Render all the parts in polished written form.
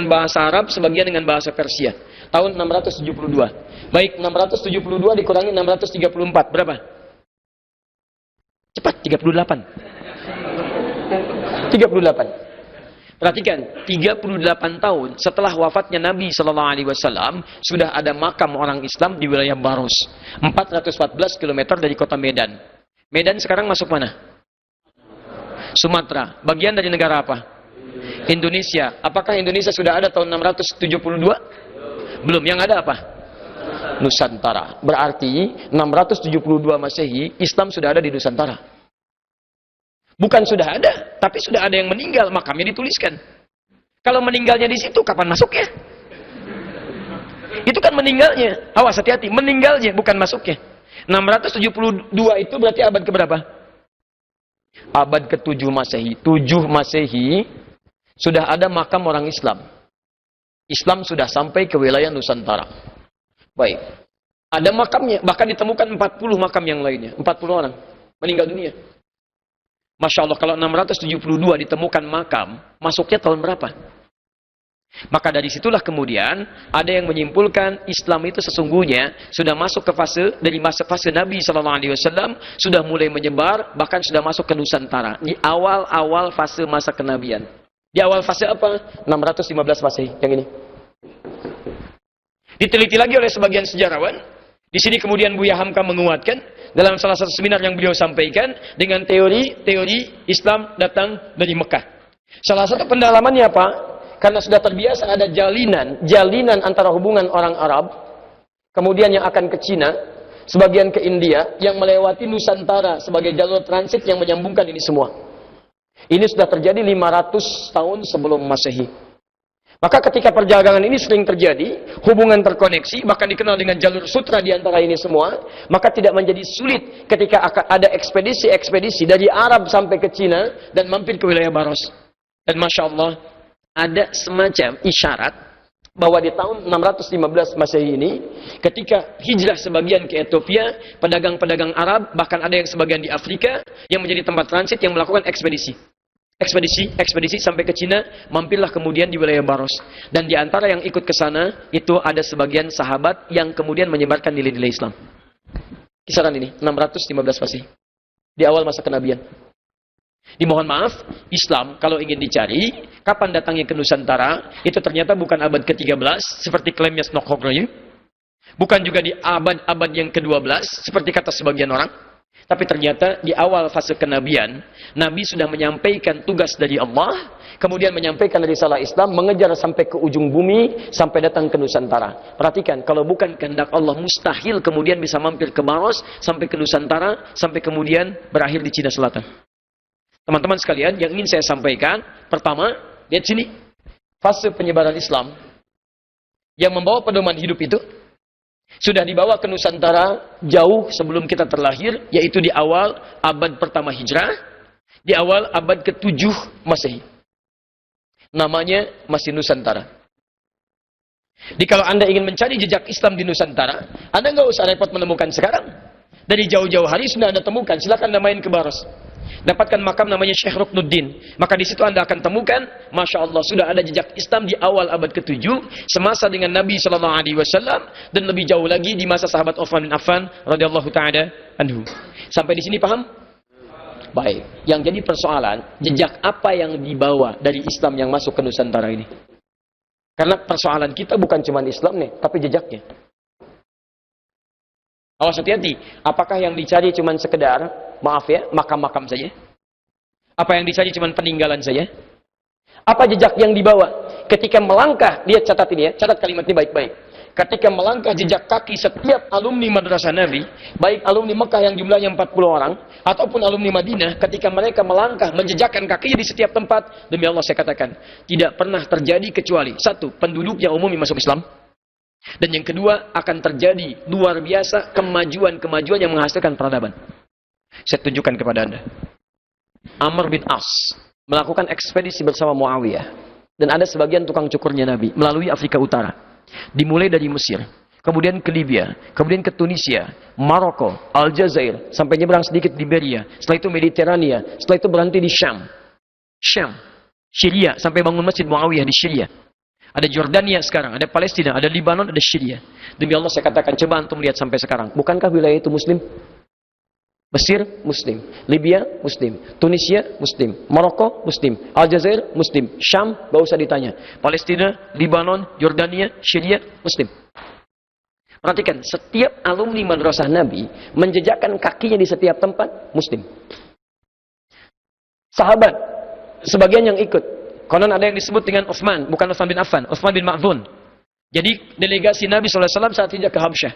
bahasa Arab, sebagian dengan bahasa Persia. Tahun 672. Baik, 672 dikurangi 634. Berapa? Cepat, 38. 38. Perhatikan, 38 tahun setelah wafatnya Nabi Shallallahu Alaihi Wasallam sudah ada makam orang Islam di wilayah Baros, 414 km dari kota Medan. Medan sekarang masuk mana? Sumatera. Bagian dari negara apa? Indonesia. Apakah Indonesia sudah ada tahun 672? Belum. Yang ada apa? Nusantara. Berarti 672 Masehi Islam sudah ada di Nusantara. Bukan sudah ada, tapi sudah ada yang meninggal, makamnya dituliskan. Kalau meninggalnya di situ, kapan masuknya? Itu kan meninggalnya. Awas, hati-hati, meninggalnya, bukan masuknya. 672 itu berarti abad keberapa? Abad ke-7 Masehi. 7 Masehi sudah ada makam orang Islam. Islam sudah sampai ke wilayah Nusantara. Baik. Ada makamnya, bahkan ditemukan 40 makam yang lainnya. 40 orang meninggal dunia. Masya Allah, kalau 672 ditemukan makam, masuknya tahun berapa? Maka dari situlah kemudian ada yang menyimpulkan Islam itu sesungguhnya sudah masuk ke fase Nabi SAW sudah mulai menyebar, bahkan sudah masuk ke Nusantara di awal-awal fase masa kenabian. Di awal fase apa? 615 Masehi yang ini. Diteliti lagi oleh sebagian sejarawan. Di sini kemudian Buya Hamka menguatkan dalam salah satu seminar yang beliau sampaikan dengan teori Islam datang dari Mekah. Salah satu pendalamannya apa? Karena sudah terbiasa ada jalinan antara hubungan orang Arab, kemudian yang akan ke Cina, sebagian ke India, yang melewati Nusantara sebagai jalur transit yang menyambungkan ini semua. Ini sudah terjadi 500 tahun sebelum Masehi. Maka ketika perjalanan ini sering terjadi, hubungan terkoneksi, bahkan dikenal dengan jalur sutra di antara ini semua, maka tidak menjadi sulit ketika ada ekspedisi-ekspedisi dari Arab sampai ke Cina dan mampir ke wilayah Baros. Dan Masya Allah, ada semacam isyarat bahwa di tahun 615 Masehi ini, ketika hijrah sebagian ke Ethiopia, pedagang-pedagang Arab, bahkan ada yang sebagian di Afrika, yang menjadi tempat transit yang melakukan ekspedisi sampai ke Cina, mampirlah kemudian di wilayah Baros. Dan di antara yang ikut ke sana, itu ada sebagian sahabat yang kemudian menyebarkan nilai-nilai Islam. Kisaran ini, 615 Masehi. Di awal masa kenabian. Dimohon maaf, Islam kalau ingin dicari, kapan datangnya ke Nusantara, itu ternyata bukan abad ke-13, seperti klaimnya Snokhogroye. Bukan juga di abad yang ke-12, seperti kata sebagian orang. Tapi ternyata di awal fase kenabian, Nabi sudah menyampaikan tugas dari Allah, kemudian menyampaikan risalah Islam, mengejar sampai ke ujung bumi, sampai datang ke Nusantara. Perhatikan, kalau bukan kehendak Allah, mustahil kemudian bisa mampir ke Maros, sampai ke Nusantara, sampai kemudian berakhir di Cina Selatan. Teman-teman sekalian, yang ingin saya sampaikan, pertama, lihat sini, fase penyebaran Islam, yang membawa pedoman hidup itu, sudah dibawa ke Nusantara jauh sebelum kita terlahir, yaitu di awal abad pertama Hijrah, di awal abad ke-7 Masehi. Namanya masih Nusantara. Jadi kalau Anda ingin mencari jejak Islam di Nusantara, Anda nggak usah repot menemukan sekarang. Dari jauh-jauh hari sudah Anda temukan. Silakan Anda main ke Baros. Dapatkan makam namanya Syekh Ruknuddin. Maka di situ Anda akan temukan, Masya Allah, sudah ada jejak Islam di awal abad ke-7, semasa dengan Nabi SAW, dan lebih jauh lagi di masa sahabat Uthman bin Affan, radhiyallahu ta'ala anhu. Sampai di sini paham? Baik. Yang jadi persoalan, jejak apa yang dibawa dari Islam yang masuk ke Nusantara ini? Karena persoalan kita bukan cuma Islam nih, tapi jejaknya. Awas hati-hati, apakah yang dicari cuma sekedar, maaf ya, makam-makam saja? Apa yang dicari cuma peninggalan saja? Apa jejak yang dibawa? Ketika melangkah, lihat catat ini ya, catat kalimat ini baik-baik. Ketika melangkah jejak kaki setiap alumni Madrasah Nabi, baik alumni Mekah yang jumlahnya 40 orang, ataupun alumni Madinah, ketika mereka melangkah, menjejakkan kakinya di setiap tempat, demi Allah saya katakan, tidak pernah terjadi kecuali, satu, penduduk yang umum yang masuk Islam, dan yang kedua, akan terjadi luar biasa kemajuan-kemajuan yang menghasilkan peradaban. Saya tunjukkan kepada Anda. Amr bin As melakukan ekspedisi bersama Muawiyah. Dan ada sebagian tukang cukurnya Nabi melalui Afrika Utara. Dimulai dari Mesir, kemudian ke Libya, kemudian ke Tunisia, Maroko, Aljazair, sampai nyebrang sedikit Liberia. Setelah itu Mediterania, setelah itu berhenti di Syam, Syria, sampai bangun masjid Muawiyah di Syria. Ada Jordania sekarang, ada Palestina, ada Libanon, ada Syria. Demi Allah saya katakan, coba antum lihat sampai sekarang. Bukankah wilayah itu Muslim? Mesir, Muslim. Libya, Muslim. Tunisia, Muslim. Maroko, Muslim. Aljazair, Muslim. Syam, gak usah ditanya. Palestina, Libanon, Jordania, Syria, Muslim. Perhatikan, setiap alumni madrasah Nabi menjejakkan kakinya di setiap tempat, Muslim. Sahabat, sebagian yang ikut. Konon ada yang disebut dengan Utsman, bukan Utsman bin Affan, Utsman bin Ma'dhun. Jadi delegasi Nabi SAW saat hijrah ke Habsyah.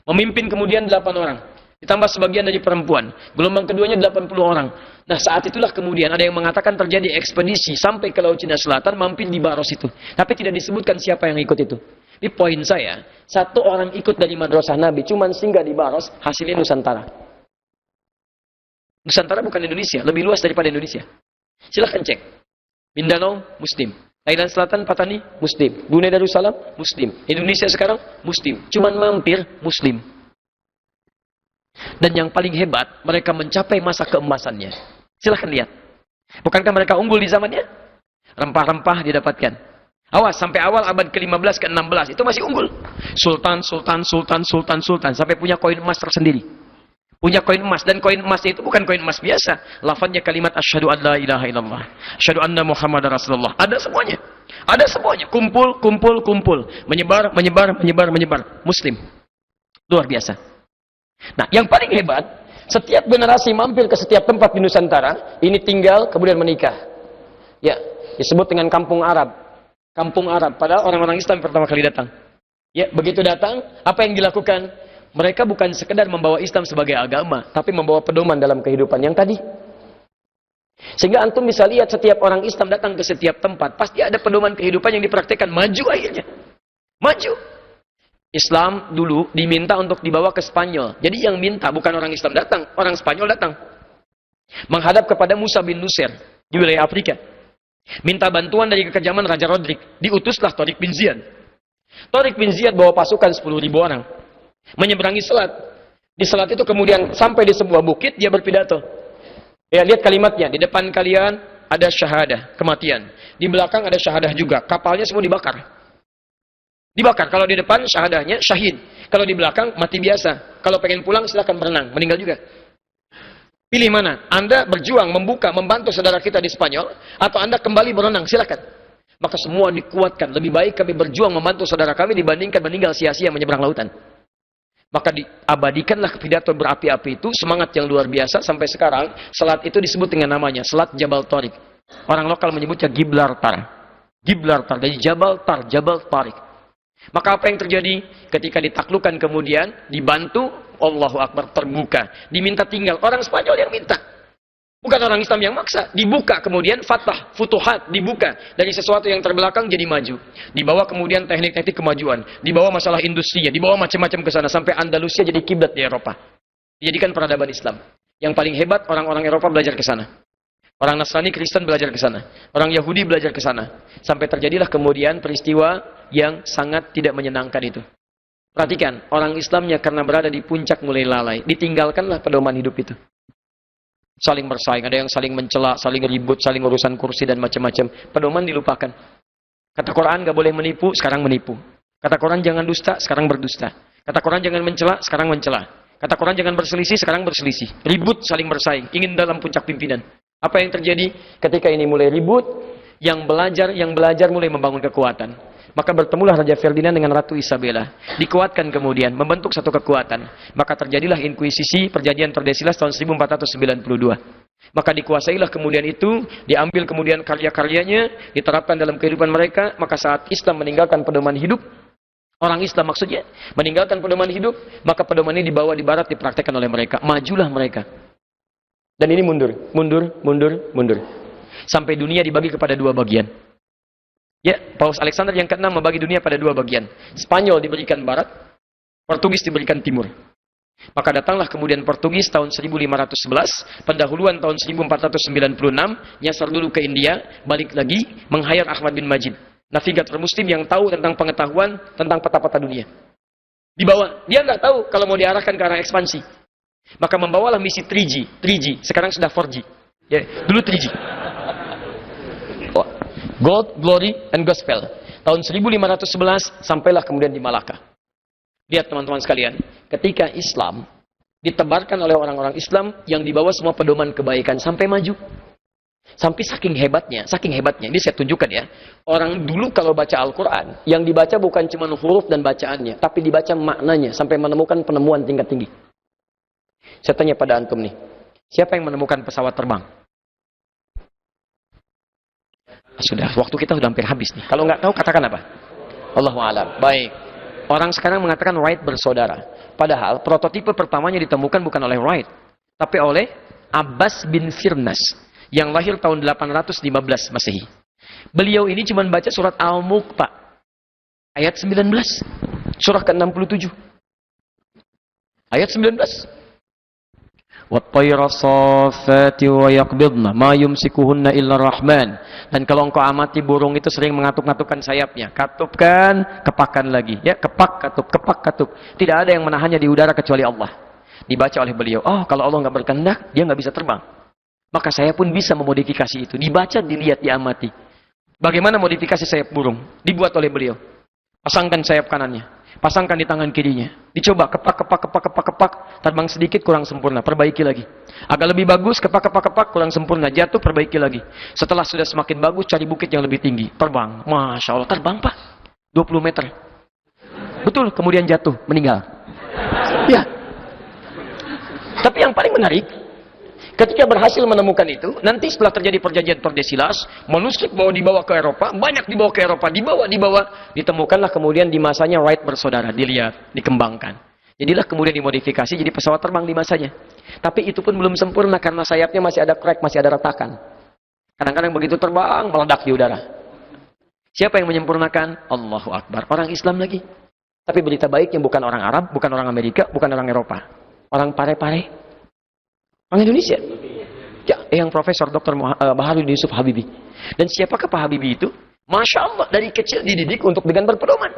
Memimpin kemudian 8 orang. Ditambah sebagian dari perempuan. Gelombang keduanya 80 orang. Nah saat itulah kemudian ada yang mengatakan terjadi ekspedisi sampai ke Laut Cina Selatan, mampir di Baros itu. Tapi tidak disebutkan siapa yang ikut itu. Di poin saya, satu orang ikut dari madrasah Nabi, cuman singgah di Baros, hasilnya Nusantara. Nusantara bukan Indonesia, lebih luas daripada Indonesia. Silahkan cek. Mindanao, Muslim. Thailand Selatan, Patani, Muslim. Brunei Darussalam, Muslim. Indonesia sekarang, Muslim. Cuman mampir, Muslim. Dan yang paling hebat, mereka mencapai masa keemasannya. Silahkan lihat. Bukankah mereka unggul di zamannya? Rempah-rempah didapatkan. Awas, sampai awal abad ke-15, ke-16, itu masih unggul. Sultan, sampai punya koin emas tersendiri. Punya koin emas, dan koin emas itu bukan koin emas biasa. Lafadznya kalimat asyhadu an la ilaha illallah. Asyhadu anna Muhammadar Rasulullah. Ada semuanya. Ada semuanya. Kumpul. Menyebar. Muslim. Luar biasa. Nah, yang paling hebat, setiap generasi mampir ke setiap tempat di Nusantara, ini tinggal kemudian menikah. Ya, disebut dengan kampung Arab. Kampung Arab, padahal orang-orang Islam pertama kali datang. Ya, begitu datang, apa yang dilakukan? Mereka bukan sekedar membawa Islam sebagai agama, tapi membawa pedoman dalam kehidupan yang tadi. Sehingga antum bisa lihat setiap orang Islam datang ke setiap tempat, pasti ada pedoman kehidupan yang dipraktikkan, maju akhirnya. Maju. Islam dulu diminta untuk dibawa ke Spanyol. Jadi yang minta bukan orang Islam datang, orang Spanyol datang. Menghadap kepada Musa bin Nusayr di wilayah Afrika. Minta bantuan dari kekejaman Raja Rodrik. Diutuslah Tariq bin Ziyad. Tariq bin Ziyad bawa pasukan 10.000 orang. Menyeberangi selat. Di selat itu kemudian sampai di sebuah bukit, dia berpidato. Ya, lihat kalimatnya. Di depan kalian ada syahadah, kematian. Di belakang ada syahadah juga. Kapalnya semua dibakar. Dibakar. Kalau di depan syahadahnya syahid. Kalau di belakang mati biasa. Kalau pengen pulang silakan berenang, meninggal juga. Pilih mana? Anda berjuang, membantu saudara kita di Spanyol, atau Anda kembali berenang, silakan. Maka semua dikuatkan. Lebih baik kami berjuang membantu saudara kami dibandingkan meninggal sia-sia menyeberang lautan. Maka diabadikanlah pidato berapi-api itu, semangat yang luar biasa sampai sekarang. Selat itu disebut dengan namanya Selat Jabal Tariq. Orang lokal menyebutnya Gibraltar. Gibraltar dari Jabal Tariq. Maka apa yang terjadi? Ketika ditaklukkan kemudian, dibantu, Allahu Akbar, terbuka. Diminta tinggal. Orang Spanyol yang minta. Bukan orang Islam yang maksa. Dibuka kemudian, fatah, futuhat, dibuka. Dari sesuatu yang terbelakang jadi maju. Dibawa kemudian teknik-teknik kemajuan. Dibawa masalah industrinya. Dibawa macam-macam ke sana. Sampai Andalusia jadi kiblat di Eropa. Dijadikan peradaban Islam. Yang paling hebat, orang-orang Eropa belajar ke sana. Orang Nasrani, Kristen belajar ke sana. Orang Yahudi belajar ke sana. Sampai terjadilah kemudian peristiwa yang sangat tidak menyenangkan itu. Perhatikan, orang Islamnya karena berada di puncak mulai lalai. Ditinggalkanlah pedoman hidup itu. Saling bersaing, ada yang saling mencela, saling ribut, saling urusan kursi dan macam-macam. Pedoman dilupakan. Kata Quran gak boleh menipu, sekarang menipu. Kata Quran jangan dusta, sekarang berdusta. Kata Quran jangan mencela, sekarang mencela. Kata Quran jangan berselisih, sekarang berselisih. Ribut, saling bersaing, ingin dalam puncak pimpinan. Apa yang terjadi? Ketika ini mulai ribut, yang belajar mulai membangun kekuatan. Maka bertemulah Raja Ferdinand dengan Ratu Isabella. Dikuatkan kemudian, membentuk satu kekuatan. Maka terjadilah Inkuisisi, Perjanjian Tordesillas tahun 1492. Maka dikuasailah kemudian itu, diambil kemudian karya-karyanya, diterapkan dalam kehidupan mereka. Maka saat Islam meninggalkan pedoman hidup, orang Islam maksudnya, meninggalkan pedoman hidup, maka pedoman ini dibawa di barat, dipraktekkan oleh mereka. Majulah mereka. Dan ini mundur. Sampai dunia dibagi kepada dua bagian. Ya, Paus Alexander yang ke-6 membagi dunia pada dua bagian. Spanyol diberikan barat, Portugis diberikan timur. Maka datanglah kemudian Portugis tahun 1511, pendahuluan tahun 1496, nyasar dulu ke India, balik lagi, meng-hire Ahmad bin Majid, navigator muslim yang tahu tentang pengetahuan tentang peta-peta dunia. Dibawa, dia nggak tahu kalau mau diarahkan ke arah ekspansi. Maka membawalah misi 3G, sekarang sudah 4G. Ya, dulu 3G. Gold, Glory, and Gospel. Tahun 1511 sampailah kemudian di Malaka. Lihat teman-teman sekalian, ketika Islam ditebarkan oleh orang-orang Islam yang dibawa semua pedoman kebaikan sampai maju. Sampai saking hebatnya, ini saya tunjukkan ya. Orang dulu kalau baca Al-Quran, yang dibaca bukan cuma huruf dan bacaannya, tapi dibaca maknanya, sampai menemukan penemuan tingkat tinggi. Saya tanya pada antum nih, siapa yang menemukan pesawat terbang? Sudah, waktu kita sudah hampir habis nih. Kalau nggak tahu, katakan apa? Allahu a'lam. Baik. Orang sekarang mengatakan Wright bersaudara. Padahal, prototipe pertamanya ditemukan bukan oleh Wright, tapi oleh Abbas bin Firnas, yang lahir tahun 815 Masehi. Beliau ini cuma baca surat Al-Mulk, Pak. Ayat 19. Surah ke-67. Ayat 19. وَالطَّيْرَ صَافَّاتِ وَيَقْبِضْنَ مَا يُمْسِكُهُنَّ إِلَّا الرَّحْمَنِ. Dan kalau engkau amati burung itu sering mengatuk-ngatukkan sayapnya. Katupkan, kepakan lagi. Ya, kepak, katup. Tidak ada yang menahannya di udara kecuali Allah. Dibaca oleh beliau. Oh, kalau Allah nggak berkehendak, dia nggak bisa terbang. Maka saya pun bisa memodifikasi itu. Dibaca, dilihat, diamati. Bagaimana modifikasi sayap burung? Dibuat oleh beliau. Pasangkan sayap kanannya. Pasangkan di tangan kirinya. Dicoba, kepak. Terbang sedikit, kurang sempurna. Perbaiki lagi. Agak lebih bagus, kepak, kurang sempurna. Jatuh, perbaiki lagi. Setelah sudah semakin bagus, cari bukit yang lebih tinggi. Terbang. Masya Allah, terbang Pak. 20 meter. Betul, kemudian jatuh, meninggal. Ya. Tapi yang paling menarik, ketika berhasil menemukan itu, nanti setelah terjadi perjanjian Tordesillas, manuskrip dibawa ke Eropa, banyak dibawa ke Eropa, dibawa, ditemukanlah kemudian di masanya Wright bersaudara, dilihat, dikembangkan. Jadilah kemudian dimodifikasi jadi pesawat terbang di masanya. Tapi itu pun belum sempurna karena sayapnya masih ada crack, masih ada retakan. Kadang-kadang begitu terbang, meledak di udara. Siapa yang menyempurnakan? Allahu Akbar. Orang Islam lagi. Tapi berita baiknya bukan orang Arab, bukan orang Amerika, bukan orang Eropa. Orang Pare-Pare. Orang Indonesia. Ya, yang Profesor Dr. Baharudin Yusuf Habibie. Dan siapakah Pak Habibie itu? Masya Allah, dari kecil dididik untuk dengan berpedoman.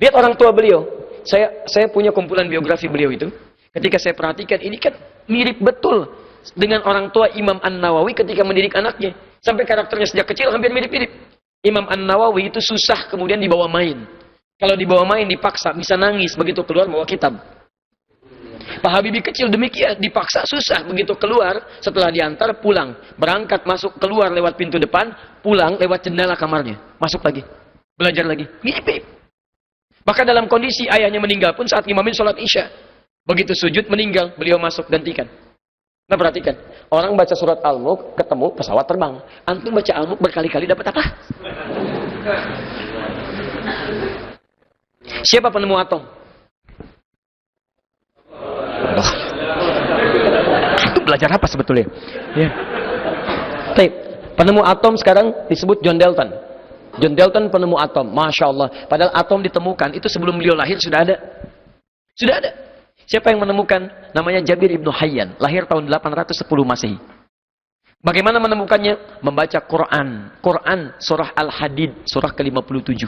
Lihat orang tua beliau. Saya punya kumpulan biografi beliau itu. Ketika saya perhatikan, ini kan mirip betul dengan orang tua Imam An-Nawawi ketika mendidik anaknya. Sampai karakternya sejak kecil hampir mirip-mirip. Imam An-Nawawi itu susah kemudian dibawa main. Kalau dibawa main dipaksa, bisa nangis. Begitu keluar bawa kitab. Pak Habibie kecil demikian, dipaksa susah. Begitu keluar, setelah diantar pulang. Berangkat, masuk, keluar lewat pintu depan, pulang lewat jendela kamarnya. Masuk lagi, belajar lagi. Mirip-mirip. Maka dalam kondisi ayahnya meninggal pun saat imamin sholat isya. Begitu sujud meninggal, beliau masuk gantikan. Nah perhatikan, orang baca surat Al-Mulk ketemu pesawat terbang. Antum baca Al-Mulk berkali-kali dapat apa? Siapa penemu atom? Itu belajar apa sebetulnya? Ya. Penemu atom sekarang disebut John Dalton. John Dalton penemu atom. Masya Allah. Padahal atom ditemukan itu sebelum beliau lahir sudah ada. Sudah ada. Siapa yang menemukan? Namanya Jabir ibnu Hayyan. Lahir tahun 810 Masehi. Bagaimana menemukannya? Membaca Quran. Quran surah Al-Hadid. Surah ke-57.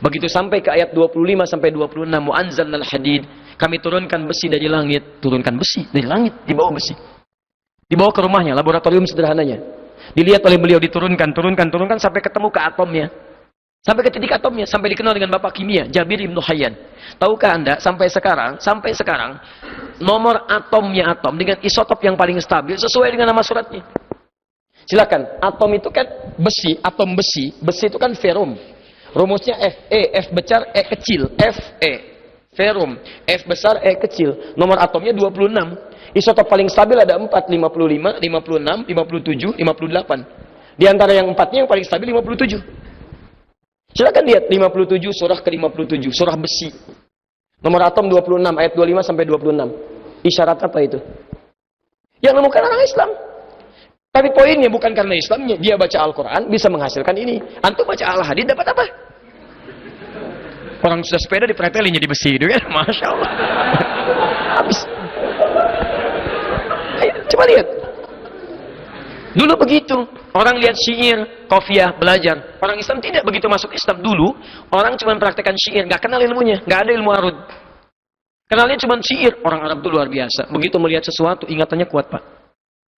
Begitu sampai ke ayat 25 sampai 26. Mu'anzalnal hadid. Kami turunkan besi dari langit. Turunkan besi dari langit. Dibawa besi. Dibawa ke rumahnya. Laboratorium sederhananya. Dilihat oleh beliau. Diturunkan. Sampai ketemu ke atomnya. Sampai ke titik atomnya. Sampai dikenal dengan bapak kimia. Jabir ibnu Hayyan. Tahukah anda sampai sekarang. Nomor atomnya atom. Dengan isotop yang paling stabil. Sesuai dengan nama suratnya. Silakan. Atom itu kan besi. Atom besi. Besi itu kan ferum. Rumusnya Fe. F besar. E kecil. Fe. Ferum. F besar, E kecil. Nomor atomnya 26. Isotop paling stabil ada 4, 55, 56, 57, 58. Di antara yang 4-nya yang paling stabil 57. Silakan lihat 57 surah ke-57, surah besi. Nomor atom 26 ayat 25 sampai 26. Isyarat apa itu? Yang menemukan orang Islam. Tapi poinnya bukan karena Islamnya, dia baca Al-Qur'an bisa menghasilkan ini. Antum baca Al-Hadid dapat apa? Orang sudah sepeda dipretelin jadi besi itu kan, masya Allah. Habis. Ayo, coba lihat. Dulu begitu, orang lihat syair, kofiah, belajar. Orang Islam tidak begitu masuk Islam dulu. Orang cuma praktekkan syair, nggak kenal ilmunya, nggak ada ilmu arud. Kenalnya cuma syair. Orang Arab itu luar biasa. Begitu melihat sesuatu, ingatannya kuat Pak.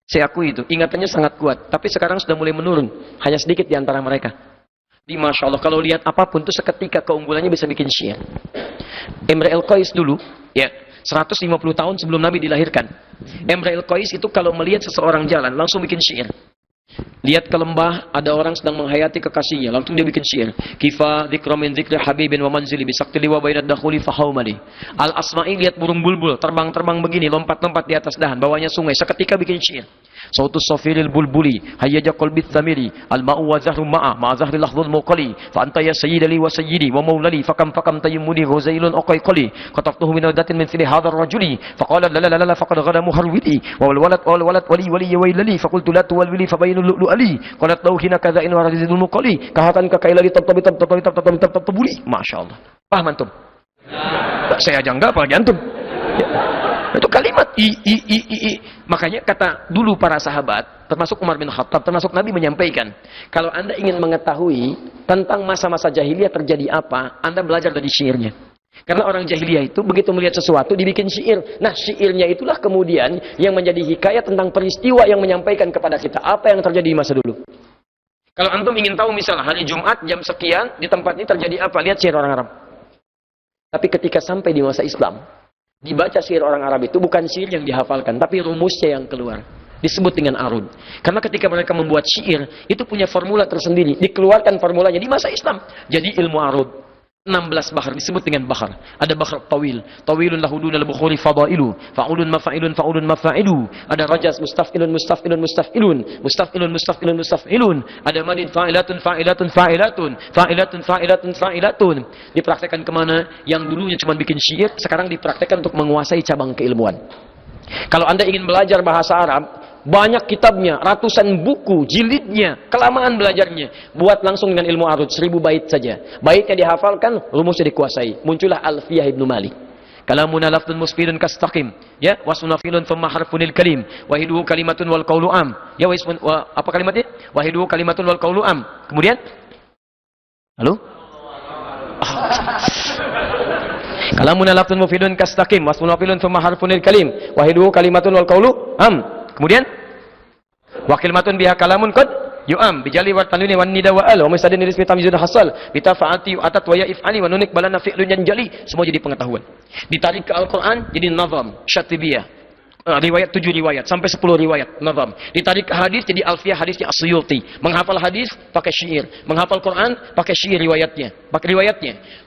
Saya akui itu, ingatannya sangat kuat. Tapi sekarang sudah mulai menurun, hanya sedikit di antara mereka. Masya Allah, kalau lihat apapun itu seketika keunggulannya bisa bikin syiar. Imre el-Qais dulu, ya, 150 tahun sebelum Nabi dilahirkan. Imre el-Qais itu kalau melihat seseorang jalan, langsung bikin syair. Lihat ke lembah, ada orang sedang menghayati kekasihnya, langsung dia bikin syair. Kifa dzikra min dzikri habibin wa manzili bisaqti liwa bainad dakhuli fahaumali. Al-Asma'i lihat burung bulbul, terbang-terbang begini, lompat-lompat di atas dahan, bawahnya sungai, seketika bikin syair. Sautus safiril bulbuli hayyaja qalbi thamiri al-ma'u wa zahru ma'a ma'a zahri lahdhul muqali fa anta ya sayyidali wa sayyidi wa maulali fakam tayammuni ghuzailun uqayqali qataftuhu min wadatin min thili hadha ar-rajuli faqala la la la la faqad ghada muharwili wa wal walad wali wali wailali faqultu la tuwalwili fabayinu lu'lu ali qalat law hina kadha in warazidul muqali kahatan ka kailali tabuli. Masyaallah. Paham antum? Saya aja enggak, apalagi antum. Itu kalimat makanya kata dulu para sahabat, termasuk Umar bin Khattab, termasuk Nabi menyampaikan, kalau Anda ingin mengetahui tentang masa-masa jahiliyah terjadi apa, Anda belajar dari syairnya. Karena orang jahiliyah itu begitu melihat sesuatu dibikin syair. Nah, syairnya itulah kemudian yang menjadi hikayat tentang peristiwa yang menyampaikan kepada kita apa yang terjadi di masa dulu. Kalau antum ingin tahu misalnya hari Jumat jam sekian di tempat ini terjadi apa, lihat syair orang Arab. Tapi ketika sampai di masa Islam, dibaca syair orang Arab itu bukan syair yang dihafalkan, tapi rumusnya yang keluar. Disebut dengan arud. Karena ketika mereka membuat syair, itu punya formula tersendiri. Dikeluarkan formulanya di masa Islam. Jadi ilmu arud. 16 bahar disebut dengan bahar. Ada bahar tawil. Tawilun lahudun al-bukhuri fadailu. Fa'ulun mafa'ilu. Ada rajas mustaf'ilun. Ada madin fa'ilatun. Dipraktekkan kemana? Yang dulunya cuma bikin syair, sekarang dipraktekkan untuk menguasai cabang keilmuan. Kalau Anda ingin belajar bahasa Arab, banyak kitabnya, ratusan buku, jilidnya, kelamaan belajarnya. Buat langsung dengan ilmu arud, 1000 bait saja. Baitnya dihafalkan, rumusnya dikuasai. Muncullah Alfiyah Ibnu Malik. Kalamuna lafdun musfidun kastaqim, ya, wasunafilun thumma harfunil kalim, wahiduhu kalimatun wal qawlu am. Ya, apa kalimatnya? Wahiduhu kalimatun wal qawlu am. Kemudian? Halo? Kalamuna lafdun mufidun kastaqim, wasunafilun thumma harfunil kalim, wahiduhu kalimatun wal qawlu am. Kemudian wa kalimatun biha kalamun qad yu'am bijali wa tanwini wan nida wa al wa musadin ismi tamyizun hasal bitafaati atat wa ya if'ali wa nunik balana fi'lun yanjali. Semua jadi pengetahuan. Ditarik ke Al-Qur'an jadi nazam syatibiyah, riwayat 7 riwayat sampai 10 riwayat nazam. Ditarik ke hadis jadi alfiyah hadisnya As-Suyuti. Menghafal hadis pakai syair, menghafal Quran pakai syair riwayatnya,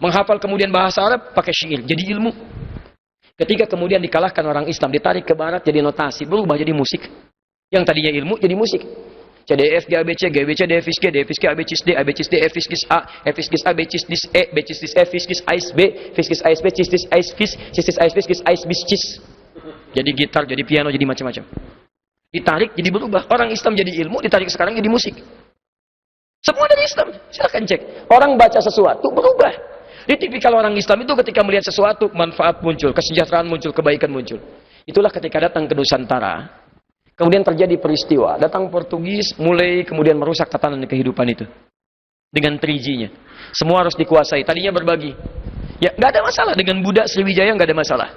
menghafal kemudian bahasa Arab pakai syair. Jadi ilmu. Ketika kemudian dikalahkan orang Islam, ditarik ke barat jadi notasi, berubah jadi musik. Yang tadinya ilmu jadi musik. C D F G A B C G B C D F G D F G A B C D A B C D F G A F G A B C D E B C D F G A B F G A B C D A F G A B C. Jadi gitar, jadi piano, jadi macam-macam. Ditarik jadi berubah. Orang Islam jadi ilmu, ditarik sekarang jadi musik. Semua dari Islam. Silakan cek. Orang baca sesuatu berubah. Di tipikal orang Islam itu ketika melihat sesuatu, manfaat muncul, kesejahteraan muncul, kebaikan muncul. Itulah ketika datang ke Nusantara. Kemudian terjadi peristiwa. Datang Portugis, mulai kemudian merusak tatanan kehidupan itu. Dengan 3G-nya. Semua harus dikuasai. Tadinya berbagi. Ya, nggak ada masalah. Dengan Buddha Sriwijaya nggak ada masalah.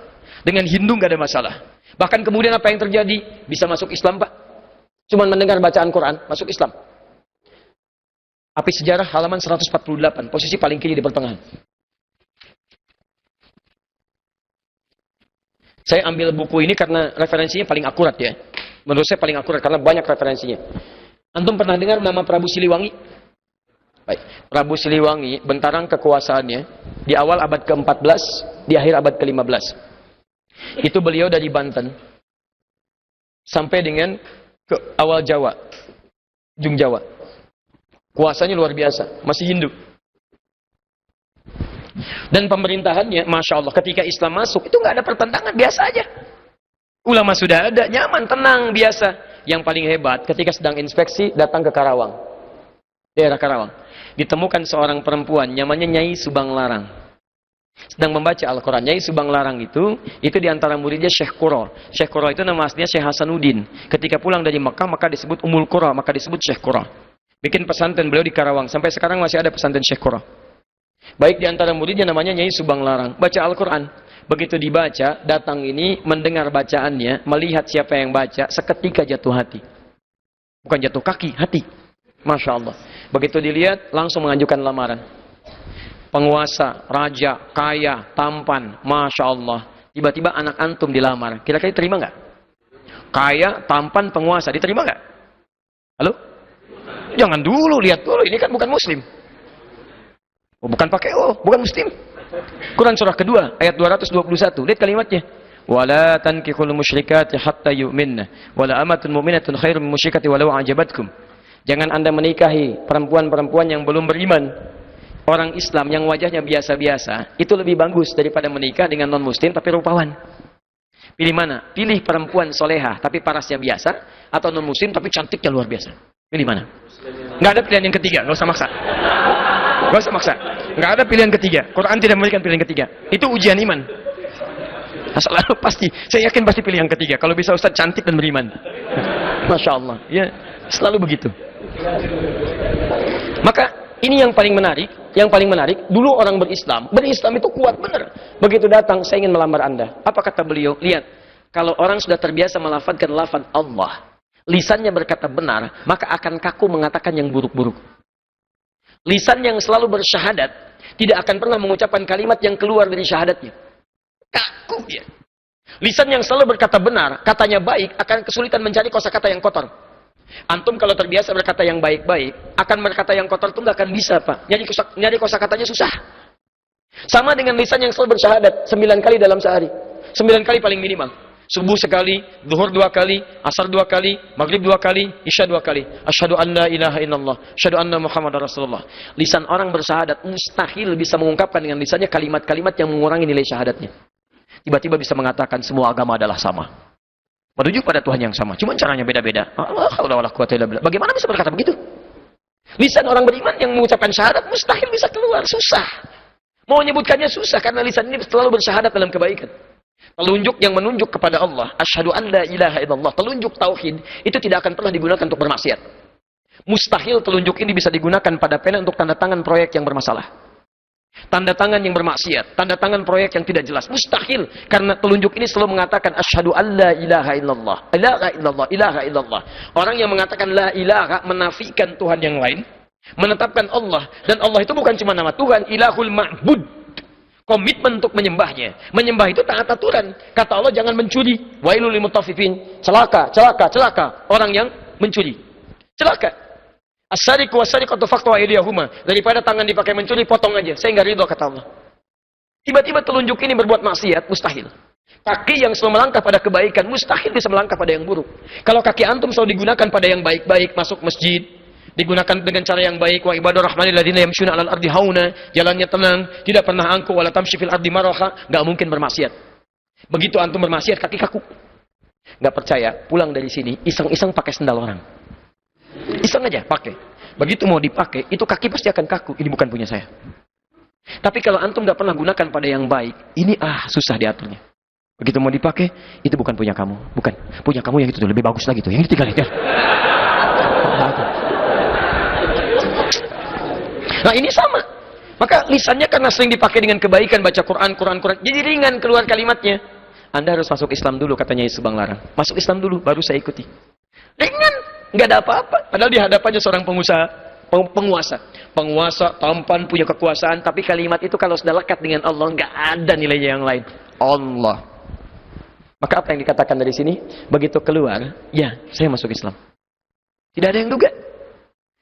Dengan Hindu nggak ada masalah. Bahkan kemudian apa yang terjadi? Bisa masuk Islam, Pak. Cuman mendengar bacaan Quran, masuk Islam. Api sejarah halaman 148. Posisi paling kiri di pertengahan. Saya ambil buku ini karena referensinya paling akurat ya. Menurut saya paling akurat karena banyak referensinya. Antum pernah dengar nama Prabu Siliwangi? Baik. Prabu Siliwangi, bentaran kekuasaannya di awal abad ke-14, di akhir abad ke-15. Itu beliau dari Banten sampai dengan ke awal Jawa, ujung Jawa. Kuasanya luar biasa, masih Hindu. Dan pemerintahannya, Masya Allah, ketika Islam masuk, itu nggak ada pertentangan, biasa aja. Ulama sudah ada, nyaman, tenang, biasa. Yang paling hebat, ketika sedang inspeksi, datang ke Karawang. Daerah Karawang. Ditemukan seorang perempuan, namanya Nyai Subang Larang. Sedang membaca Al-Quran. Nyai Subang Larang itu diantara muridnya Syekh Qura. Syekh Qura itu nama aslinya Syekh Hasanuddin. Ketika pulang dari Mekah, maka disebut Ummul Qura, maka disebut Syekh Qura. Bikin pesantren beliau di Karawang. Sampai sekarang masih ada pesantren Syekh Qura. Baik di antara muridnya namanya Nyai Subang Larang. Baca Al-Quran. Begitu dibaca, datang ini mendengar bacaannya, melihat siapa yang baca, seketika jatuh hati. Bukan jatuh kaki, hati. Masya Allah. Begitu dilihat, langsung mengajukan lamaran. Penguasa, raja, kaya, tampan, Masya Allah. Tiba-tiba anak antum dilamar. Kira-kira terima nggak? Kaya, tampan, penguasa, diterima nggak? Halo? Jangan dulu, lihat dulu. Ini kan bukan muslim. Oh, bukan pakai bukan muslim. Quran surah kedua, ayat 221. Lihat kalimatnya. Wala tankihul musyrikati hatta yu'minna. Wala amatun mu'minatun khairum min musyrikati walau ajabatkum. Jangan Anda menikahi perempuan-perempuan yang belum beriman. Orang Islam yang wajahnya biasa-biasa, itu lebih bagus daripada menikah dengan non-muslim tapi rupawan. Pilih mana? Pilih perempuan solehah tapi parasnya biasa, atau non-muslim tapi cantiknya luar biasa. Pilih mana? Nggak ada pilihan yang ketiga, nggak usah maksa. Nggak usah maksa. Nggak ada pilihan ketiga. Quran tidak memberikan pilihan ketiga. Itu ujian iman. Selalu pasti, saya yakin pasti pilih yang ketiga. Kalau bisa Ustaz cantik dan beriman. Masya Allah. Ya, selalu begitu. Maka ini yang paling menarik. Yang paling menarik, dulu orang berislam itu kuat benar. Begitu datang, saya ingin melamar Anda. Apa kata beliau? Lihat, kalau orang sudah terbiasa melafadzkan lafaz Allah, lisannya berkata benar, maka akan kaku mengatakan yang buruk-buruk. Lisan yang selalu bersyahadat tidak akan pernah mengucapkan kalimat yang keluar dari syahadatnya. Kaku dia. Lisan yang selalu berkata benar, katanya baik, akan kesulitan mencari kosakata yang kotor. Antum kalau terbiasa berkata yang baik-baik, akan berkata yang kotor itu nggak akan bisa, Pak. Nyari kosakatanya susah. Sama dengan lisan yang selalu bersyahadat 9 kali dalam sehari. 9 kali paling minimal. Subuh sekali, zuhur 2 kali, asar 2 kali, maghrib 2 kali, isya 2 kali. Asyhadu an la ilaha illallah, asyhadu anna Muhammadar Rasulullah. Lisan orang bersyahadat mustahil bisa mengungkapkan dengan lisannya kalimat-kalimat yang mengurangi nilai syahadatnya. Tiba-tiba bisa mengatakan semua agama adalah sama. Menuju pada Tuhan yang sama. Cuma caranya beda-beda. Bagaimana bisa berkata begitu? Lisan orang beriman yang mengucapkan syahadat mustahil bisa keluar. Susah. Mau menyebutkannya susah karena lisan ini selalu bersyahadat dalam kebaikan. Telunjuk yang menunjuk kepada Allah. Asyhadu an la ilaha illallah. Telunjuk tauhid itu tidak akan pernah digunakan untuk bermaksiat. Mustahil telunjuk ini bisa digunakan pada pena untuk tanda tangan proyek yang bermasalah. Tanda tangan yang bermaksiat, tanda tangan proyek yang tidak jelas, mustahil, karena telunjuk ini selalu mengatakan asyhadu an la ilaha illallah, ilaha illallah, ilaha illallah. Orang yang mengatakan la ilaha menafikan Tuhan yang lain, menetapkan Allah, dan Allah itu bukan cuma nama Tuhan, ilahul ma'bud. Komitmen untuk menyembahnya. Menyembah itu taat aturan. Kata Allah jangan mencuri. Wailul lil mutaffifin. Celaka, celaka, celaka orang yang mencuri. Celaka. As-sariqu was-sariqatu faqtu aydiyahuma. Daripada tangan dipakai mencuri, potong aja. Saya enggak ridho kata Allah. Tiba-tiba telunjuk ini berbuat maksiat, mustahil. Kaki yang selalu melangkah pada kebaikan, mustahil bisa melangkah pada yang buruk. Kalau kaki antum selalu digunakan pada yang baik-baik, masuk masjid, digunakan dengan cara yang baik, wa ibadur rahmanil ladzina yamshuna 'alal ardi hauna, jalannya tenang, tidak pernah angkuh, wala tamshi fil ardi maraha, enggak mungkin bermaksiat. Begitu antum bermaksiat, kaki kaku. Enggak percaya, pulang dari sini, iseng-iseng pakai sendal orang. Iseng aja pakai. Begitu mau dipakai, itu kaki pasti akan kaku. Ini bukan punya saya. Tapi kalau antum nggak pernah gunakan pada yang baik, ini susah diaturnya. Begitu mau dipakai, itu bukan punya kamu. Bukan. Punya kamu yang itu tuh lebih bagus lagi tuh. Yang ini tinggal aja. Nah ini sama. Maka lisannya karena sering dipakai dengan kebaikan, baca Quran, jadi ringan keluar kalimatnya. Anda harus masuk Islam dulu, katanya Yesus Banglarang. Masuk Islam dulu, baru saya ikuti. Ringan. Nggak ada apa-apa. Padahal di hadapannya seorang penguasa, tampan, punya kekuasaan, tapi kalimat itu kalau sudah lekat dengan Allah, nggak ada nilainya yang lain. Allah. Maka apa yang dikatakan dari sini? Begitu keluar, ya, saya masuk Islam. Tidak ada yang duga.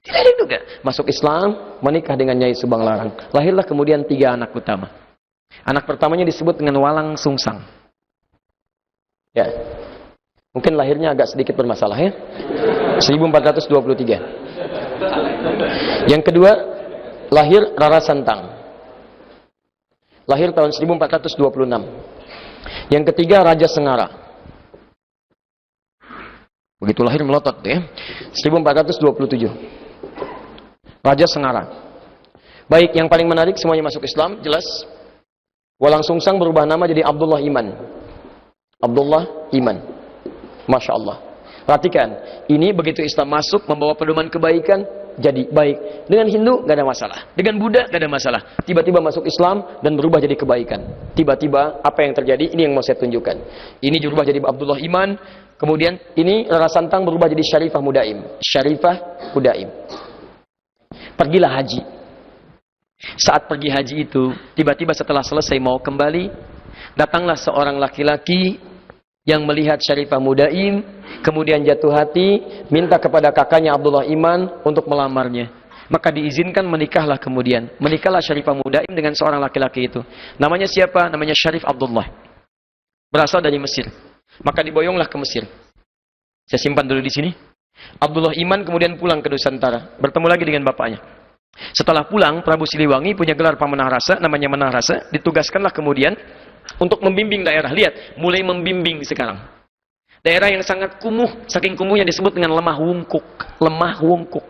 Tidak ada yang duga. Masuk Islam, menikah dengan Nyai Subang Larang. Lahirlah kemudian 3 anak utama. Anak pertamanya disebut dengan Walang Sungsang. Ya. Mungkin lahirnya agak sedikit bermasalah ya. 1423. Yang kedua, lahir Rara Santang. Lahir tahun 1426. Yang ketiga, Raja Sengara. Begitu lahir melotot ya. 1427. Raja Sengara. Baik, yang paling menarik semuanya masuk Islam, jelas. Walang Sungsang berubah nama jadi Abdullah Iman. Abdullah Iman. Masya Allah. Perhatikan, ini begitu Islam masuk membawa pedoman kebaikan, jadi baik. Dengan Hindu gak ada masalah, dengan Buddha gak ada masalah. Tiba-tiba masuk Islam dan berubah jadi kebaikan. Tiba-tiba apa yang terjadi? Ini yang mau saya tunjukkan. Ini berubah jadi Abdullah Iman. Kemudian ini Rara Santang berubah jadi Syarifah Mudaim. Syarifah Mudaim. pergilah haji. Saat pergi haji itu, tiba-tiba setelah selesai mau kembali, datanglah seorang laki-laki yang melihat Syarifah Mudaim, kemudian jatuh hati, minta kepada kakaknya Abdullah Iman untuk melamarnya. Maka diizinkan menikahlah kemudian. Menikahlah Syarifah Mudaim dengan seorang laki-laki itu. Namanya siapa? Namanya Syarif Abdullah. Berasal dari Mesir. Maka diboyonglah ke Mesir. Saya simpan dulu di sini. Abdullah Iman kemudian pulang ke Nusantara. Bertemu lagi dengan bapaknya. Setelah pulang, Prabu Siliwangi punya gelar Pamanah Rasa, namanya Manah Rasa. Ditugaskanlah kemudian untuk membimbing daerah. Lihat, mulai membimbing sekarang. Daerah yang sangat kumuh, saking kumuhnya disebut dengan lemah wungkuk. Lemah wungkuk.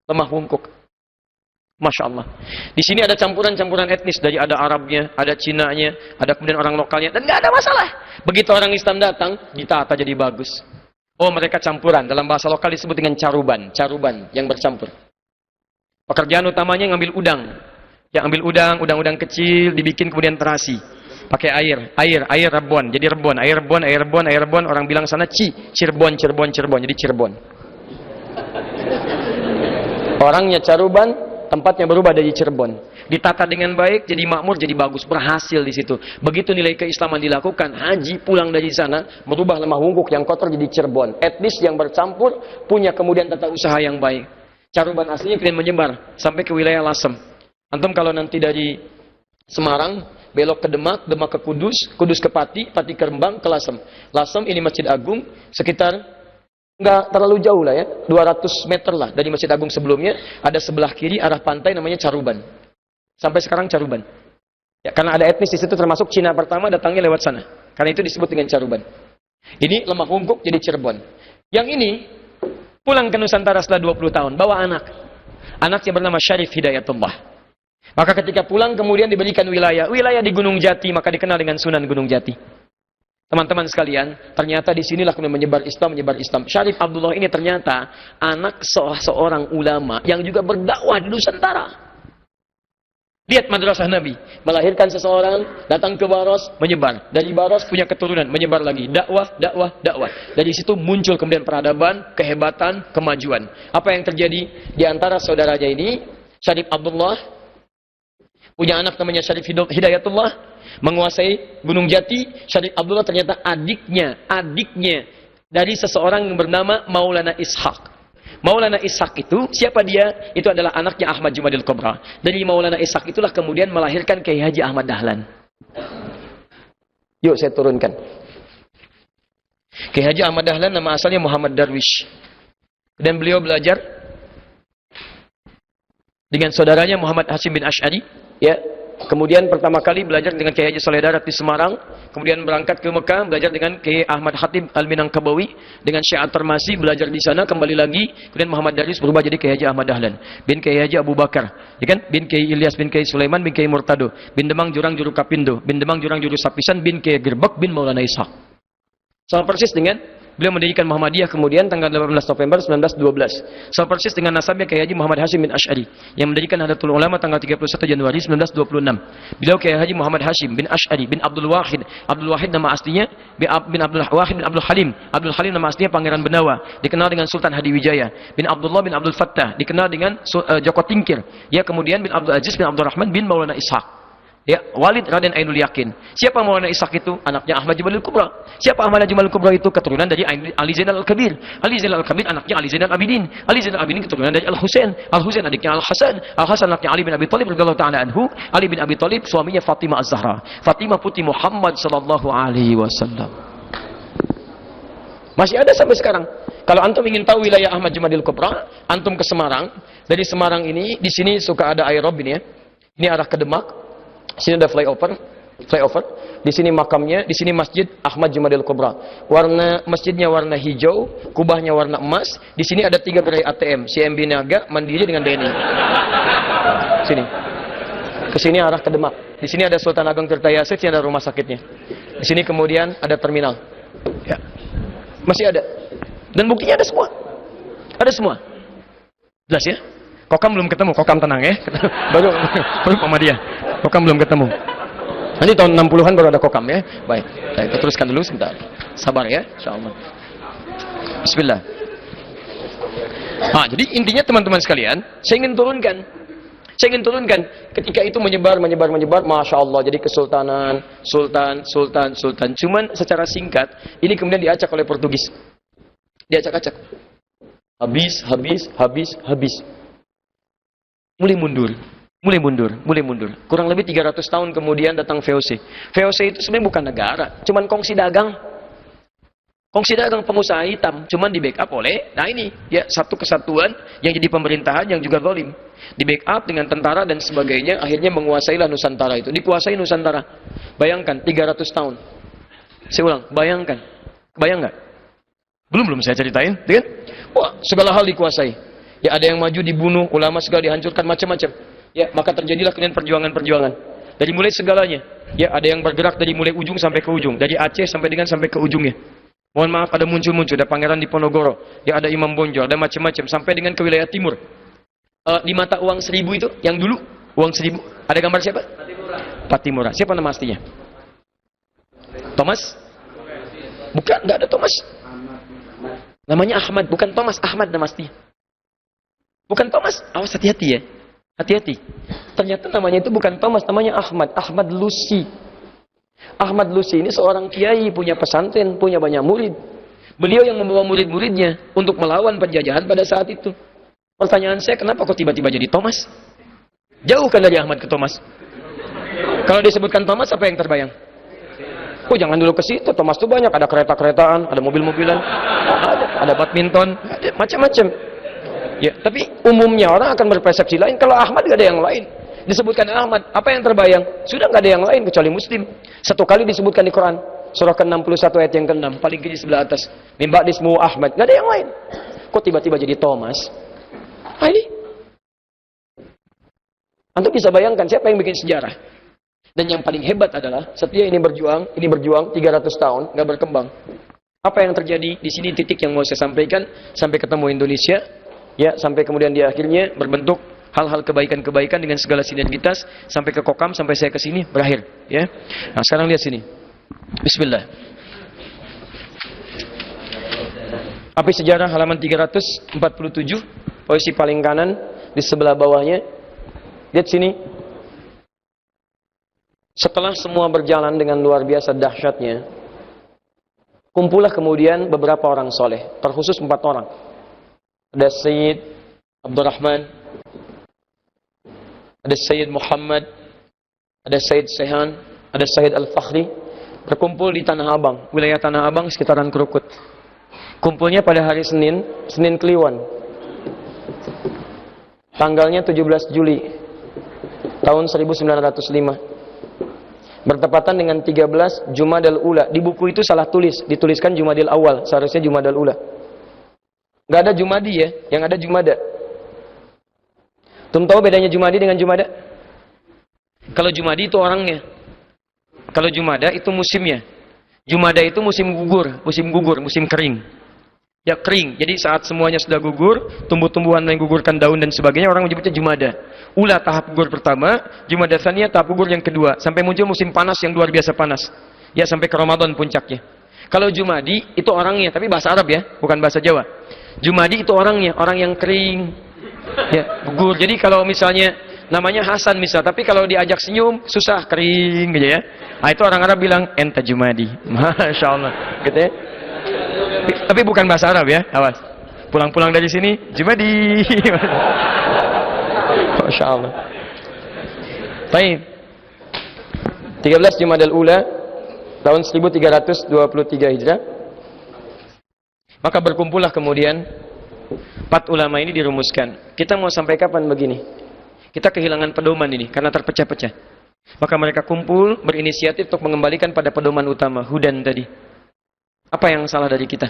Lemah wungkuk. Masya Allah. Di sini ada campuran-campuran etnis. Dari ada Arabnya, ada Cinanya, ada kemudian orang lokalnya. Dan nggak ada masalah. Begitu orang Islam datang, ditata jadi bagus. Oh, mereka campuran. Dalam bahasa lokal disebut dengan caruban. Caruban yang bercampur. Pekerjaan utamanya ngambil udang. Yang ambil udang kecil, dibikin kemudian terasi. Pakai air Rebon. Jadi Rebon, air Rebon. Orang bilang sana Cirebon. Jadi Cirebon. Orangnya caruban, tempatnya berubah dari Cirebon. Ditata dengan baik, jadi makmur, jadi bagus, berhasil di situ. Begitu nilai keislaman dilakukan, haji pulang dari sana, merubah lemah wungkuk yang kotor jadi Cirebon. Etnis yang bercampur, punya kemudian tata usaha yang baik. Caruban aslinya kemudian menyebar sampai ke wilayah Lasem. Antum kalau nanti dari Semarang, belok ke Demak, Demak ke Kudus, Kudus ke Pati, Pati ke Rembang, ke Lasem. Lasem ini Masjid Agung, sekitar nggak terlalu jauh lah ya, 200 meter lah dari Masjid Agung sebelumnya. Ada sebelah kiri arah pantai namanya Caruban. Sampai sekarang Caruban. Ya, karena ada etnis di situ termasuk Cina pertama datangnya lewat sana. Karena itu disebut dengan Caruban. Ini lemah wungkuk jadi Cirebon. Yang ini pulang ke Nusantara setelah 20 tahun, bawa anak. Anaknya bernama Syarif Hidayatullah. Maka ketika pulang kemudian diberikan wilayah di Gunung Jati, maka dikenal dengan Sunan Gunung Jati. Teman-teman sekalian, ternyata di sinilah kemudian menyebar Islam. Syarif Abdullah ini ternyata anak seorang ulama yang juga berdakwah di Nusantara. Lihat madrasah Nabi, melahirkan seseorang, datang ke Baros, menyebar. Dari Baros punya keturunan, menyebar lagi. Dakwah. Dari situ muncul kemudian peradaban, kehebatan, kemajuan. Apa yang terjadi di antara saudaranya ini? Syarif Abdullah punya anak namanya Syarif Hidayatullah, menguasai Gunung Jati. Syarif Abdullah ternyata adiknya dari seseorang yang bernama Maulana Ishaq. Maulana Ishaq itu, siapa dia? Itu adalah anaknya Ahmad Jumadil Kubra. Dari Maulana Ishaq itulah kemudian melahirkan Kiai Haji Ahmad Dahlan. Yuk saya turunkan. Kiai Haji Ahmad Dahlan nama asalnya Muhammad Darwish. Dan beliau belajar dengan saudaranya Muhammad Hasim bin Ash'ari. Ya, kemudian pertama kali belajar dengan Kiai Haji Saleh Darat di Semarang, kemudian berangkat ke Mekah, belajar dengan Kiai Ahmad Khatib Al-Minangkabawi, dengan Syekh At-Tarmasi, belajar di sana, kembali lagi, kemudian Muhammad Darwis berubah jadi Kiai Haji Ahmad Dahlan, bin Kiai Haji Abu Bakar, ya kan? Bin Kiai Ilyas, bin Kiai Sulaiman, bin Kiai Murtado, bin Demang Jurang Juru Kapindo, bin Demang Jurang Juru Sapisan, bin Kiai Gerbek, bin Maulana Ishaq. Sama persis dengan beliau mendirikan Muhammadiyah kemudian tanggal 18 November 1912. Sama persis dengan nasabnya Kiai Haji Muhammad Hashim bin Ash'ari yang mendirikan Nahdlatul Ulama tanggal 31 Januari 1926. Beliau Kiai Haji Muhammad Hashim bin Ash'ari bin Abdul Wahid. Abdul Wahid nama aslinya bin Abdul Wahid bin Abdul Halim. Abdul Halim nama aslinya Pangeran Benawa, dikenal dengan Sultan Hadiwijaya. Bin Abdullah bin Abdul Fattah, dikenal dengan Joko Tingkir. Ya, kemudian bin Abdul Aziz bin Abdul Rahman bin Maulana Ishaq. Ya, Walid Raden Ainul Yakin. Siapa Maulana Ishaq itu? Anaknya Ahmad Jumadil Kubra. Siapa Ahmad Jumadil Kubra itu? Keturunan dari Ali Zainal Al-Kabir. Ali Zainal Al-Kabir anaknya Ali Zainal Abidin. Ali Zainal Abidin keturunan dari Al-Husain. Al-Husain adiknya Al-Hasan. Al-Hasan anaknya Ali bin Abi Thalib radhiyallahu taala anhu. Ali bin Abi Thalib suaminya Fatimah Az-Zahra. Fatimah putri Muhammad sallallahu alaihi wasallam. Masih ada sampai sekarang. Kalau antum ingin tahu wilayah Ahmad Jumadil Kubra, antum ke Semarang. Dari Semarang ini, di sini suka ada aerob ini ya. Ini arah ke Demak. Sini ada flyover. Di sini makamnya, di sini Masjid Ahmad Jumadil Kubra. Warna masjidnya warna hijau, kubahnya warna emas. Di sini ada 3 gerai ATM, CMB Niaga, Mandiri dengan BNI. Sini. Ke sini arah ke Demak. Di sini ada Sultan Agung Tirta Yasir, sini ada rumah sakitnya. Di sini kemudian ada terminal. Ya. Masih ada. Dan buktinya ada semua. Ada semua. Jelas ya? Kokam belum ketemu, Kokam tenang ya. baru Muhammadiyah. Kokam belum ketemu. Nanti tahun 60-an baru ada Kokam ya. Baik, kita teruskan dulu sebentar. Sabar ya, insyaallah. Bismillah. Nah, jadi intinya teman-teman sekalian, saya ingin turunkan ketika itu menyebar, Masya Allah, jadi kesultanan, sultan. Cuman secara singkat, ini kemudian diacak oleh Portugis. Diacak-acak. Habis. Mulai mundur. Kurang lebih 300 tahun kemudian datang VOC. VOC itu sebenarnya bukan negara, cuman kongsi dagang pengusaha hitam, cuman di backup oleh, nah ini ya satu kesatuan yang jadi pemerintahan yang juga zalim, di backup dengan tentara dan sebagainya, akhirnya menguasailah Nusantara itu, dikuasai Nusantara. Bayangkan 300 tahun. Saya ulang, bayangkan, kebayang nggak? Belum saya ceritain, kan? Wah, segala hal dikuasai. Ya ada yang maju dibunuh, ulama segala dihancurkan, macam-macam. Ya, maka terjadilah kemudian perjuangan. Dari mulai segalanya. Ya, ada yang bergerak dari mulai ujung sampai ke ujung, dari Aceh sampai ke ujungnya. Mohon maaf, ada muncul, ada Pangeran Diponegoro, ya ada Imam Bonjol, ada macam-macam sampai dengan ke wilayah timur. Di mata uang 1000 itu, yang dulu uang 1000, ada gambar siapa? Patimura. Siapa nama aslinya? Thomas? Bukan, nggak ada Thomas. Namanya Ahmad, bukan Thomas, Ahmad nama aslinya. Bukan Thomas, awas hati-hati ya. Hati-hati. Ternyata namanya itu bukan Thomas, namanya Ahmad Lucy. Ahmad Lucy ini seorang kiai, punya pesantren, punya banyak murid. Beliau yang membawa murid-muridnya untuk melawan penjajahan pada saat itu. Pertanyaan saya, kenapa kok tiba-tiba jadi Thomas? Jauh kan dari Ahmad ke Thomas? Kalau disebutkan Thomas, apa yang terbayang? Oh, jangan dulu ke situ. Thomas itu banyak, ada kereta-keretaan, ada mobil-mobilan, ada badminton, ada macam-macam. Ya, tapi umumnya orang akan berpersepsi lain. Kalau Ahmad gak ada yang lain. Disebutkan Ahmad, apa yang terbayang? Sudah gak ada yang lain kecuali Muslim. Satu kali disebutkan di Quran, surah ke-61 ayat yang ke-6, paling kiri sebelah atas. Min ba'di ismuhu Ahmad, gak ada yang lain. Kok tiba-tiba jadi Thomas? Ini. Antum bisa bayangkan siapa yang bikin sejarah? Dan yang paling hebat adalah setia ini berjuang 300 tahun, gak berkembang. Apa yang terjadi? Di sini titik yang mau saya sampaikan sampai ketemu Indonesia. Ya, sampai kemudian di akhirnya berbentuk hal-hal kebaikan-kebaikan dengan segala sinergitas sampai ke Kokam, sampai saya ke sini berakhir, ya. Nah, sekarang lihat sini. Bismillah. Api sejarah halaman 347, posisi paling kanan di sebelah bawahnya. Lihat sini. Setelah semua berjalan dengan luar biasa dahsyatnya, kumpullah kemudian beberapa orang soleh, terkhusus 4 orang. Ada Sayyid Abdurrahman, ada Sayyid Muhammad, ada Sayyid Sehan, ada Sayyid Al-Fakhri, berkumpul di Tanah Abang, wilayah Tanah Abang sekitaran Krukut. Kumpulnya pada hari Senin Kliwon. Tanggalnya 17 Juli tahun 1905. Bertepatan dengan 13 Jumadal Ula. Di buku itu salah tulis, dituliskan Jumadil Awal, seharusnya Jumadal Ula. Gak ada Jumadi ya, yang ada Jumada. Tum tahu bedanya Jumadi dengan Jumada? Kalau Jumadi itu orangnya. Kalau Jumada itu musimnya. Jumada itu musim gugur, musim kering. Ya kering, jadi saat semuanya sudah gugur, tumbuh-tumbuhan yang gugurkan daun dan sebagainya, orang menyebutnya Jumada. Ula tahap gugur pertama, Jumada tsaniyah tahap gugur yang kedua, sampai muncul musim panas yang luar biasa panas. Ya sampai ke Ramadan puncaknya. Kalau Jumadi itu orangnya, tapi bahasa Arab ya, bukan bahasa Jawa. Jumadi itu orangnya, orang yang kering, ya gugur. Jadi kalau misalnya namanya Hasan misal, tapi kalau diajak senyum susah, kering gitu ya. Nah itu orang Arab bilang enta Jumadi, masya Allah, gitu ya. Tapi bukan bahasa Arab ya, awas. Pulang-pulang dari sini Jumadi, masya Allah. Baik. 13 Jumadal Ula tahun 1323 Hijrah. Maka berkumpullah kemudian 4 ulama ini dirumuskan. Kita mau sampai kapan begini? Kita kehilangan pedoman ini karena terpecah-pecah. Maka mereka kumpul berinisiatif untuk mengembalikan pada pedoman utama, hudan tadi. Apa yang salah dari kita?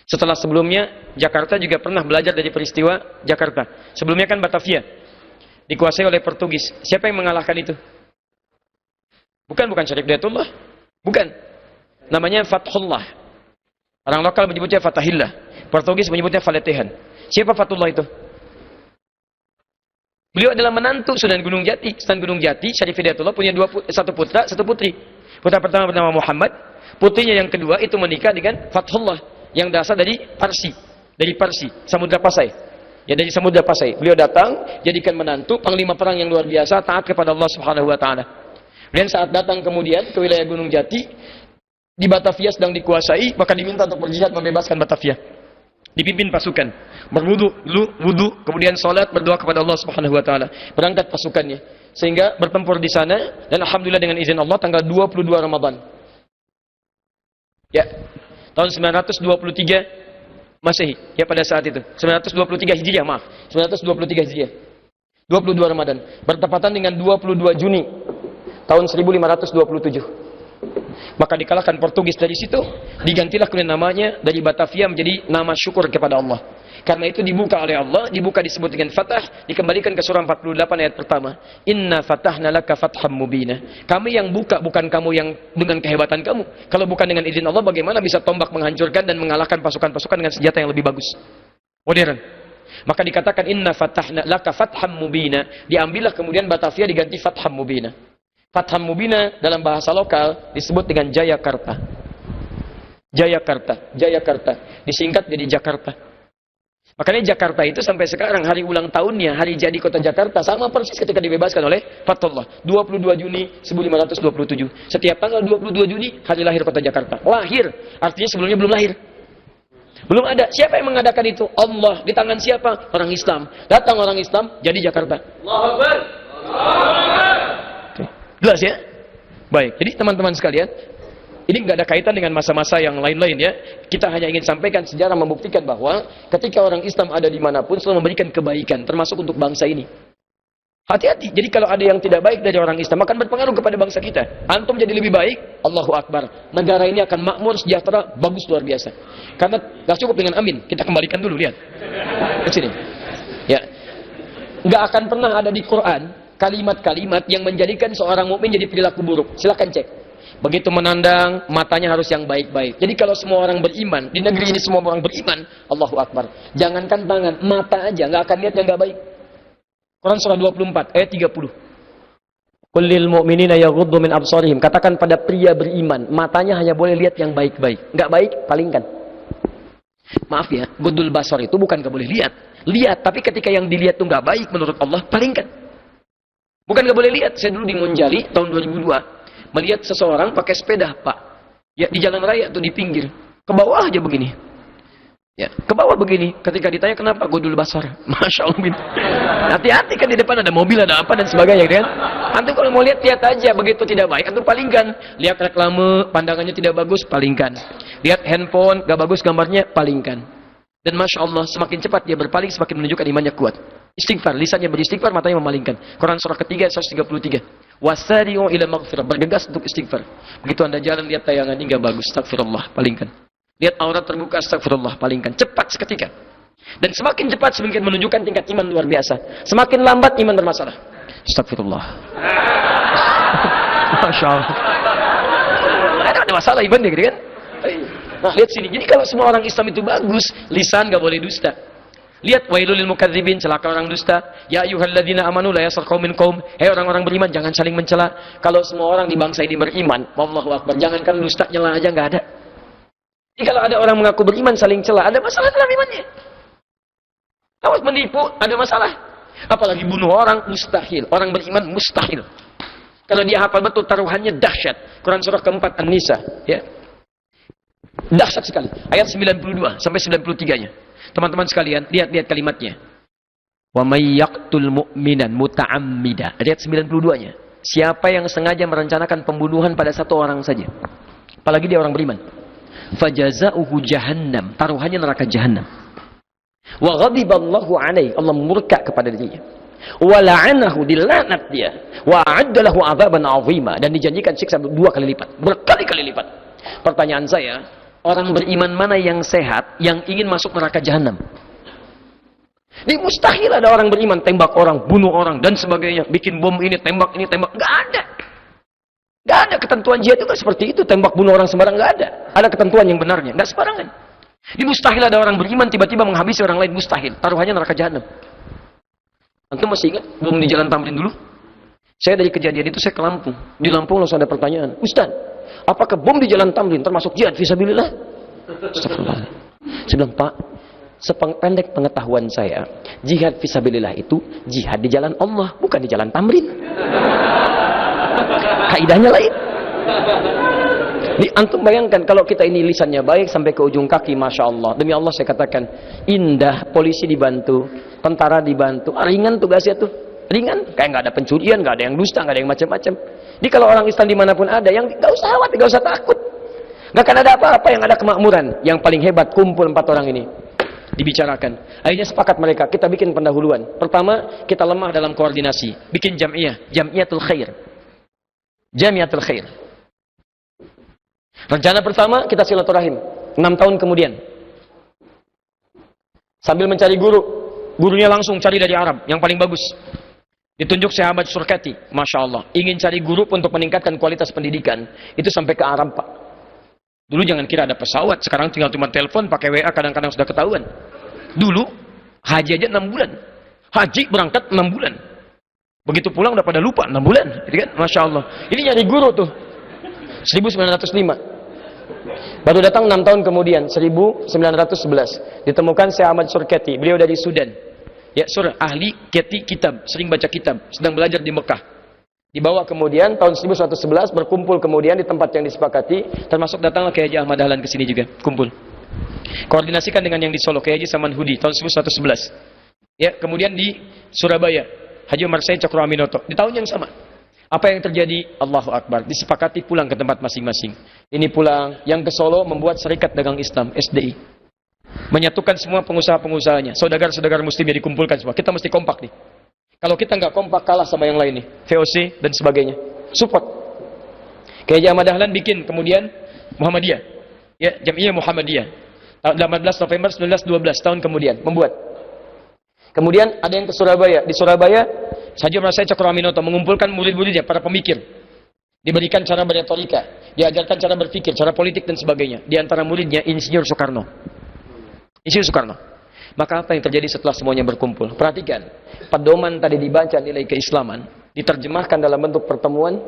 Setelah sebelumnya Jakarta juga pernah belajar dari peristiwa Jakarta. Sebelumnya kan Batavia dikuasai oleh Portugis. Siapa yang mengalahkan itu? Bukan Syarif Hidayatullah. Bukan. Namanya Fathullah. Orang lokal menyebutnya Fatahillah. Portugis menyebutnya Faletehan. Siapa Fathullah itu? Beliau adalah menantu Sunan Gunung Jati. Sunan Gunung Jati, Syarif Hidayatullah punya satu putra, satu putri. Putra pertama bernama Muhammad. Putrinya yang kedua itu menikah dengan Fathullah yang berasal dari Parsi. dari Parsi, Samudra Pasai. Ya, dari Samudra Pasai. Beliau datang, jadikan menantu, panglima perang yang luar biasa, taat kepada Allah Subhanahu wa taala. Dan saat datang kemudian ke wilayah Gunung Jati, di Batavia sedang dikuasai, maka diminta untuk berjihad membebaskan Batavia. Dipimpin pasukan, berwudu dulu, wudu, kemudian salat, berdoa kepada Allah Subhanahu wa taala. Berangkat pasukannya sehingga bertempur di sana, dan alhamdulillah dengan izin Allah tanggal 22 Ramadan. Ya. Tahun 923 Masehi, ya pada saat itu. 923 Hijriah, maaf. 923 Hijriah. 22 Ramadan, bertepatan dengan 22 Juni tahun 1527. Maka dikalahkan Portugis dari situ, digantilah kemudian namanya dari Batavia menjadi nama syukur kepada Allah. Karena itu dibuka oleh Allah, dibuka disebut dengan Fatah, dikembalikan ke surah 48 ayat pertama. Inna fatahna laka fatham mubina. Kami yang buka, bukan kamu yang dengan kehebatan kamu. Kalau bukan dengan izin Allah, bagaimana bisa tombak menghancurkan dan mengalahkan pasukan-pasukan dengan senjata yang lebih bagus, modern. Maka dikatakan inna fatahna laka fatham mubina. Diambillah kemudian Batavia diganti Fatham Mubina. Fatham Mubina dalam bahasa lokal disebut dengan Jayakarta. Jayakarta, Jayakarta. Disingkat jadi Jakarta. Makanya Jakarta itu sampai sekarang hari ulang tahunnya, hari jadi kota Jakarta sama persis ketika dibebaskan oleh Fatullah. 22 Juni 1527. Setiap tanggal 22 Juni hari lahir kota Jakarta. Lahir, artinya sebelumnya belum lahir. Belum ada. Siapa yang mengadakan itu? Allah. Di tangan siapa? Orang Islam. Datang orang Islam, jadi Jakarta. Allahu Akbar. Jelas ya? Baik, jadi teman-teman sekalian, ini nggak ada kaitan dengan masa-masa yang lain-lain ya. Kita hanya ingin sampaikan sejarah membuktikan bahwa ketika orang Islam ada dimanapun selalu memberikan kebaikan, termasuk untuk bangsa ini. Hati-hati, jadi kalau ada yang tidak baik dari orang Islam akan berpengaruh kepada bangsa kita. Antum jadi lebih baik, Allahu Akbar. Negara ini akan makmur, sejahtera, bagus luar biasa. Karena nggak cukup dengan amin, kita kembalikan dulu, lihat. Ke sini. Ya. Nggak akan pernah ada di Quran kalimat-kalimat yang menjadikan seorang mukmin jadi perilaku buruk. Silakan cek. Begitu menandang, matanya harus yang baik-baik. Jadi kalau semua orang beriman, di negeri ini semua orang beriman, Allahu Akbar. Jangankan tangan, mata aja nggak akan lihat yang nggak baik. Quran surah 24 ayat 30. Qul lil mu'minina yaghuddu min absarihim. Katakan pada pria beriman, matanya hanya boleh lihat yang baik-baik. Nggak baik, palingkan. Maaf ya, gudul basar itu bukan nggak boleh lihat. Lihat, tapi ketika yang dilihat itu nggak baik menurut Allah, palingkan. Bukan nggak boleh lihat. Saya dulu di Monjali tahun 2002 melihat seseorang pakai sepeda, Pak. Ya di jalan raya tuh di pinggir. Ke bawah aja begini. Ya, ke bawah begini. Ketika ditanya kenapa, gudul basar. Masya Allah. Hati-hati kan di depan ada mobil, ada apa dan sebagainya kan. Antum kalau mau lihat aja, begitu tidak baik antum palingkan. Lihat reklame, pandangannya tidak bagus, palingkan. Lihat handphone, gak bagus gambarnya, palingkan. Dan Masya Allah, semakin cepat dia berpaling, semakin menunjukkan imannya kuat. Istighfar, lisannya beristighfar, matanya memalingkan. Quran surah ketiga, 133. Wasari'u ila maghfirah, bergegas untuk istighfar. Begitu anda jalan, lihat tayangan ini gak bagus, astagfirullah, palingkan. Lihat aurat terbuka, astagfirullah, palingkan. Cepat seketika. Dan semakin cepat, semakin menunjukkan tingkat iman luar biasa. Semakin lambat, iman bermasalah. Astagfirullah. Masya Allah. Ada masalah imannya gitu kan? Nah, lihat sini. Jadi kalau semua orang Islam itu bagus, lisan gak boleh dusta. Lihat wailul lil mukadzibin, celaka orang dusta. Ya ayyuhalladzina amanu la yaskhar qaumin qaum. Hei orang-orang beriman, jangan saling mencela. Kalau semua orang di bangsa ini beriman, Allahu Akbar, jangankan dusta, nyela aja enggak ada. Jadi kalau ada orang mengaku beriman saling cela, ada masalah dalam imannya. Awas menipu, ada masalah. Apalagi bunuh orang, mustahil. Orang beriman mustahil. Kalau dia hafal betul taruhannya dahsyat. Quran surah keempat An-Nisa, ya. Dahsyat sekali. Ayat 92 sampai 93-nya. Teman-teman sekalian, lihat kalimatnya. Wa may yaqtul mu'minan muta'ammida. Ayat 92-nya. Siapa yang sengaja merencanakan pembunuhan pada satu orang saja, apalagi dia orang beriman, fajaza'uhu jahannam. Taruhannya neraka jahannam. Wa ghadiballahu alaihi. Allah murka kepada dirinya. Wa la'anahu, dilaknat dia. Wa a'adda lahu 'adzaban 'azima, dan dijanjikan siksa 2 kali lipat, berkali-kali lipat. Pertanyaan saya, orang beriman mana yang sehat yang ingin masuk neraka jahanam? Ini mustahil ada orang beriman tembak orang, bunuh orang dan sebagainya, bikin bom ini tembak. Nggak ada. Nggak ada ketentuan jihad juga seperti itu, tembak bunuh orang sembarang, nggak ada. Ada ketentuan yang benarnya, nggak sembarangan. Ini mustahil ada orang beriman tiba-tiba menghabisi orang lain, mustahil. Taruhannya neraka jahanam. Antum masih ingat bom di Jalan Tamrin dulu? Saya dari kejadian itu saya ke Lampung. Di Lampung langsung ada pertanyaan, Ustaz, apakah bom di Jalan Tamrin termasuk jihad fisabilillah? Astagfirullah. Saya bilang, Pak, sependek pengetahuan saya, jihad fisabilillah itu jihad di jalan Allah, bukan di jalan tamrin. Kaidahnya lain. Antum bayangkan kalau kita ini lisannya baik sampai ke ujung kaki, masya Allah. Demi Allah saya katakan, indah. Polisi dibantu, tentara dibantu, ringan tugasnya tuh, ringan. Kayak nggak ada pencurian, nggak ada yang dusta, nggak ada yang macam-macam. Jadi kalau orang Islam dimanapun ada, yang nggak usah khawatir, nggak usah takut. Nggak akan ada apa-apa, yang ada kemakmuran. Yang paling hebat kumpul 4 orang ini, dibicarakan. Akhirnya sepakat mereka, kita bikin pendahuluan. Pertama, kita lemah dalam koordinasi, bikin jamiatul khair. Jamiatul khair. Rencana pertama, kita silaturahim 6 tahun kemudian. Sambil mencari guru, gurunya langsung cari dari Arab yang paling bagus. Ditunjuk sahabat Surkati, masya Allah. Ingin cari guru untuk meningkatkan kualitas pendidikan, itu sampai ke Arab, Pak. Dulu jangan kira ada pesawat, sekarang tinggal cuma telepon, pakai WA, kadang-kadang sudah ketahuan. Dulu haji aja 6 bulan, haji berangkat 6 bulan. Begitu pulang udah pada lupa 6 bulan, gitu kan? Masya Allah. Ini nyari guru tuh 1905. Baru datang 6 tahun kemudian, 1911, ditemukan Syekh Ahmad Surkati. Beliau dari Sudan. Ya, ahli kitab, sering baca kitab, sedang belajar di Mekah. Dibawa kemudian tahun 1911 berkumpul kemudian di tempat yang disepakati, termasuk datanglah Kiai Haji Ahmad Dahlan ke sini juga, kumpul. Koordinasikan dengan yang di Solo, Kiai Haji Saman Hudi tahun 1911. Ya, kemudian di Surabaya, Haji Umar Said Cokro Aminoto di tahun yang sama. Apa yang terjadi? Allahu Akbar. Disepakati pulang ke tempat masing-masing. Ini pulang, yang ke Solo membuat Serikat Dagang Islam, SDI. Menyatukan semua pengusaha-pengusahanya. Saudagar-saudagar muslim yang dikumpulkan semua. Kita mesti kompak nih. Kalau kita nggak kompak, kalah sama yang lain nih. VOC dan sebagainya. Support. Kiai Haji Ahmad Dahlan bikin kemudian Muhammadiyah. Ya, Jamiah Muhammadiyah. 18 November 1912, tahun kemudian. Membuat. Kemudian ada yang ke Surabaya. Di Surabaya, Haji Umar Said Cokro Aminoto mengumpulkan murid-muridnya, para pemikir. Diberikan cara berretorika, diajarkan cara berpikir, cara politik dan sebagainya. Di antara muridnya Insinyur Soekarno. Insinyur Soekarno. Maka apa yang terjadi setelah semuanya berkumpul? Perhatikan, pedoman tadi dibaca nilai keislaman, diterjemahkan dalam bentuk pertemuan,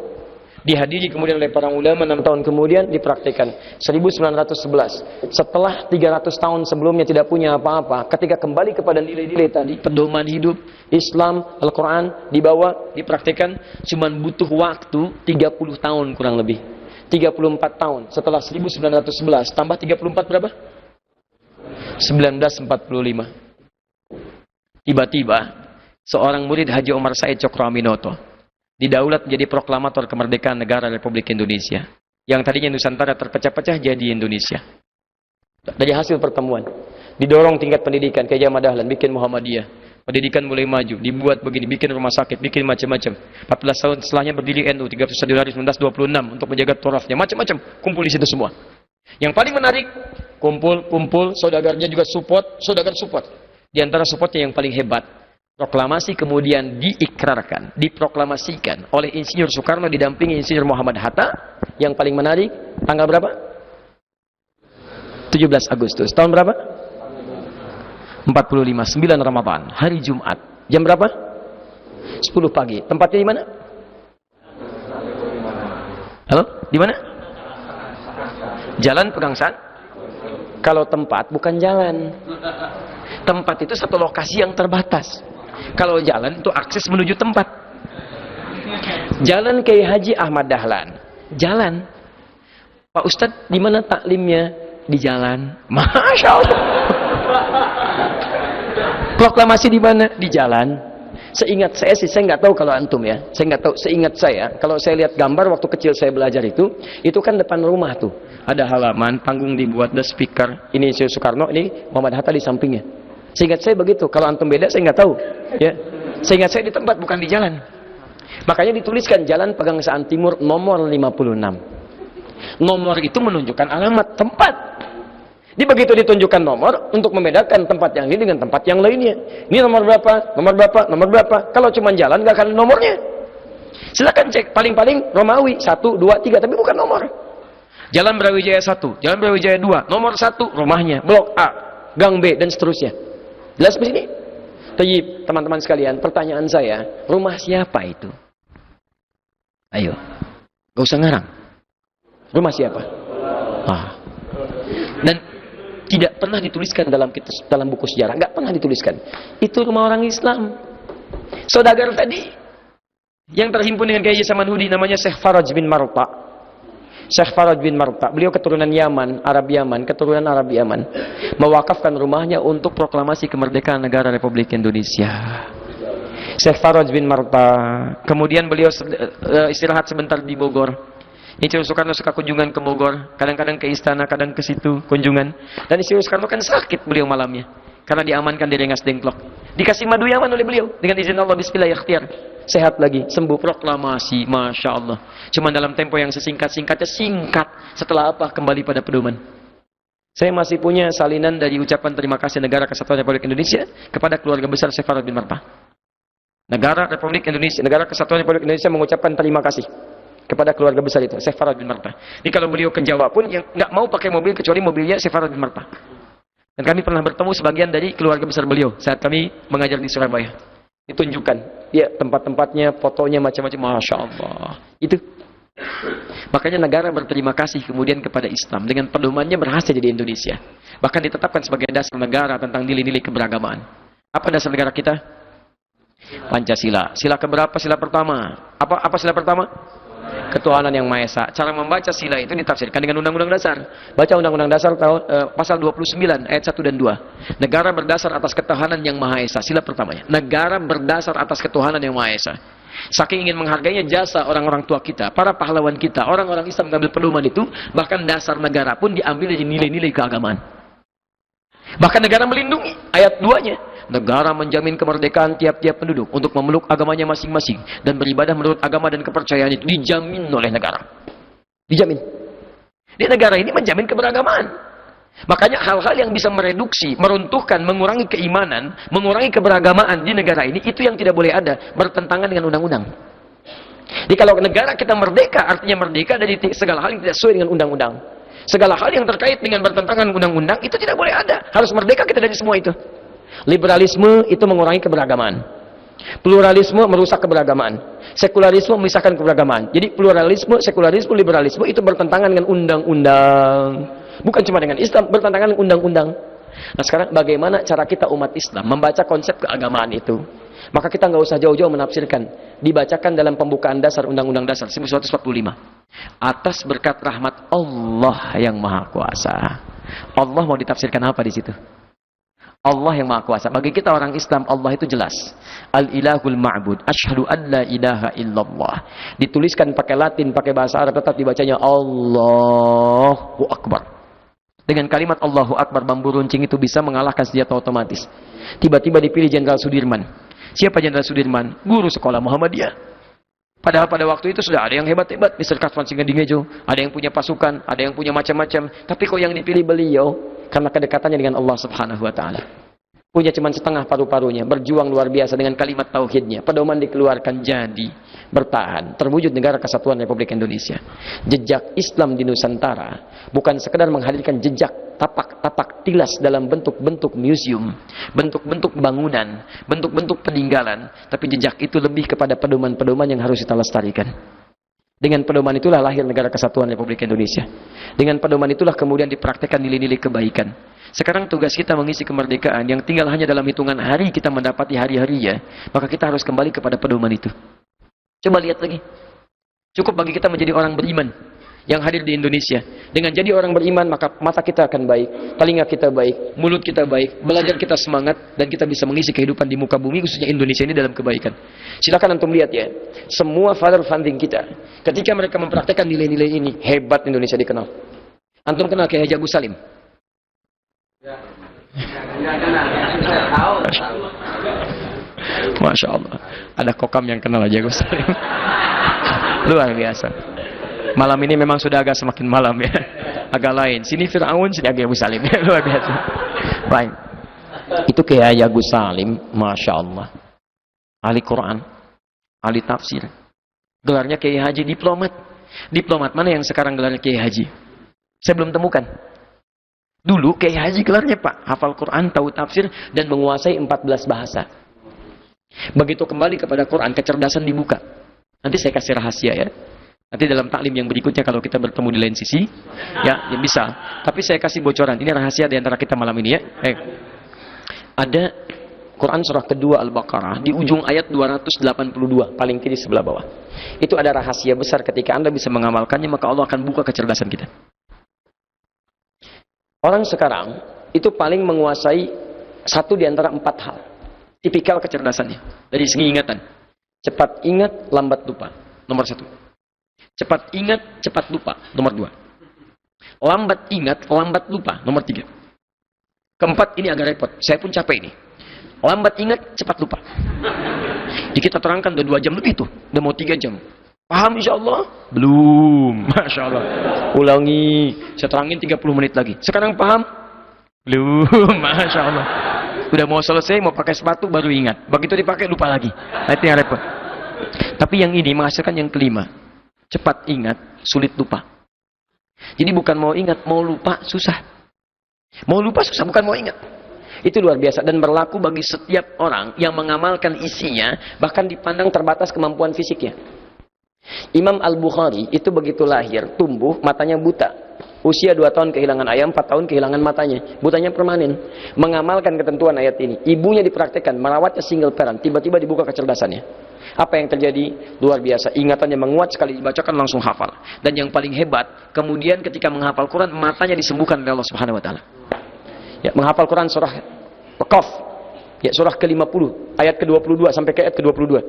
dihadiri kemudian oleh para ulama 6 tahun kemudian dipraktikkan. 1911, setelah 300 tahun sebelumnya tidak punya apa-apa, ketika kembali kepada nilai-nilai tadi, pedoman hidup, Islam, Al-Quran, dibawa, dipraktikkan, cuma butuh waktu 30 tahun kurang lebih. 34 tahun setelah 1911, tambah 34 berapa? 1945. Tiba-tiba, seorang murid Haji Umar Said Cokro Aminoto didaulat menjadi proklamator kemerdekaan negara Republik Indonesia. Yang tadinya Nusantara terpecah-pecah jadi Indonesia. Dari hasil pertemuan, didorong tingkat pendidikan, Kiai Haji Ahmad Dahlan bikin Muhammadiyah. Pendidikan mulai maju, dibuat begini, bikin rumah sakit, bikin macam-macam. 14 tahun setelahnya berdiri NU, 31 Januari 1926 untuk menjaga torafnya, macam-macam. Kumpul di situ semua. Yang paling menarik, kumpul, saudagarnya juga support, saudagar support. Di antara supportnya yang paling hebat, proklamasi kemudian diikrarkan, diproklamasikan oleh Insinyur Soekarno didampingi Insinyur Muhammad Hatta. Yang paling menarik, tanggal berapa? 17 Agustus. Tahun berapa? 45, 9 Ramadan, hari Jumat. Jam berapa? 10 pagi. Tempatnya di mana? Halo? Di mana? Jalan Pegangsaan? Kalau tempat bukan jalan. Tempat itu satu lokasi yang terbatas. Kalau jalan itu akses menuju tempat. Jalan Kiai Haji Ahmad Dahlan. Jalan. Pak Ustadz, di mana taklimnya? Di jalan. Masya Allah. Proklamasi di mana? Di jalan. Seingat saya sih, saya nggak tahu kalau antum ya. Saya nggak tahu. Seingat saya, kalau saya lihat gambar waktu kecil saya belajar itu kan depan rumah tuh. Ada halaman, panggung dibuat, ada speaker. Ini Soekarno, ini Muhammad Hatta di sampingnya. Seingat saya begitu. Kalau antum beda, saya nggak tahu. Ya, seingat saya di tempat bukan di jalan. Makanya dituliskan Jalan Pegangsaan Timur nomor 56. Nomor itu menunjukkan alamat tempat. Di begitu ditunjukkan nomor untuk membedakan tempat yang ini dengan tempat yang lainnya. Ini nomor berapa? Nomor berapa? Nomor berapa? Kalau cuma jalan nggak akan nomornya. Silakan cek. Paling-paling Romawi 1, 2, 3, tapi bukan nomor. Jalan Brawijaya 1, Jalan Brawijaya 2, nomor 1 rumahnya, blok A, gang B dan seterusnya. Jelas di sini? Tapi teman-teman sekalian, pertanyaan saya, rumah siapa itu? Ayo, gak usah ngarang. Rumah siapa? Ah. Dan tidak pernah dituliskan dalam buku sejarah, nggak pernah dituliskan. Itu rumah orang Islam. Saudagar tadi yang terhimpun dengan Kiai Samanhudi namanya Syekh Faraj bin Marta. Syekh Faraj bin Marta, beliau keturunan Yaman, keturunan Arab Yaman, mewakafkan rumahnya untuk proklamasi kemerdekaan negara Republik Indonesia. Syekh Faraj bin Marta, kemudian beliau istirahat sebentar di Bogor. Insinyur Soekarno suka kunjungan ke Bogor, kadang-kadang ke istana, kadang ke situ kunjungan. Dan Insinyur Soekarno kan sakit beliau malamnya, karena diamankan di Rengas Dengklok. Dikasih madu Yaman oleh beliau, dengan izin Allah, bismillah ikhtiar. Sehat lagi, sembuh, proklamasi, Masya Allah. Cuma dalam tempo yang sesingkat-singkatnya, singkat. Setelah apa? Kembali pada pedoman. Saya masih punya salinan dari ucapan terima kasih Negara Kesatuan Republik Indonesia kepada keluarga besar Syekh Faraj bin Marta. Negara Kesatuan Republik Indonesia mengucapkan terima kasih kepada keluarga besar itu, Syekh Faraj bin Marta. Jadi kalau beliau ke Jawa pun, yang nggak mau pakai mobil kecuali mobilnya Syekh Faraj bin Marta. Dan kami pernah bertemu sebagian dari keluarga besar beliau saat kami mengajar di Surabaya. Ditunjukkan, ya tempat-tempatnya, fotonya macam-macam, Masya Allah. Itu. Makanya negara berterima kasih kemudian kepada Islam dengan pedomannya berhasil di Indonesia. Bahkan ditetapkan sebagai dasar negara tentang nilai-nilai keberagaman. Apa dasar negara kita? Pancasila. Sila keberapa? Sila pertama. Apa sila pertama? Ketuhanan yang Maha Esa. Cara membaca sila itu ditafsirkan dengan Undang-Undang Dasar. Baca Undang-Undang Dasar pasal 29 ayat 1 dan 2. Negara berdasar atas ketuhanan yang Maha Esa. Sila pertamanya. Negara berdasar atas ketuhanan yang Maha Esa. Saking ingin menghargainya jasa orang-orang tua kita, para pahlawan kita, orang-orang Islam mengambil pedoman itu, bahkan dasar negara pun diambil dari nilai-nilai keagamaan. Bahkan negara melindungi, ayat 2-nya. Negara menjamin kemerdekaan tiap-tiap penduduk untuk memeluk agamanya masing-masing dan beribadah menurut agama dan kepercayaan itu dijamin oleh negara. Dijamin. Di negara ini menjamin keberagaman. Makanya hal-hal yang bisa mereduksi, meruntuhkan, mengurangi keimanan, mengurangi keberagamaan di negara ini, itu yang tidak boleh ada, bertentangan dengan undang-undang. Jadi kalau negara kita merdeka, artinya merdeka dari segala hal yang tidak sesuai dengan undang-undang. Segala hal yang terkait dengan bertentangan undang-undang, itu tidak boleh ada. Harus merdeka kita dari semua itu. Liberalisme itu mengurangi keberagaman. Pluralisme merusak keberagaman. Sekularisme memisahkan keberagaman. Jadi pluralisme, sekularisme, liberalisme itu bertentangan dengan undang-undang. Bukan cuma dengan Islam, bertentangan dengan undang-undang. Nah sekarang bagaimana cara kita umat Islam membaca konsep keagamaan itu? Maka kita nggak usah jauh-jauh menafsirkan. Dibacakan dalam pembukaan dasar Undang-Undang Dasar 1945. Atas berkat rahmat Allah yang Maha Kuasa. Allah mau ditafsirkan apa di situ? Allah yang Maha Kuasa. Bagi kita orang Islam, Allah itu jelas. Al-ilahul ma'bud. Asyhadu an la ilaha illallah. Dituliskan pakai Latin, pakai bahasa Arab, tetap dibacanya Allahu Akbar. Dengan kalimat Allahu Akbar, bambu runcing itu bisa mengalahkan senjata otomatis. Tiba-tiba dipilih Jenderal Sudirman. Siapa Jenderal Sudirman? Guru sekolah Muhammadiyah. Padahal pada waktu itu sudah ada yang hebat-hebat di Serkas Singadingejo, ada yang punya pasukan, ada yang punya macam-macam. Tapi kok yang dipilih beliau karena kedekatannya dengan Allah Subhanahu wa taala. Punya cuma setengah paru-parunya, berjuang luar biasa dengan kalimat tauhidnya. Pedoman dikeluarkan jadi bertahan, terwujud negara kesatuan Republik Indonesia. Jejak Islam di Nusantara bukan sekedar menghadirkan jejak tapak-tapak tilas dalam bentuk-bentuk museum, bentuk-bentuk bangunan, bentuk-bentuk peninggalan, tapi jejak itu lebih kepada pedoman-pedoman yang harus kita lestarikan. Dengan pedoman itulah lahir negara kesatuan Republik Indonesia. Dengan pedoman itulah kemudian dipraktekkan nilai-nilai kebaikan. Sekarang tugas kita mengisi kemerdekaan yang tinggal hanya dalam hitungan hari kita mendapati hari-harinya, maka kita harus kembali kepada pedoman itu. Coba lihat lagi. Cukup bagi kita menjadi orang beriman yang hadir di Indonesia. Dengan jadi orang beriman, maka mata kita akan baik, telinga kita baik, mulut kita baik, belajar kita semangat, dan kita bisa mengisi kehidupan di muka bumi, khususnya Indonesia ini dalam kebaikan. Silakan antum lihat ya, semua father funding kita, ketika mereka mempraktekkan nilai-nilai ini, hebat Indonesia dikenal. Antum kenal Kiai Haji Agus Salim? Masya Allah, ada kokam yang kenal Haji Agus Salim. Luar biasa. Malam ini memang sudah agak semakin malam ya. Agak lain. Sini Fir'aun, sini Agus Salim. Luar biasa. Baik. Itu Kiai Agus Salim, Masya Allah. Ahli Quran, ahli tafsir. Gelarnya Kiai Haji diplomat. Diplomat mana yang sekarang gelarnya Kiai Haji? Saya belum temukan. Dulu Kiai Haji gelarnya Pak, hafal Quran, tahu tafsir, dan menguasai 14 bahasa. Begitu kembali kepada Quran, kecerdasan dibuka. Nanti saya kasih rahasia ya. Nanti dalam taklim yang berikutnya kalau kita bertemu di lain sisi, ya bisa. Tapi saya kasih bocoran, ini rahasia di antara kita malam ini ya. Ada Quran surah kedua Al-Baqarah di ujung ayat 282 paling kiri sebelah bawah. Itu ada rahasia besar, ketika Anda bisa mengamalkannya maka Allah akan buka kecerdasan kita. Orang sekarang itu paling menguasai satu di antara 4 hal tipikal kecerdasannya dari segi ingatan. Cepat ingat, lambat lupa, nomor 1. Cepat ingat, cepat lupa, nomor 2. Lambat ingat, lambat lupa, nomor 3. Keempat ini agak repot, saya pun capek ini. Lambat ingat, cepat lupa. Jadi kita terangkan udah 2 jam lebih tuh, udah mau 3 jam. Paham insya Allah? Belum, Masya Allah. Ulangi, saya terangin 30 menit lagi. Sekarang paham? Belum, Masya Allah. Udah mau selesai, mau pakai sepatu baru ingat. Begitu dipakai lupa lagi. Nah, itu yang repot. Tapi yang ini menghasilkan yang kelima. Cepat ingat, sulit lupa. Jadi bukan mau ingat, mau lupa susah. Mau lupa susah, bukan mau ingat. Itu luar biasa dan berlaku bagi setiap orang yang mengamalkan isinya, bahkan dipandang terbatas kemampuan fisiknya. Imam Al-Bukhari itu begitu lahir, tumbuh, matanya buta. Usia 2 tahun kehilangan ayam, 4 tahun kehilangan matanya. Butanya permanen. Mengamalkan ketentuan ayat ini. Ibunya dipraktekkan, merawatnya single parent. Tiba-tiba dibuka kecerdasannya. Apa yang terjadi? Luar biasa. Ingatannya menguat, sekali dibacakan langsung hafal. Dan yang paling hebat, kemudian ketika menghafal Quran, matanya disembuhkan oleh Allah Subhanahu wa taala. Ya, menghafal Quran surah Qaf, ya, surah ke-50, ayat ke-22 sampai ke ayat ke-22.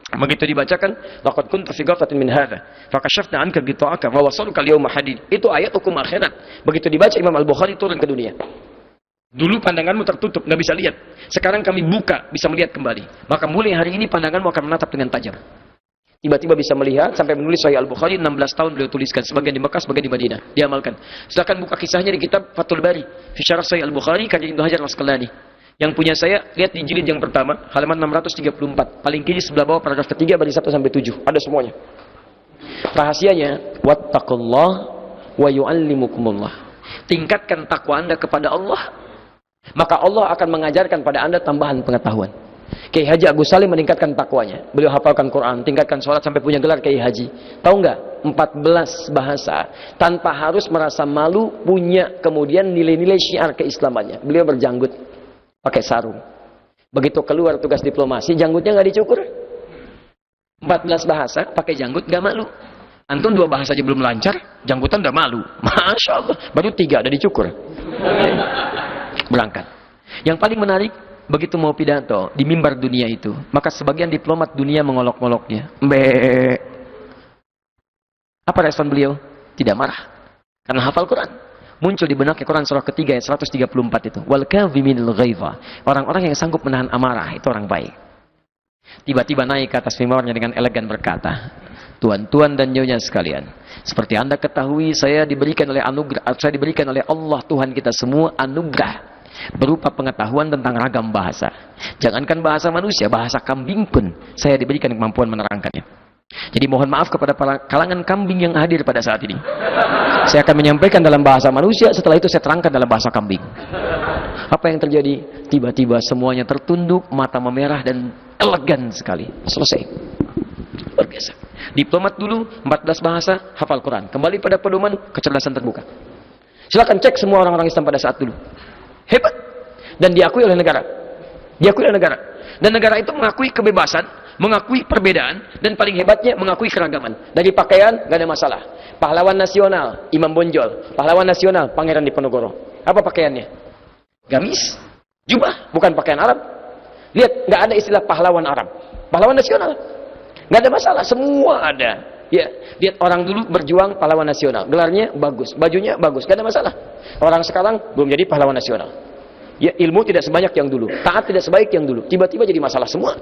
Begitu dibacakan, laqad kunta fi ghaflatin min hadza, fakashafna anka ghita'aka wa wasaluka al-yawma hadid. Itu ayat hukum akhirat. Begitu dibaca, Imam Al-Bukhari turun ke dunia. Dulu pandanganmu tertutup, nggak bisa lihat. Sekarang kami buka, bisa melihat kembali. Maka mulai hari ini pandanganmu akan menatap dengan tajam. Tiba-tiba bisa melihat, sampai menulis Sahih Al-Bukhari 16 tahun beliau tuliskan, sebagian di Mekah, sebagian di Madinah. Diamalkan. Silakan buka kisahnya di kitab Fathul Bari, fi Syarah Sahih Al-Bukhari karya Ibnu Hajar Al-Asqalani. Yang punya saya, lihat di jilid yang pertama, halaman 634, paling kiri sebelah bawah paragraf ketiga baris 1 sampai 7. Ada semuanya. Rahasianya, wattaqullah wa yu'allimukumullah. Tingkatkan takwa Anda kepada Allah, maka Allah akan mengajarkan pada Anda tambahan pengetahuan. Kiai Haji Agus Salim meningkatkan takwanya. Beliau hafalkan Quran, tingkatkan sholat sampai punya gelar Kiai Haji. Tahu nggak? 14 bahasa tanpa harus merasa malu, punya kemudian nilai-nilai syiar keislamannya. Beliau berjanggut pakai sarung. Begitu keluar tugas diplomasi, janggutnya nggak dicukur. 14 bahasa pakai janggut nggak malu. Antum 2 bahasa aja belum lancar, janggutan udah malu. Masya Allah, baru 3 ada dicukur. Berangkat. Yang paling menarik, begitu mau pidato di mimbar dunia itu, maka sebagian diplomat dunia mengolok-oloknya. Apa respon beliau? Tidak marah, karena hafal Quran. Muncul di benaknya Quran surah ketiga ayat 134 itu. Wal kadhiminal ghaidha. Orang-orang yang sanggup menahan amarah itu orang baik. Tiba-tiba naik ke atas mimbarnya dengan elegan berkata, tuan-tuan dan nyonya sekalian, seperti Anda ketahui, saya diberikan oleh Allah Tuhan kita semua anugerah berupa pengetahuan tentang ragam bahasa. Jangankan bahasa manusia, bahasa kambing pun saya diberikan kemampuan menerangkannya. Jadi mohon maaf kepada para kalangan kambing yang hadir pada saat ini. Saya akan menyampaikan dalam bahasa manusia, setelah itu saya terangkan dalam bahasa kambing. Apa yang terjadi? Tiba-tiba semuanya tertunduk, mata memerah dan elegan sekali. Selesai. Luar biasa. Diplomat dulu 14 bahasa, hafal Quran. Kembali pada pedoman kecerdasan terbuka. Silakan cek semua orang-orang Islam pada saat dulu. Hebat. Dan diakui oleh negara. Diakui oleh negara. Dan negara itu mengakui kebebasan, mengakui perbedaan, dan paling hebatnya mengakui keragaman. Dari pakaian, gak ada masalah. Pahlawan nasional, Imam Bonjol. Pahlawan nasional, Pangeran Diponegoro. Apa pakaiannya? Gamis. Jubah, bukan pakaian Arab. Lihat, gak ada istilah pahlawan Arab. Pahlawan nasional. Gak ada masalah, semua ada. Ya, lihat orang dulu berjuang pahlawan nasional. Gelarnya bagus, bajunya bagus, gak ada masalah. Orang sekarang belum jadi pahlawan nasional. Ya, ilmu tidak sebanyak yang dulu, taat tidak sebaik yang dulu. Tiba-tiba jadi masalah semua.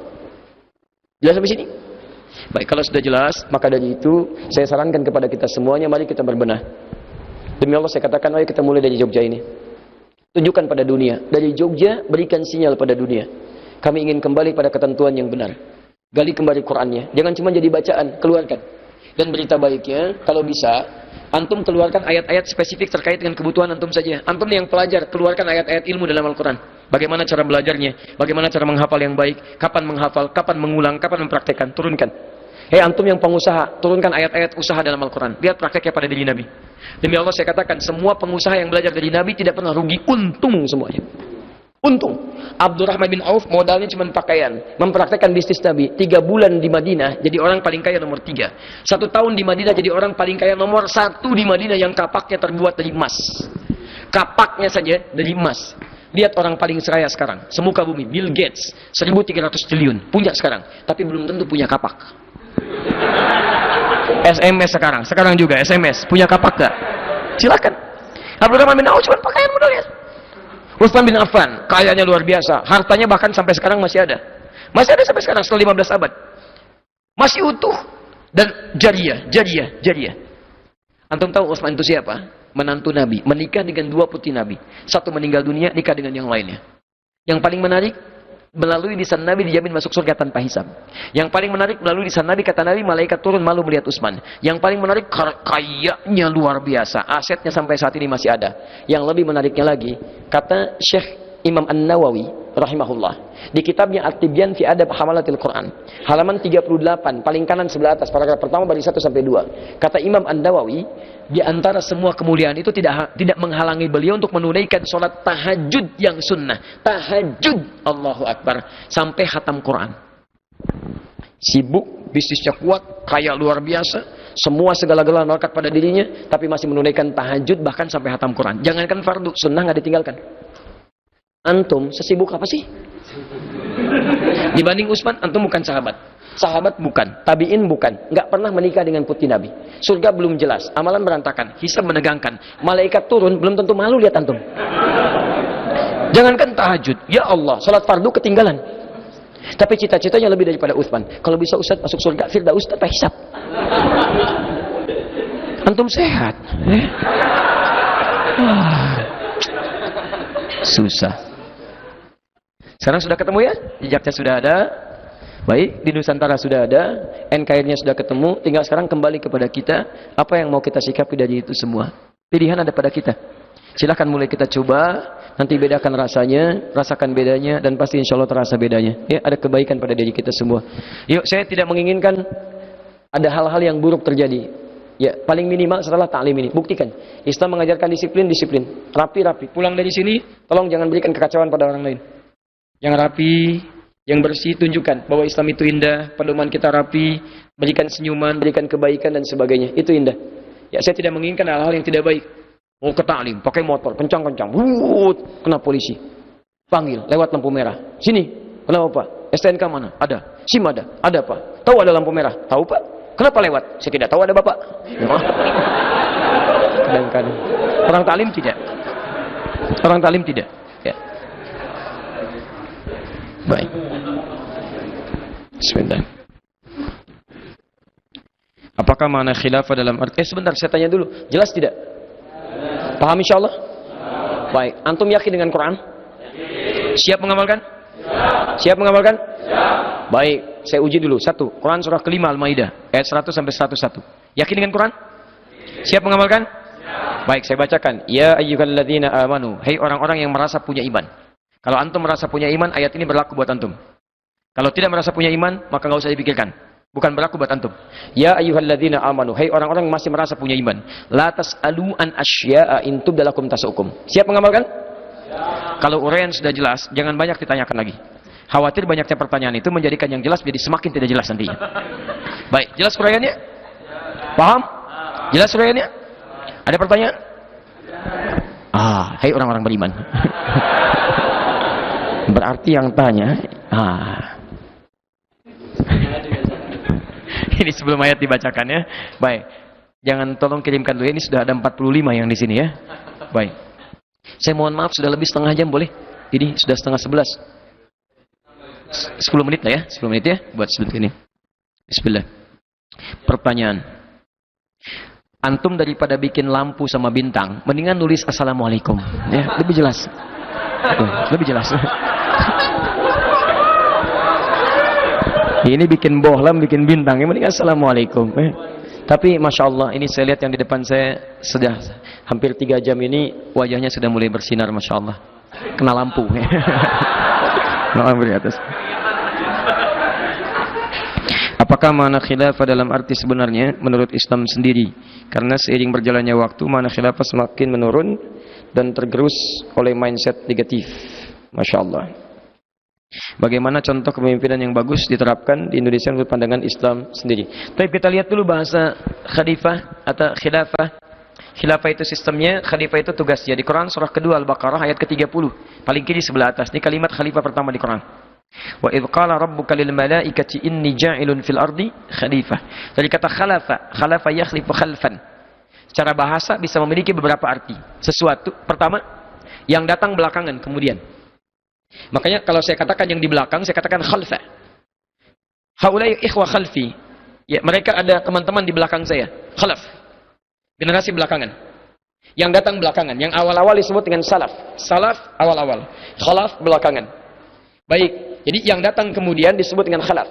Jelas sampai sini? Baik, kalau sudah jelas, maka dari itu saya sarankan kepada kita semuanya, mari kita berbenah. Demi Allah saya katakan, ayo kita mulai dari Jogja ini. Tunjukkan pada dunia. Dari Jogja, berikan sinyal pada dunia. Kami ingin kembali pada ketentuan yang benar. Gali kembali Qurannya. Jangan cuma jadi bacaan, keluarkan. Dan berita baiknya, kalau bisa, antum keluarkan ayat-ayat spesifik terkait dengan kebutuhan antum saja. Antum yang pelajar, keluarkan ayat-ayat ilmu dalam Al-Quran. Bagaimana cara belajarnya, bagaimana cara menghafal yang baik, kapan menghafal, kapan mengulang, kapan mempraktekkan, turunkan. Hei antum yang pengusaha, turunkan ayat-ayat usaha dalam Al-Quran. Lihat prakteknya pada diri Nabi. Demi Allah saya katakan, semua pengusaha yang belajar dari Nabi tidak pernah rugi, untung semuanya. Untung. Abdurrahman bin Auf modalnya cuma pakaian, mempraktekkan bisnis Nabi. 3 bulan di Madinah jadi orang paling kaya nomor 3. 1 tahun di Madinah jadi orang paling kaya nomor 1 di Madinah yang kapaknya terbuat dari emas. Kapaknya saja dari emas. Lihat orang paling kaya sekarang, semuka bumi, Bill Gates, 1.300 triliun punya sekarang, tapi belum tentu punya kapak. SMS sekarang juga SMS, punya kapak gak? Silakan. Abdurrahman bin Auf cuma pakaian modalnya. Utsman bin Affan, kayanya luar biasa. Hartanya bahkan sampai sekarang masih ada. Masih ada sampai sekarang, setelah 15 abad. Masih utuh. Dan jariah. Antum tahu Utsman itu siapa? Menantu Nabi. Menikah dengan 2 putri Nabi. Satu meninggal dunia, nikah dengan yang lainnya. Yang paling menarik, melalui lisan Nabi dijamin masuk surga tanpa hisab. Yang paling menarik, melalui lisan Nabi, kata Nabi, malaikat turun malu melihat Utsman. Yang paling menarik, kayanya luar biasa. Asetnya sampai saat ini masih ada. Yang lebih menariknya lagi, kata Syekh Imam An-Nawawi rahimahullah di kitabnya At-Tibyan fi Adab Hamalatil Quran, halaman 38, paling kanan sebelah atas, paragraf pertama baris 1 sampai 2. Kata Imam An-Nawawi, di antara semua kemuliaan itu tidak menghalangi beliau untuk menunaikan sholat tahajud yang sunnah. Tahajud, Allahu Akbar, sampai khatam Quran. Sibuk, bisnisnya kuat, kaya luar biasa, semua segala-galanya melekat pada dirinya, tapi masih menunaikan tahajud bahkan sampai khatam Quran. Jangankan fardu, sunnah nggak ditinggalkan. Antum sesibuk apa sih? Dibanding Utsman, antum bukan sahabat. Sahabat bukan, tabi'in bukan, nggak pernah menikah dengan putri Nabi. Surga belum jelas, amalan berantakan, hisab menegangkan, malaikat turun, belum tentu malu lihat antum. Jangankan tahajud, ya Allah, salat fardu ketinggalan. Tapi cita-citanya lebih daripada Utsman. Kalau bisa Ustaz masuk surga Firdaus tanpa hisab. Antum sehat. Susah. Sekarang sudah ketemu ya? Jejaknya sudah ada. Baik, di Nusantara sudah ada, NKRI-nya sudah ketemu, tinggal sekarang kembali kepada kita, apa yang mau kita sikapi dari itu semua. Pilihan ada pada kita. Silahkan mulai kita coba, nanti bedakan rasanya, rasakan bedanya, dan pasti insya Allah terasa bedanya. Ya, ada kebaikan pada diri kita semua. Yuk, saya tidak menginginkan ada hal-hal yang buruk terjadi. Ya, paling minimal setelah taklim ini. Buktikan. Islam mengajarkan disiplin. Rapi-rapi. Pulang dari sini, tolong jangan berikan kekacauan pada orang lain. Yang rapi, yang bersih, tunjukkan bahwa Islam itu indah, pedoman kita rapi, berikan senyuman, berikan kebaikan dan sebagainya. Itu indah. Ya, saya tidak menginginkan hal-hal yang tidak baik. Mau ke taklim, pakai motor, kencang-kencang, kena polisi. Panggil, lewat lampu merah. Sini, kenapa Pak? STNK mana? Ada. SIM ada. Ada Pak. Tahu ada lampu merah? Tahu Pak. Kenapa lewat? Saya tidak tahu ada Bapak. Kadang-kadang. Orang taklim tidak. Orang taklim tidak. Ya. Baik. Bismillah. Apakah makna khilafah dalam arti? Sebentar, saya tanya dulu. Jelas tidak? Paham insyaallah? Baik. Antum yakin dengan Quran? Siap mengamalkan? Siap mengamalkan? Baik, saya uji dulu. 1. Quran surah kelima Al-Maidah ayat 100 sampai 101. Yakin dengan Quran? Siap mengamalkan? Baik, saya bacakan. Ya ayyuhalladzina amanu, hai orang-orang yang merasa punya iman. Kalau antum merasa punya iman, ayat ini berlaku buat antum. Kalau tidak merasa punya iman, maka enggak usah dipikirkan. Bukan berlaku buat antum. Ya ayyuhalladzina amanu, hai orang-orang yang masih merasa punya iman. La tas'alu an asya'a in tubdalakum tasukum. Siap mengamalkan? Kalau uraian sudah jelas, jangan banyak ditanyakan lagi. Khawatir banyaknya pertanyaan itu menjadikan yang jelas menjadi semakin tidak jelas nantinya. Baik, jelas uraiannya? Paham? Jelas uraiannya? Ada pertanyaan? Hai orang-orang beriman. Berarti yang tanya, ini sebelum ayat dibacakan ya. Baik. Jangan tolong kirimkan dulu ya. Ini sudah ada 45 yang di sini ya. Baik. Saya mohon maaf sudah lebih setengah jam boleh? Ini sudah setengah 11. 10 menit lah ya. 10 menit ya buat sebentar ini. Bismillah. Pertanyaan. Antum daripada bikin lampu sama bintang, mendingan nulis assalamualaikum. Ya, lebih jelas. Lebih jelas. Ini bikin bohlam, bikin bintang, yang mendingan assalamualaikum. Tapi masya Allah, ini saya lihat yang di depan saya sudah hampir 3 jam ini wajahnya sudah mulai bersinar, masya Allah. Kena lampu. Kena lampu di atas. Apakah makna khilafah dalam arti sebenarnya menurut Islam sendiri? Karena seiring berjalannya waktu, makna khilafah semakin menurun dan tergerus oleh mindset negatif. Masya Allah. Bagaimana contoh kepemimpinan yang bagus diterapkan di Indonesia menurut pandangan Islam sendiri? Tapi kita lihat dulu bahasa khalifah atau khilafah. Khilafah itu sistemnya, khalifah itu tugasnya. Di Quran surah kedua Al-Baqarah ayat ke-30. Paling kiri sebelah atas. Ini kalimat khalifah pertama di Quran. Wa idh qala rabbuka lil malaikati inni ja'ilun fil ardi khalifah. Dari kata khalafa yakhlifu khalfan. Secara bahasa bisa memiliki beberapa arti. Sesuatu pertama yang datang belakangan kemudian. Makanya kalau saya katakan yang di belakang, saya katakan khalfa. Haulai ikhwa khalfi. Ya, mereka ada teman-teman di belakang saya. Khalaf. Generasi belakangan. Yang datang belakangan, yang awal-awal disebut dengan salaf. Salaf awal-awal. Khalaf belakangan. Baik. Jadi yang datang kemudian disebut dengan khalaf.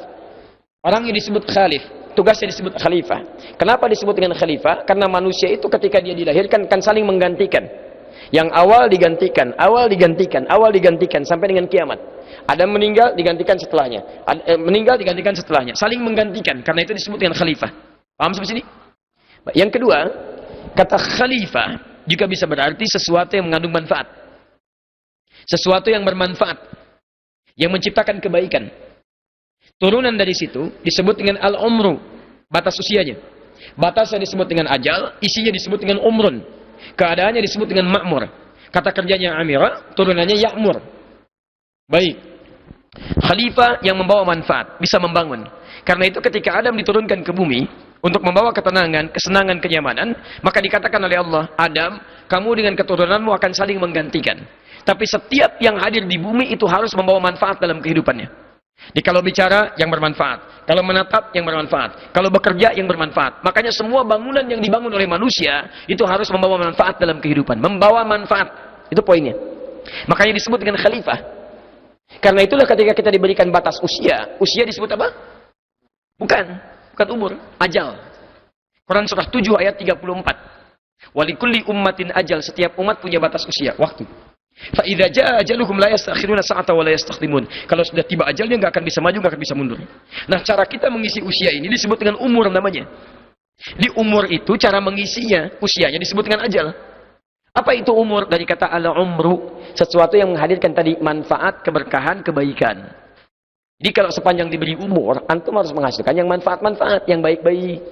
Orang yang disebut khalif, tugasnya disebut khalifah. Kenapa disebut dengan khalifah? Karena manusia itu ketika dia dilahirkan kan saling menggantikan. Yang awal digantikan, awal digantikan, awal digantikan sampai dengan kiamat. Adam meninggal digantikan setelahnya. Meninggal digantikan setelahnya. Saling menggantikan. Karena itu disebut dengan khalifah. Paham sampai sini? Yang kedua, kata khalifah juga bisa berarti sesuatu yang mengandung manfaat. Sesuatu yang bermanfaat. Yang menciptakan kebaikan. Turunan dari situ disebut dengan al-umru, batas usianya. Batasnya disebut dengan ajal, isinya disebut dengan umrun. Keadaannya disebut dengan ma'mur. Kata kerjanya amira, turunannya ya'mur. Baik. Khalifah yang membawa manfaat, bisa membangun. Karena itu ketika Adam diturunkan ke bumi untuk membawa ketenangan, kesenangan, kenyamanan, maka dikatakan oleh Allah, Adam, kamu dengan keturunanmu akan saling menggantikan. Tapi setiap yang hadir di bumi itu harus membawa manfaat dalam kehidupannya. Jadi kalau bicara yang bermanfaat, kalau menatap yang bermanfaat, kalau bekerja yang bermanfaat. Makanya semua bangunan yang dibangun oleh manusia itu harus membawa manfaat dalam kehidupan. Membawa manfaat, itu poinnya. Makanya disebut dengan khalifah. Karena itulah ketika kita diberikan batas usia, usia disebut apa? Bukan umur, ajal. Quran surah 7 ayat 34. Walikulli ummatin ajal, setiap umat punya batas usia, waktu. Fa idza jaa ajaluhum la yastakhiruna sa'ata wa la yastaqdimun. Kalau sudah tiba ajalnya enggak akan bisa maju, enggak akan bisa mundur. Nah, cara kita mengisi usia ini disebut dengan umur namanya. Di umur itu cara mengisinya, usianya disebut dengan ajal. Apa itu umur? Dari kata al-umru, sesuatu yang menghadirkan tadi manfaat, keberkahan, kebaikan. Jadi kalau sepanjang diberi umur, antum harus menghasilkan yang manfaat-manfaat, yang baik-baik.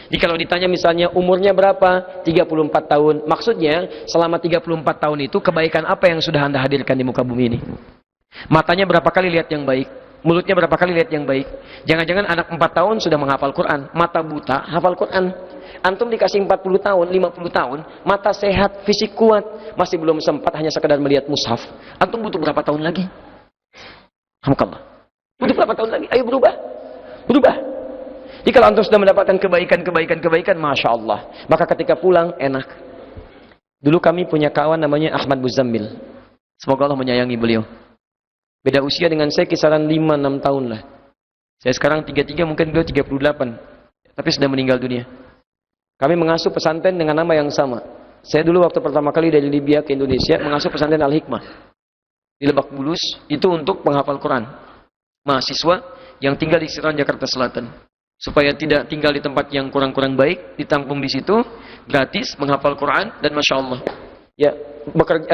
Jadi kalau ditanya misalnya umurnya berapa? 34 tahun. Maksudnya selama 34 tahun itu kebaikan apa yang sudah Anda hadirkan di muka bumi ini? Matanya berapa kali lihat yang baik? Mulutnya berapa kali lihat yang baik? Jangan-jangan anak 4 tahun sudah menghafal Quran. Mata buta, hafal Quran. Antum dikasih 40 tahun, 50 tahun, mata sehat, fisik kuat. Masih belum sempat hanya sekedar melihat mushaf. Antum butuh berapa tahun lagi? Alhamdulillah. Butuh berapa tahun lagi? Ayo berubah. Berubah. Jadi kalau antum sudah mendapatkan kebaikan, Masya Allah. Maka ketika pulang, enak. Dulu kami punya kawan namanya Ahmad Muzammil. Semoga Allah menyayangi beliau. Beda usia dengan saya kisaran 5-6 tahun lah. Saya sekarang 33, mungkin beliau 38. Tapi sudah meninggal dunia. Kami mengasuh pesantren dengan nama yang sama. Saya dulu waktu pertama kali dari Libya ke Indonesia, mengasuh pesantren Al-Hikmah. Di Lebak Bulus, itu untuk penghafal Quran. Mahasiswa yang tinggal di sekitaran Jakarta Selatan. Supaya tidak tinggal di tempat yang kurang-kurang baik, ditampung di situ, gratis, menghafal Quran, dan Masya Allah. Ya,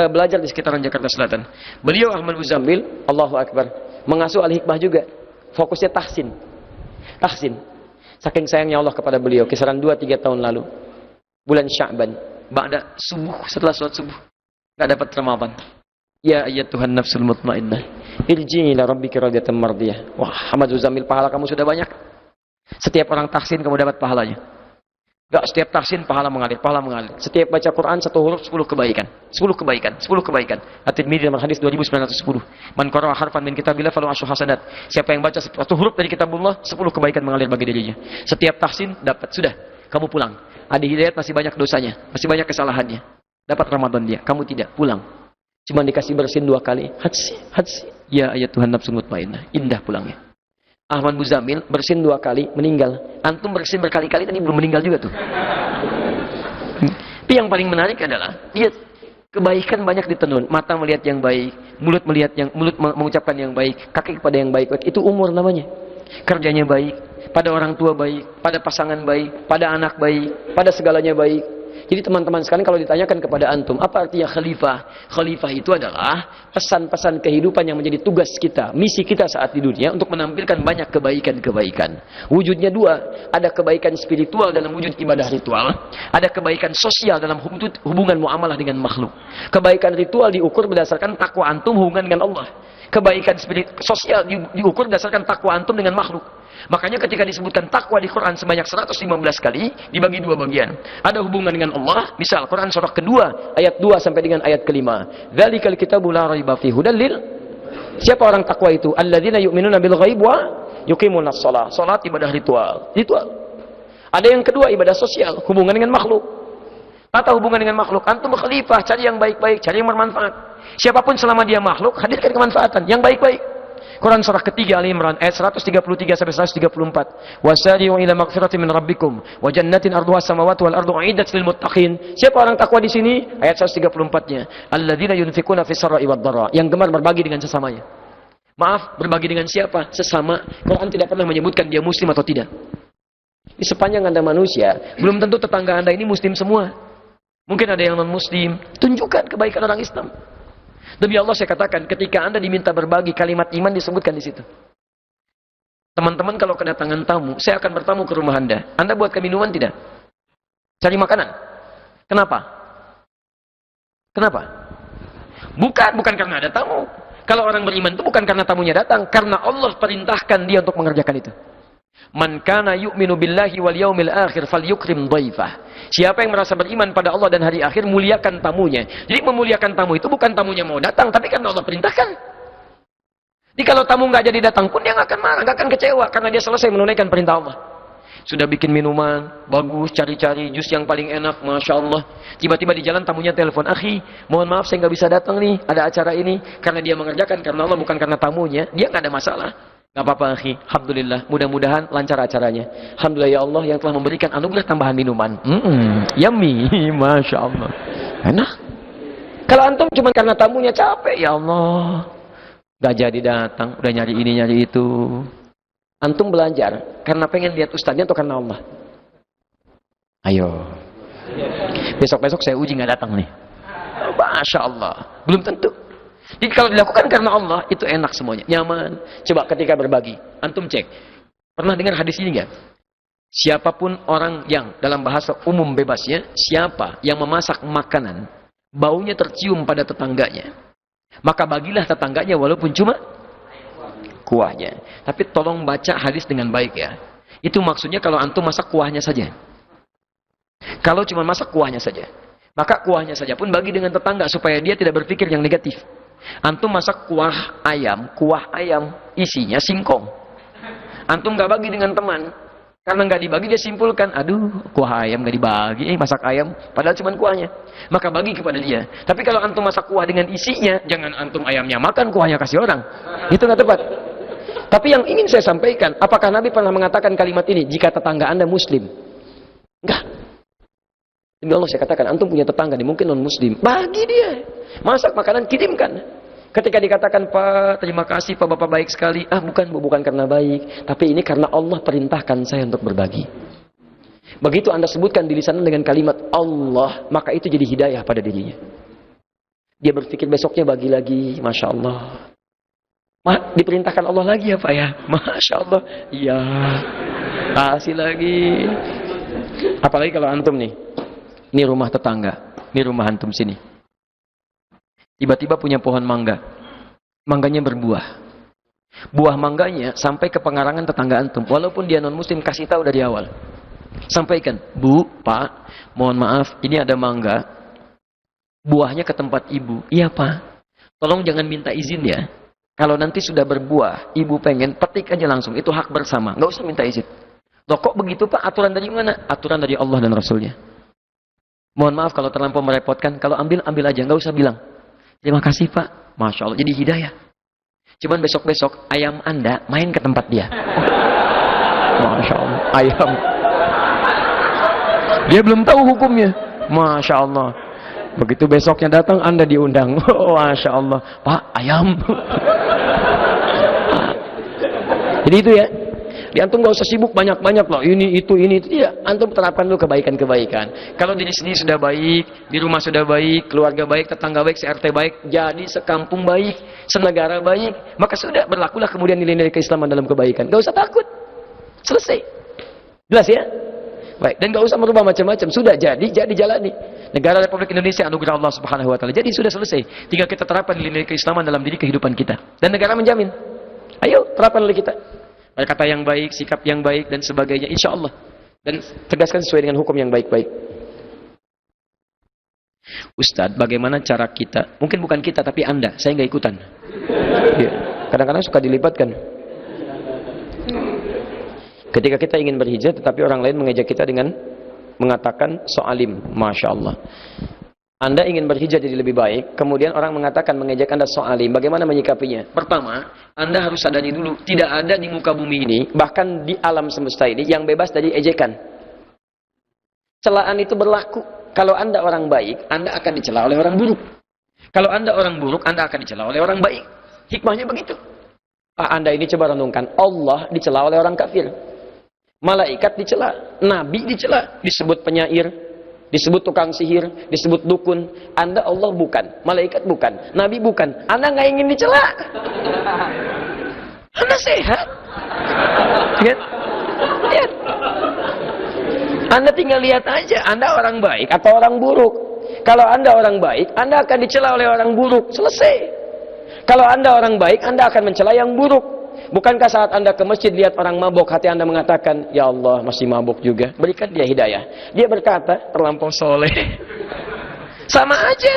belajar di sekitaran Jakarta Selatan. Beliau Ahmad Muzammil, Allahu Akbar, mengasuh Al-Hikmah juga. Fokusnya tahsin. Tahsin. Saking sayangnya Allah kepada beliau, kisaran 2-3 tahun lalu. Bulan Sya'ban, ba'da subuh, setelah sholat subuh. Gak dapat Ramadan. Ya ayyatuhan nafsul mutmainnah, irji'i ila rabbika radiyatan mardiyah. Wah, Ahmad Muzammil, pahala kamu sudah banyak. Setiap orang tahsin kamu dapat pahalanya. Enggak, setiap tahsin pahala mengalir, pahala mengalir. Setiap baca Quran 1 huruf 10 kebaikan. 10 kebaikan, 10 kebaikan. At-Tirmidzi dalam hadis 2910. Man qara'a harfan min kitabillah falahu asyru hasanat. Siapa yang baca 1 huruf dari kitabullah, 10 kebaikan mengalir bagi dirinya. Setiap tahsin dapat, sudah, kamu pulang. Adi Hidayat masih banyak dosanya, masih banyak kesalahannya. Dapat Ramadan dia, kamu tidak, pulang. Cuma dikasih bersin 2 kali. Hadsi. Ya ayat Tuhan nafsul mutmainnah. Indah pulangnya. Ahmad Muzammil bersin 2 kali, meninggal. Antum bersin berkali-kali tadi belum meninggal juga tuh. Tapi yang paling menarik adalah lihat kebaikan banyak ditenun. Mata melihat yang baik, mulut mengucapkan yang baik, kaki kepada yang baik. Itu umur namanya. Kerjanya baik, pada orang tua baik, pada pasangan baik, pada anak baik, pada segalanya baik. Jadi teman-teman sekalian, kalau ditanyakan kepada antum, apa artinya khalifah? Khalifah itu adalah pesan-pesan kehidupan yang menjadi tugas kita, misi kita saat di dunia untuk menampilkan banyak kebaikan-kebaikan. Wujudnya dua, ada kebaikan spiritual dalam wujud ibadah ritual, ada kebaikan sosial dalam hubungan muamalah dengan makhluk. Kebaikan ritual diukur berdasarkan takwa antum hubungan dengan Allah. Kebaikan sosial diukur berdasarkan takwa antum dengan makhluk. Makanya ketika disebutkan takwa di Quran sebanyak 115 kali, dibagi dua bagian. Ada hubungan dengan Allah, misal Quran surah kedua, ayat 2 sampai dengan ayat kelima. Dzalikal kitabu la raiba fihi hudal lil. Siapa orang takwa itu? Alladzina yu'minuna bil ghaib wa yuqimunas shalah. Salat ibadah ritual. Ritual. Ada yang kedua ibadah sosial, hubungan dengan makhluk. Atau hubungan dengan makhluk, antum khalifah, cari yang baik-baik, cari yang bermanfaat. Siapapun selama dia makhluk, hadirkan kemanfaatan yang baik-baik. Quran surah ketiga Ali Imran ayat 133 sampai 134. Wasari'u ila magfiratin min rabbikum wa jannatin arduha samawati wal ardu uiddat lil muttaqin. Siapa orang takwa di sini? Ayat 134-nya. Alladzina yunfikuna fis sarra'i wad dharra. Yang gemar berbagi dengan sesamanya. Maaf, berbagi dengan siapa? Sesama. Quran tidak pernah menyebutkan dia muslim atau tidak. Di sepanjang Anda manusia, belum tentu tetangga Anda ini muslim semua. Mungkin ada yang non muslim. Tunjukkan kebaikan orang Islam. Demi Allah saya katakan, ketika Anda diminta berbagi, kalimat iman disebutkan di situ. Teman-teman kalau kedatangan tamu, saya akan bertamu ke rumah Anda. Anda buatkan minuman tidak? Cari makanan. Kenapa? Kenapa? Bukan karena ada tamu. Kalau orang beriman itu bukan karena tamunya datang, karena Allah perintahkan dia untuk mengerjakan itu. Man kana yu'minu billahi wal yaumil akhir falyukrim dhaifah. Siapa yang merasa beriman pada Allah dan hari akhir, muliakan tamunya. Jadi memuliakan tamu itu bukan tamunya mau datang, tapi karena Allah perintahkan. Jadi kalau tamu nggak jadi datang pun dia nggak akan marah, nggak akan kecewa karena dia selesai menunaikan perintah Allah. Sudah bikin minuman bagus, cari-cari jus yang paling enak, masya Allah. Tiba-tiba di jalan tamunya telepon, akhi, mohon maaf saya nggak bisa datang nih, ada acara ini. Karena dia mengerjakan karena Allah, bukan karena tamunya, dia nggak ada masalah. Gak apa-apa akhi, alhamdulillah, mudah-mudahan lancar acaranya. Alhamdulillah ya Allah yang telah memberikan anugerah tambahan minuman. Yummy, masya Allah. Enak. Kalau antum cuma karena tamunya capek, ya Allah, gak jadi datang, udah nyari ini nyari itu. Antum belajar karena pengen lihat ustadznya atau karena Allah? Ayo. Besok-besok saya uji gak datang nih. Masya Allah, belum tentu. Jadi kalau dilakukan karena Allah, itu enak semuanya, nyaman. Coba ketika berbagi, antum cek. Pernah dengar hadis ini nggak? Siapapun orang yang dalam bahasa umum bebasnya, siapa yang memasak makanan, baunya tercium pada tetangganya, maka bagilah tetangganya walaupun cuma kuahnya. Tapi tolong baca hadis dengan baik ya. Itu maksudnya kalau antum masak kuahnya saja. Kalau cuma masak kuahnya saja, maka kuahnya saja pun bagi dengan tetangga supaya dia tidak berpikir yang negatif. Antum masak kuah ayam isinya singkong. Antum gak bagi dengan teman, karena gak dibagi dia simpulkan, aduh kuah ayam gak dibagi, masak ayam, padahal cuma kuahnya. Maka bagi kepada dia. Tapi kalau antum masak kuah dengan isinya, jangan antum ayamnya makan, kuahnya kasih orang. Itu gak tepat. Tapi yang ingin saya sampaikan, apakah Nabi pernah mengatakan kalimat ini jika tetangga Anda muslim? Enggak. Demi Allah saya katakan, antum punya tetangga nih, mungkin non muslim, bagi dia. Masak makanan, kirimkan. Ketika dikatakan, Pak, terima kasih Pak, Bapak baik sekali. Bukan karena baik, tapi ini karena Allah perintahkan saya untuk berbagi. Begitu Anda sebutkan di lisan dengan kalimat Allah, maka itu jadi hidayah pada dirinya. Dia berpikir besoknya bagi lagi, Masya Allah. Diperintahkan Allah lagi ya Pak ya, Masya Allah. Iya, kasih lagi. Apalagi kalau antum nih, ini rumah tetangga, ini rumah antum sini. Tiba-tiba punya pohon mangga. Mangganya berbuah. Buah mangganya sampai ke pengarangan tetangga antum. Walaupun dia non-muslim, kasih tahu dari awal. Sampaikan, Bu, Pak, mohon maaf, ini ada mangga. Buahnya ke tempat ibu. Iya Pak, tolong jangan minta izin ya. Kalau nanti sudah berbuah, ibu pengen, petik aja langsung. Itu hak bersama, nggak usah minta izin. Loh kok begitu Pak? Aturan dari mana? Aturan dari Allah dan Rasulnya. Mohon maaf kalau terlampau merepotkan. Kalau ambil aja, nggak usah bilang. Terima kasih Pak. Masya Allah, jadi hidayah. Cuman besok-besok ayam Anda main ke tempat dia. Masya Allah, ayam. Dia belum tahu hukumnya. Masya Allah. Begitu besoknya datang, Anda diundang. Masya Allah, Pak, ayam. Jadi itu ya. Di antum nggak usah sibuk banyak-banyak loh, ini itu. Ya, antum terapkan dulu kebaikan-kebaikan. Kalau diri sendiri sudah baik, di rumah sudah baik, keluarga baik, tetangga baik, RT baik, jadi sekampung baik, senegara baik, maka sudah berlakulah kemudian nilai-nilai keislaman dalam kebaikan. Nggak usah takut. Selesai. Jelas ya? Baik, dan nggak usah merubah macam-macam. Sudah jadi jalani. Negara Republik Indonesia anugerah Allah Subhanahu wa taala. Jadi sudah selesai. Tinggal kita terapkan nilai keislaman dalam diri kehidupan kita. Dan negara menjamin. Ayo, terapkan oleh kita. Kata yang baik, sikap yang baik dan sebagainya, insya Allah. Dan tegaskan sesuai dengan hukum yang baik-baik. Ustadz, bagaimana cara kita? Mungkin bukan kita, tapi Anda. Saya nggak ikutan. Ya. Kadang-kadang suka dilibatkan. Ketika kita ingin berhijrah, tetapi orang lain mengejek kita dengan mengatakan so'alim. Masya Allah. Anda ingin berhijrah jadi lebih baik, kemudian orang mengatakan mengejek Anda so'alim. Bagaimana menyikapinya? Pertama, Anda harus sadari dulu, tidak ada di muka bumi ini, bahkan di alam semesta ini, yang bebas dari ejekan. Celaan itu berlaku. Kalau Anda orang baik, Anda akan dicela oleh orang buruk. Kalau Anda orang buruk, Anda akan dicela oleh orang baik. Hikmahnya begitu. Anda ini coba renungkan, Allah dicela oleh orang kafir. Malaikat dicela, Nabi dicela, disebut penyair, disebut tukang sihir, disebut dukun. Anda Allah bukan, malaikat bukan, Nabi bukan. Anda nggak ingin dicela. Anda sehat. Lihat. Lihat. Anda tinggal lihat aja, Anda orang baik atau orang buruk. Kalau Anda orang baik, Anda akan dicela oleh orang buruk. Selesai. Kalau Anda orang baik, Anda akan mencela yang buruk. Bukankah saat Anda ke masjid lihat orang mabuk, hati Anda mengatakan, ya Allah masih mabuk juga, berikan dia hidayah. Dia berkata, terlampau soleh. Sama aja.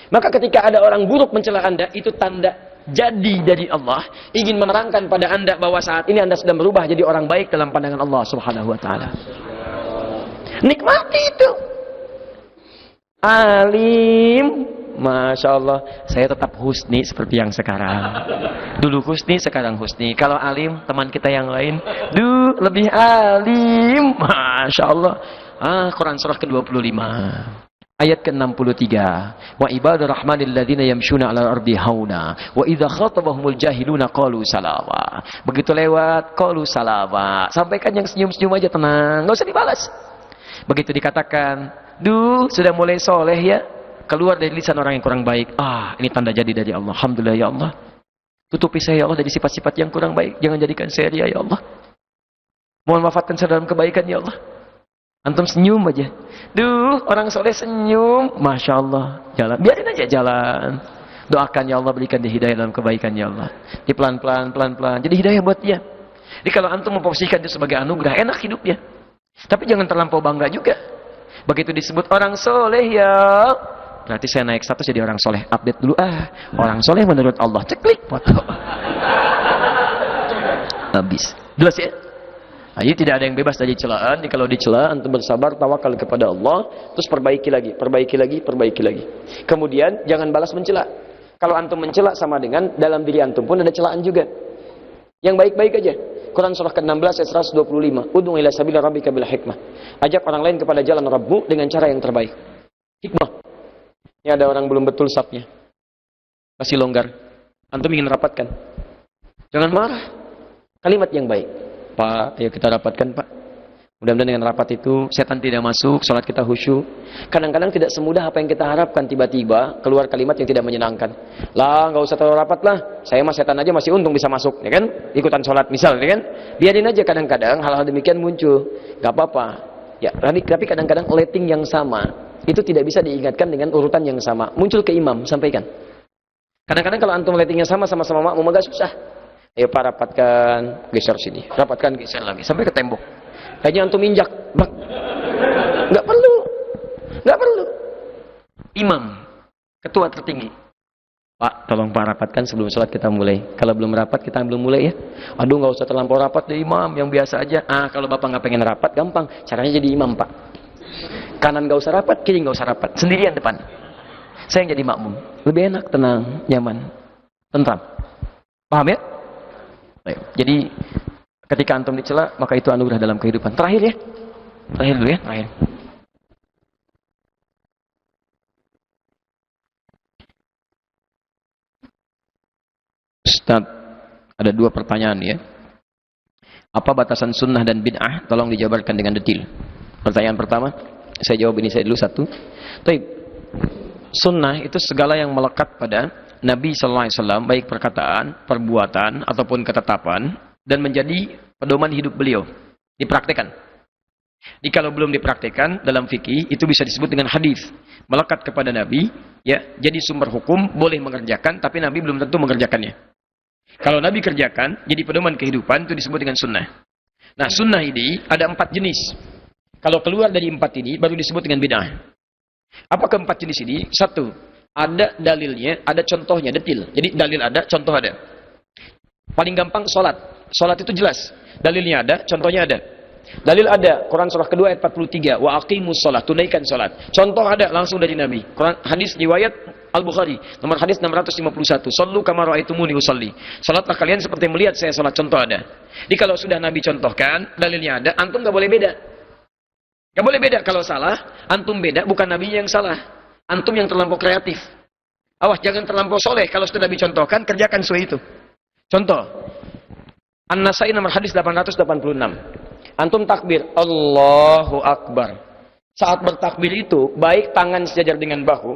Maka ketika ada orang buruk mencela Anda, itu tanda jadi dari Allah, ingin menerangkan pada Anda bahwa saat ini Anda sudah berubah jadi orang baik dalam pandangan Allah Subhanahu wa taala. Nikmati itu. Alim. Masya Allah, saya tetap husni seperti yang sekarang. Dulu husni, sekarang husni. Kalau alim, teman kita yang lain, lebih alim. Masya Allah. Quran surah ke-25. Ayat ke-63. Wa ibadur rahmanil ladzina yamshuna 'alal ardi hauna wa idza khatabahumul jahiluna qalu salama. Begitu lewat qalu salama. Sampaikan yang senyum-senyum aja, tenang, enggak usah dibalas. Begitu dikatakan, sudah mulai soleh ya. Keluar dari lisan orang yang kurang baik. Ini tanda jadi dari Allah. Alhamdulillah ya Allah. Tutupi saya ya Allah dari sifat-sifat yang kurang baik. Jangan jadikan saya ria ya Allah. Mohon wafatkan saya dalam kebaikan ya Allah. Antum senyum aja. Orang soleh senyum. Masya Allah. Jalan. Biarin aja jalan. Doakan ya Allah, berikan dia hidayah dalam kebaikan ya Allah. Di pelan-pelan, pelan-pelan. Jadi hidayah buat dia. Jadi kalau antum memposisikan itu sebagai anugerah, enak hidupnya. Tapi jangan terlampau bangga juga. Begitu disebut orang soleh ya, berarti saya naik status jadi orang soleh. Update dulu, orang soleh menurut Allah. Ceklik foto. Habis. Jelas ya? Jadi tidak ada yang bebas dari celaan. Jadi kalau dicela, antum bersabar, tawakal kepada Allah, terus perbaiki lagi, perbaiki lagi, perbaiki lagi. Kemudian jangan balas mencela. Kalau antum mencela sama dengan dalam diri antum pun ada celaan juga. Yang baik-baik aja. Quran surah ke-16 ayat 125. Ud'u ila sabili rabbika bil hikmah. Ajak orang lain kepada jalan Rabbmu dengan cara yang terbaik. Hikmah. Ini ada orang belum betul sapnya. Kasih longgar. Antum ingin rapatkan. Jangan marah. Kalimat yang baik. Pak, ayo kita rapatkan Pak. Mudah-mudahan dengan rapat itu setan tidak masuk, sholat kita khusyuk. Kadang-kadang tidak semudah apa yang kita harapkan, tiba-tiba keluar kalimat yang tidak menyenangkan. Lah, nggak usah terlalu rapat lah. Saya mah setan aja masih untung bisa masuk, ya kan? Ikutan sholat misal, ya kan? Biarin aja kadang-kadang hal-hal demikian muncul. Gak apa-apa. Ya, tapi kadang-kadang letting yang sama itu tidak bisa diingatkan dengan urutan yang sama. Muncul ke imam, sampaikan. Kadang-kadang kalau antum lettingnya sama-sama makmum agak susah. Ayo Pak, rapatkan, geser sini. Rapatkan, geser lagi sampai ke tembok. Kayaknya antum injak, bak. Nggak perlu, nggak perlu. Imam, ketua tertinggi. Pak, tolong Pak rapatkan sebelum sholat kita mulai. Kalau belum rapat kita belum mulai ya. Aduh, nggak usah terlampau rapat deh imam, yang biasa aja. Kalau bapak nggak pengen rapat, gampang. Caranya jadi imam Pak. Kanan nggak usah rapat, kiri nggak usah rapat, sendirian depan. Saya yang jadi makmum, lebih enak, tenang, nyaman, tentram. Paham ya? Baik. Jadi ketika antum dicela, maka itu anugerah dalam kehidupan. Terakhir ya. Terakhir dulu ya, terakhir. Ustaz, ada 2 pertanyaan ya. Apa batasan sunnah dan bid'ah? Tolong dijabarkan dengan detail. Pertanyaan pertama, saya jawab ini saya dulu satu. Baik. Sunnah itu segala yang melekat pada Nabi sallallahu alaihi wasallam, baik perkataan, perbuatan ataupun ketetapan, dan menjadi pedoman hidup beliau. Dipraktikkan. Jadi kalau belum dipraktikkan dalam fikih itu bisa disebut dengan hadis. Melekat kepada Nabi, ya, jadi sumber hukum, boleh mengerjakan, tapi Nabi belum tentu mengerjakannya. Kalau Nabi kerjakan, jadi pedoman kehidupan, itu disebut dengan sunnah. Nah, sunnah ini ada 4 jenis. Kalau keluar dari 4 ini, baru disebut dengan bid'ah. Apa keempat jenis ini? 1, ada dalilnya, ada contohnya, detil. Jadi dalil ada, contoh ada. Paling gampang sholat. Sholat itu jelas. Dalilnya ada, contohnya ada. Dalil ada, Quran surah kedua ayat 43, wa aqimus sholat, tunaikan sholat. Contoh ada, langsung dari Nabi. Quran, hadis riwayat Al-Bukhari, nomor hadis 651. Sallu kama ra'aitumuni usalli. Salatlah kalian seperti melihat saya salat, contoh ada. Jadi kalau sudah Nabi contohkan, dalilnya ada, antum gak boleh beda. Gak boleh beda. Kalau salah, antum beda, bukan Nabi yang salah. Antum yang terlampau kreatif. Awas, jangan terlampau soleh. Kalau sudah Nabi contohkan, kerjakan sesuai itu. Contoh, An-Nasai nomor hadis 886. Antum takbir, Allahu Akbar. Saat bertakbir itu, baik tangan sejajar dengan bahu,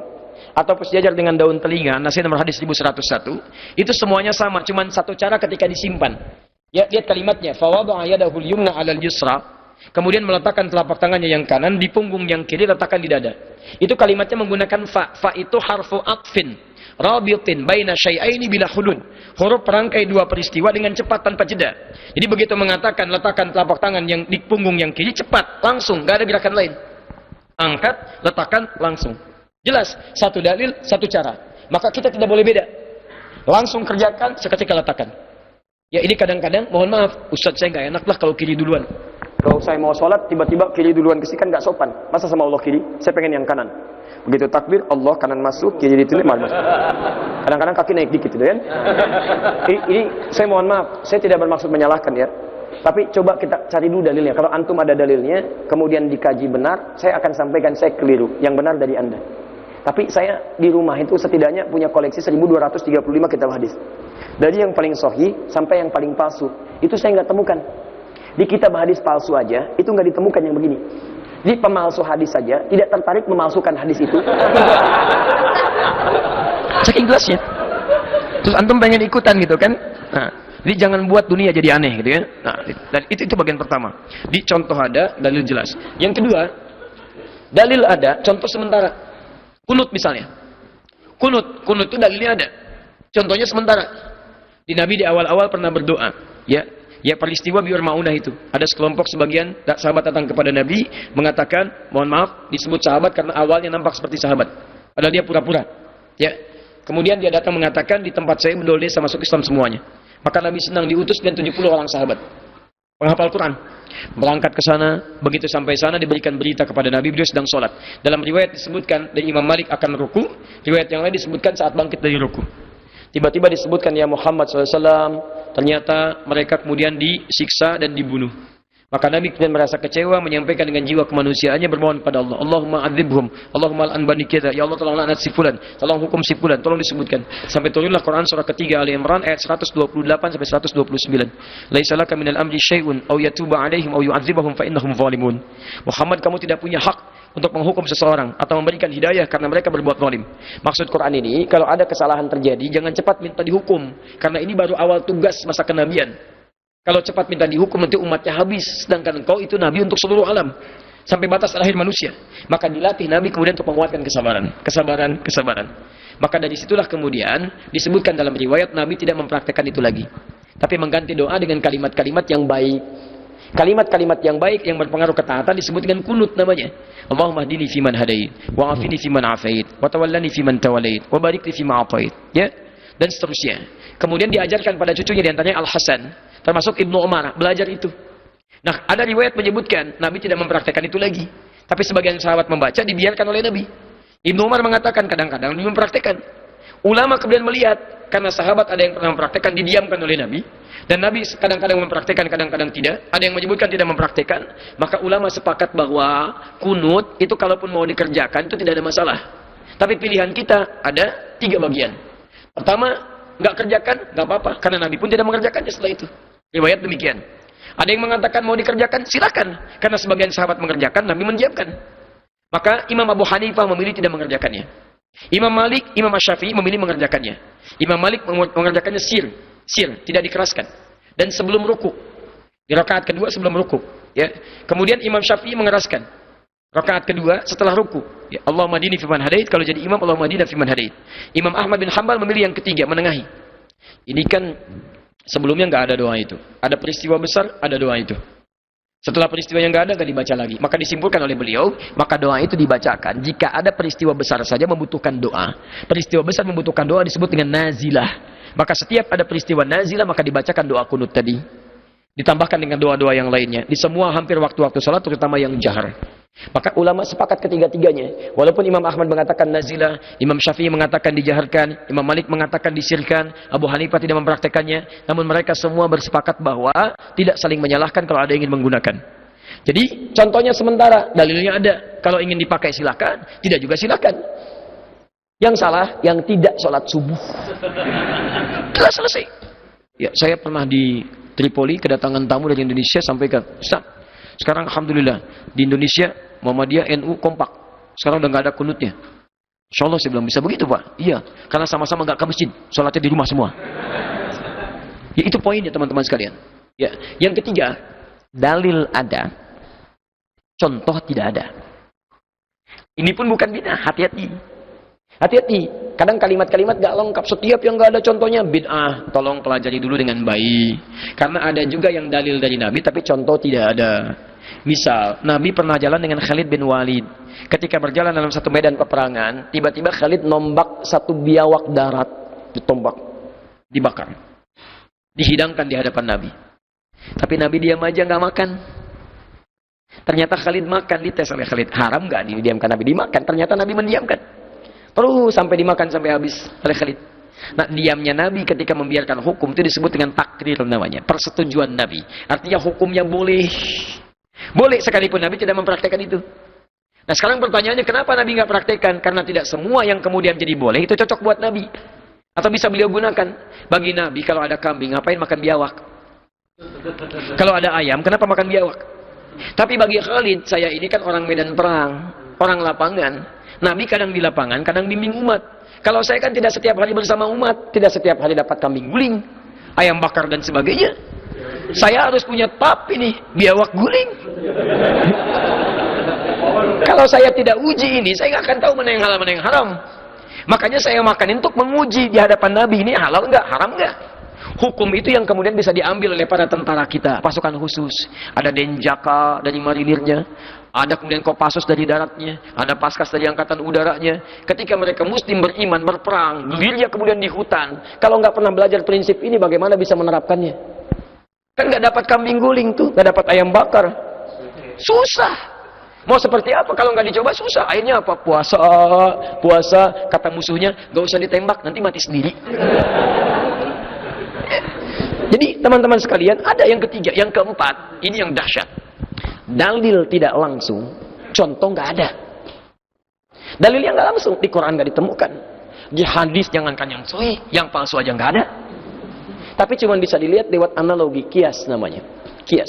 ataupun sejajar dengan daun telinga, An-Nasai nomor hadis 1101, itu semuanya sama, cuman satu cara ketika disimpan. Ya, lihat kalimatnya, fawada'a yadahul yumna 'alal yusra, kemudian meletakkan telapak tangannya yang kanan di punggung yang kiri, letakkan di dada. Itu kalimatnya menggunakan fa. Fa itu harfu atfin, rabitin baina syai'aini bila hulun. Huruf perangkai dua peristiwa dengan cepat tanpa jeda. Jadi begitu mengatakan letakkan telapak tangan yang di punggung yang kiri, cepat, langsung, gak ada gerakan lain. Angkat, letakkan, langsung. Jelas, satu dalil, satu cara. Maka kita tidak boleh beda. Langsung kerjakan, seketika letakkan. Ya ini kadang-kadang, mohon maaf, Ustaz saya gak enak lah kalau kiri duluan. Kalau saya mau sholat, tiba-tiba kiri duluan ke sini kan gak sopan. Masa sama Allah kiri? Saya pengen yang kanan. Begitu takbir, Allah kanan masuk, kiri ditulis, malah masuk. Kadang-kadang kaki naik dikit, gitu kan? Ini saya mohon maaf, saya tidak bermaksud menyalahkan ya. Tapi coba kita cari dulu dalilnya. Kalau antum ada dalilnya, kemudian dikaji benar, saya akan sampaikan saya keliru. Yang benar dari anda. Tapi saya di rumah itu setidaknya punya koleksi 1235 kitab hadis. Dari yang paling sahih sampai yang paling palsu, itu saya nggak temukan. Di kitab hadis palsu aja, itu nggak ditemukan yang begini. Jadi pemalsu hadis saja tidak tertarik memalsukan hadis itu. Saking jelasnya. Terus antum pengen ikutan gitu kan? Nah, jadi jangan buat dunia jadi aneh gitu ya. Nah, dan itu bagian pertama. Di contoh ada, dalil jelas. Yang kedua, dalil ada, contoh sementara. Kunut misalnya. Kunut itu dalilnya ada. Contohnya sementara. Di Nabi di awal-awal pernah berdoa, ya. Ya peristiwa Biur Maunah itu. Ada sekelompok sebagian sahabat datang kepada Nabi mengatakan, mohon maaf, disebut sahabat karena awalnya nampak seperti sahabat. Padahal dia pura-pura. Ya. Kemudian dia datang mengatakan, di tempat saya mendol desa masuk Islam semuanya. Maka Nabi senang diutus dan 70 orang sahabat. Penghafal Quran. Berangkat ke sana, begitu sampai sana diberikan berita kepada Nabi, beliau sedang sholat. Dalam riwayat disebutkan dari Imam Malik akan ruku, riwayat yang lain disebutkan saat bangkit dari ruku. Tiba-tiba disebutkan ya Muhammad SAW, ternyata mereka kemudian disiksa dan dibunuh. Maka Nabi kemudian merasa kecewa, menyampaikan dengan jiwa kemanusiaannya, bermohon kepada Allah, Allahumma adzibhum, Allahumma al'an bani kita, ya Allah tolong laknat si fulan, tolong hukum si fulan, tolong disebutkan. Sampai turunlah Quran surah ketiga Ali Imran ayat 128 sampai 129. Laisa laka minal amri syai'un aw yatuba 'alaihim aw yu'adzibahum fa innahum zalimun. Muhammad, kamu tidak punya hak untuk menghukum seseorang atau memberikan hidayah karena mereka berbuat zalim. Maksud Quran ini, kalau ada kesalahan terjadi, jangan cepat minta dihukum, karena ini baru awal tugas masa kenabian. Kalau cepat minta dihukum, nanti umatnya habis, sedangkan engkau itu nabi untuk seluruh alam sampai batas akhir manusia. Maka dilatih Nabi kemudian untuk menguatkan kesabaran. Maka dari situlah kemudian disebutkan dalam riwayat Nabi tidak mempraktekkan itu lagi, tapi mengganti doa dengan kalimat-kalimat yang baik. Kalimat-kalimat yang baik yang berpengaruh ketaatan disebut dengan kunut namanya. Allahumma hdini fiman hadait, wa afini fiman afait, wa tawallani fiman tawallait, wa barik li fima atait. Ya, dan seterusnya. Kemudian diajarkan pada cucunya diantaranya Al-Hasan, termasuk Ibnu Umar, belajar itu. Nah, ada riwayat menyebutkan Nabi tidak mempraktekkan itu lagi, tapi sebagian sahabat membaca dibiarkan oleh Nabi. Ibnu Umar mengatakan kadang-kadang Nabi mempraktekkan. Ulama kemudian melihat karena sahabat ada yang pernah mempraktekkan, didiamkan oleh Nabi. Dan Nabi kadang-kadang mempraktekkan, kadang-kadang tidak. Ada yang menyebutkan tidak mempraktekkan. Maka ulama sepakat bahwa kunut itu kalaupun mau dikerjakan itu tidak ada masalah. Tapi pilihan kita ada 3 bagian. Pertama, nggak kerjakan, nggak apa-apa. Karena Nabi pun tidak mengerjakannya setelah itu. Riwayat demikian. Ada yang mengatakan mau dikerjakan, silakan. Karena sebagian sahabat mengerjakan, Nabi mendiamkan. Maka Imam Abu Hanifah memilih tidak mengerjakannya. Imam Malik, Imam Syafi'i memilih mengerjakannya. Imam Malik mengerjakannya sir, tidak dikeraskan. Dan sebelum ruku. Di rakaat kedua sebelum ruku. Ya. Kemudian Imam Syafi'i mengeraskan. Rakaat kedua setelah ruku. Ya. Allahumma hadini fiman hadait. Kalau jadi imam, Allahumma hadina fiman hadait. Imam Ahmad bin Hanbal memilih yang ketiga, menengahi. Ini kan sebelumnya nggak ada doa itu. Ada peristiwa besar, ada doa itu. Setelah peristiwa yang nggak ada, nggak dibaca lagi. Maka disimpulkan oleh beliau, maka doa itu dibacakan jika ada peristiwa besar saja membutuhkan doa. Peristiwa besar membutuhkan doa disebut dengan nazilah. Maka setiap ada peristiwa nazilah, maka dibacakan doa kunut tadi. Ditambahkan dengan doa-doa yang lainnya. Di semua hampir waktu-waktu salat, terutama yang jahar. Maka ulama sepakat ketiga-tiganya. Walaupun Imam Ahmad mengatakan nazilah, Imam Syafi'i mengatakan dijaharkan, Imam Malik mengatakan disirkan, Abu Hanifah tidak mempraktekannya, namun mereka semua bersepakat bahwa tidak saling menyalahkan kalau ada yang ingin menggunakan. Jadi contohnya sementara, dalilnya ada. Kalau ingin dipakai silakan, tidak juga silakan. Yang salah, yang tidak sholat subuh. Telah selesai. Ya, saya pernah di Tripoli kedatangan tamu dari Indonesia, sampaikan, Ustaz, sekarang alhamdulillah di Indonesia Muhammadiyah NU kompak. Sekarang udah nggak ada kunutnya. Insya Allah saya bilang bisa begitu Pak. Iya, karena sama-sama nggak ke masjid, sholatnya di rumah semua. Ya itu poinnya teman-teman sekalian. Ya, yang ketiga, dalil ada, contoh tidak ada. Ini pun bukan bid'ah, hati-hati. Hati-hati, kadang kalimat-kalimat gak lengkap. Setiap yang gak ada contohnya bid'ah. Tolong pelajari dulu dengan baik. Karena ada juga yang dalil dari Nabi tapi contoh tidak ada. Misal, Nabi pernah jalan dengan Khalid bin Walid. Ketika berjalan dalam satu medan peperangan, tiba-tiba Khalid nombak satu biawak darat, ditombak, dibakar, dihidangkan di hadapan Nabi. Tapi Nabi diam aja gak makan. Ternyata Khalid makan, dites oleh Khalid, haram gak didiamkan Nabi? Dimakan, ternyata Nabi mendiamkan. Terus sampai dimakan sampai habis oleh Khalid. Nah, diamnya Nabi ketika membiarkan hukum itu disebut dengan takrir namanya, persetujuan Nabi. Artinya hukumnya boleh. Boleh sekalipun Nabi tidak mempraktekkan itu. Nah, sekarang pertanyaannya kenapa Nabi nggak praktekkan? Karena tidak semua yang kemudian jadi boleh itu cocok buat Nabi. Atau bisa beliau gunakan. Bagi Nabi kalau ada kambing ngapain makan biawak? Kalau ada ayam kenapa makan biawak? Tapi bagi Khalid, saya ini kan orang medan perang, orang lapangan. Nabi kadang di lapangan, kadang bimbing umat. Kalau saya kan tidak setiap hari bersama umat, tidak setiap hari dapat kambing guling, ayam bakar dan sebagainya. Saya harus punya tap ini, biawak guling. Kalau saya tidak uji ini, saya nggak akan tahu mana yang halal, mana yang haram. Makanya saya makan untuk menguji di hadapan Nabi ini halal nggak, haram nggak. Hukum itu yang kemudian bisa diambil oleh para tentara kita, pasukan khusus. Ada Denjaka dari marinirnya, ada kemudian Kopassus dari daratnya, ada Paskas dari angkatan udaranya. Ketika mereka muslim beriman, berperang, gerilya kemudian di hutan. Kalau nggak pernah belajar prinsip ini, bagaimana bisa menerapkannya? Kan nggak dapat kambing guling tuh, nggak dapat ayam bakar. Susah. Mau seperti apa kalau nggak dicoba susah. Akhirnya apa? Puasa, kata musuhnya, nggak usah ditembak, nanti mati sendiri. Jadi teman-teman sekalian, ada yang ketiga, yang keempat, ini yang dahsyat. Dalil tidak langsung, contoh nggak ada. Dalil yang nggak langsung di Quran nggak ditemukan, di hadis jangankan yang sahih, yang palsu aja nggak ada. Tapi cuma bisa dilihat lewat analogi, kias namanya, kias.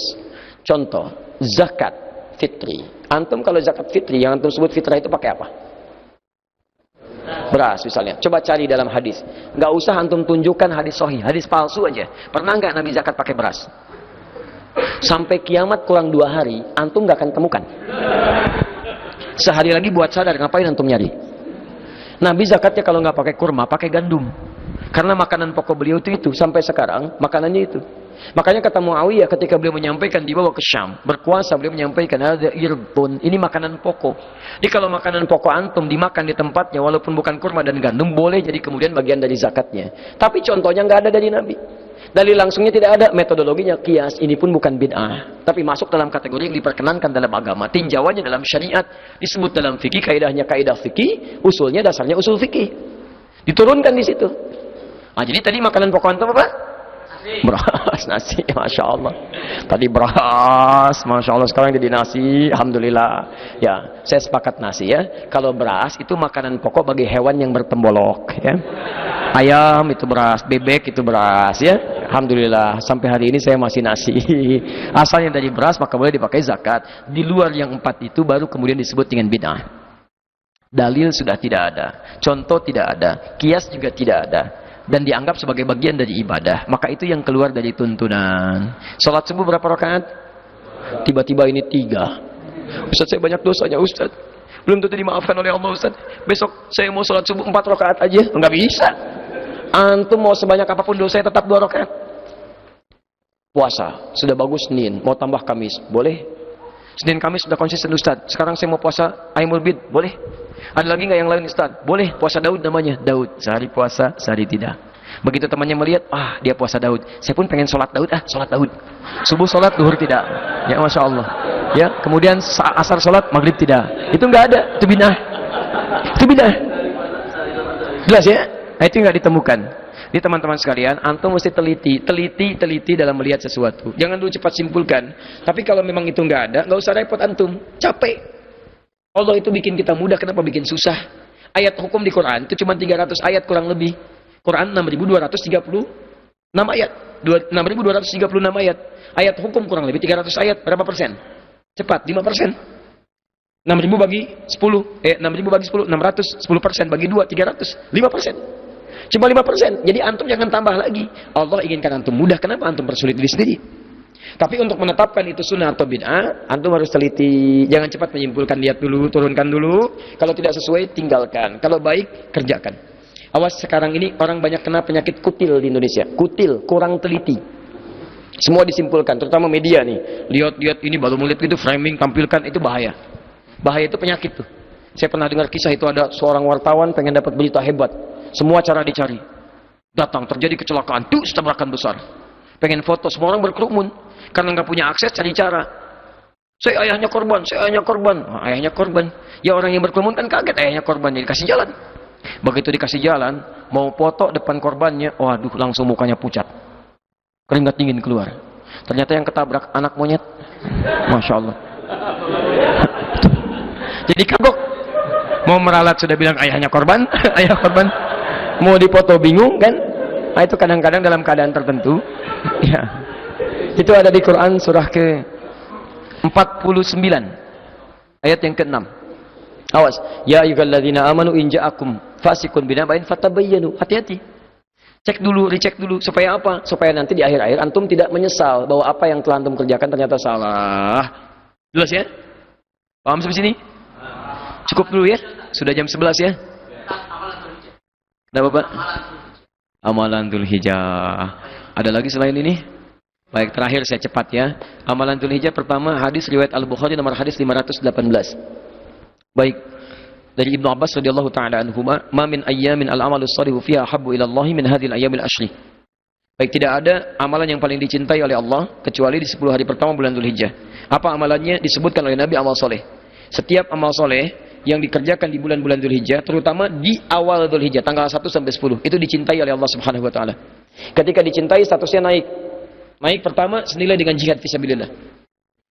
Contoh, zakat fitri. Antum kalau zakat fitri, yang antum sebut fitrah itu pakai apa? Beras misalnya. Coba cari dalam hadis. Nggak usah antum tunjukkan hadis sahih, hadis palsu aja. Pernah nggak Nabi zakat pakai beras? Sampai kiamat kurang 2 hari, antum nggak akan temukan. Sehari lagi buat sadar, ngapain antum nyari? Nabi zakatnya kalau nggak pakai kurma, pakai gandum. Karena makanan pokok beliau itu sampai sekarang makanannya itu. Makanya kata Muawiyah ketika beliau menyampaikan dibawa ke Syam, berkuasa beliau menyampaikan ada irbun, ini makanan pokok. Jadi kalau makanan pokok antum dimakan di tempatnya walaupun bukan kurma dan gandum boleh jadi kemudian bagian dari zakatnya. Tapi contohnya nggak ada dari Nabi. Dalil langsungnya tidak ada, metodologinya kias, ini pun bukan bid'ah. Tapi masuk dalam kategori yang diperkenankan dalam agama. Tinjauannya dalam syariat, disebut dalam fikih, kaidahnya kaidah fikih, usulnya dasarnya usul fikih. Diturunkan di situ. Nah, jadi tadi makanan pokok antum apa? Beras, nasi, Masya Allah. Tadi beras, Masya Allah, sekarang jadi nasi, Alhamdulillah. Ya, saya sepakat nasi ya. Kalau beras itu makanan pokok bagi hewan yang bertembolok ya. Ayam itu beras, bebek itu beras ya. Alhamdulillah, sampai hari ini saya masih nasi. Asalnya dari beras, maka boleh dipakai zakat. Di luar yang 4 itu baru kemudian disebut dengan bid'ah. Dalil sudah tidak ada, contoh tidak ada, kias juga tidak ada, dan dianggap sebagai bagian dari ibadah. Maka itu yang keluar dari tuntunan. Salat subuh berapa rakaat? Tiba-tiba ini 3. Ustaz, saya banyak dosanya Ustaz, belum tentu dimaafkan oleh Allah Ustaz. Besok saya mau salat subuh 4 rakaat aja. Enggak bisa. Antum mau sebanyak apapun dosanya tetap 2 rakaat. Puasa sudah bagus Senin, mau tambah Kamis, boleh. Senin Kamis sudah konsisten Ustaz, sekarang saya mau puasa Aimul Bid, boleh. Ada lagi nggak yang lain Ustaz? Boleh, puasa Daud namanya. Daud, sehari puasa, sehari tidak. Begitu temannya melihat, dia puasa Daud. Saya pun pengen sholat Daud, sholat Daud. Subuh sholat, duhur tidak. Ya Masya Allah. Ya, kemudian asar sholat, maghrib tidak. Itu nggak ada, itu bid'ah. Itu bid'ah. Jelas ya? Nah, itu nggak ditemukan. Jadi teman-teman sekalian, antum mesti teliti dalam melihat sesuatu. Jangan dulu cepat simpulkan. Tapi kalau memang itu nggak ada, nggak usah repot antum. Capek. Allah itu bikin kita mudah, kenapa bikin susah? Ayat hukum di Quran itu cuma 300 ayat kurang lebih. Quran 6.236 ayat. 6.236 ayat. Ayat hukum kurang lebih 300 ayat. Berapa persen? Cepat, 5%. 6.000 bagi 10. 6.000 bagi 10, 600. 10% bagi 2, 300. 5%. Cuma 5%. Jadi antum jangan tambah lagi. Allah inginkan antum mudah, kenapa antum persulit diri sendiri? Tapi untuk menetapkan itu sunnah atau bid'ah, antum harus teliti. Jangan cepat menyimpulkan, lihat dulu, turunkan dulu. Kalau tidak sesuai, tinggalkan. Kalau baik, kerjakan. Awas, sekarang ini orang banyak kena penyakit kutil di Indonesia. Kutil, kurang teliti. Semua disimpulkan, terutama media nih. Lihat ini baru melihat itu, framing, tampilkan, itu bahaya. Bahaya itu penyakit tuh. Saya pernah dengar kisah itu, ada seorang wartawan pengen dapat berita hebat. Semua cara dicari. Datang, terjadi kecelakaan, tabrakan besar. Pengen foto, semua orang berkerumun. Karena nggak punya akses, cari cara. Saya ayahnya korban, saya ayahnya korban. Ayahnya korban. Ya orang yang berkerumun kan kaget, ayahnya korban, jadi dikasih jalan. Begitu dikasih jalan, mau foto depan korbannya, waduh, langsung mukanya pucat. Keringat dingin keluar. Ternyata yang ketabrak anak monyet. Masya Allah. Jadi kagok. Mau meralat sudah bilang ayahnya korban, ayah korban. Mau dipoto bingung kan? Nah, itu kadang-kadang dalam keadaan tertentu. Ya. Itu ada di Quran surah ke-49 ayat yang ke-6. Awas, ya ayyuhalladzina amanu in ja'akum fasiqun binaba'in fatabayyanu. Hati-hati. Cek dulu, dicek dulu supaya apa? Supaya nanti di akhir-akhir antum tidak menyesal bahwa apa yang telah antum kerjakan ternyata salah. Jelas ya? Paham sampai sini? Cukup dulu ya? Sudah jam 11 ya? Ada apa, Pak? Amalan Dzulhijjah. Ada lagi selain ini? Baik, terakhir saya cepat ya. Amalan Dzulhijjah pertama, hadis riwayat Al-Bukhari nomor hadis 518. Baik. Dari Ibnu Abbas radhiyallahu taala anhuma, "Ma min ayyamin al-amalu shalihu fiha habbu ila Allah min hadhil ayyamil ashri." Baik, tidak ada amalan yang paling dicintai oleh Allah kecuali di 10 hari pertama bulan Dzulhijjah. Apa amalannya? Disebutkan oleh Nabi amal soleh. Setiap amal soleh yang dikerjakan di bulan-bulan Dzulhijjah, terutama di awal Dzulhijjah, tanggal 1 sampai 10, itu dicintai oleh Allah Subhanahu wa taala. Ketika dicintai, statusnya naik. Naik pertama senilai dengan jihad fisabilillah.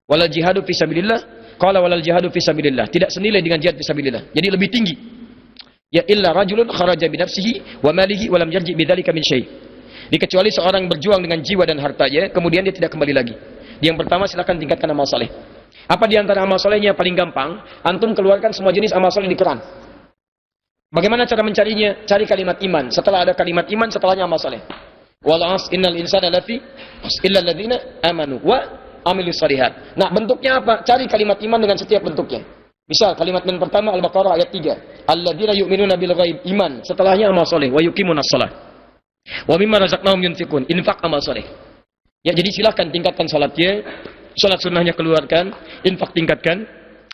Walal jihadu fisabilillah, qala walal jihadu fisabilillah. Tidak senilai dengan jihad fisabilillah. Jadi lebih tinggi. Ya illa rajulun kharaja bi nafsihi wa malihi wa lam yarji bidzalika min syai'. Dikecuali seorang berjuang dengan jiwa dan hartanya, kemudian dia tidak kembali lagi. Yang pertama, silakan tingkatkan amal saleh. Apa di antara amal salehnya paling gampang? Antum keluarkan semua jenis amal saleh di Quran. Bagaimana cara mencarinya? Cari kalimat iman. Setelah ada kalimat iman, setelahnya amal saleh. Wal 'asr innal insana lafi illa alladzina amanu wa amilus shalihat. Nah, bentuknya apa? Cari kalimat iman dengan setiap bentuknya. Misal kalimat yang pertama Al-Baqarah ayat 3. Alladzina yu'minuna bil ghaib, iman. Setelahnya amal saleh, wa yuqimunas shalah. Wa mimma razaqnahum yunfiqun, infak amal saleh. Ya, jadi silakan tingkatkan salatnya, salat sunnahnya keluarkan, infak tingkatkan,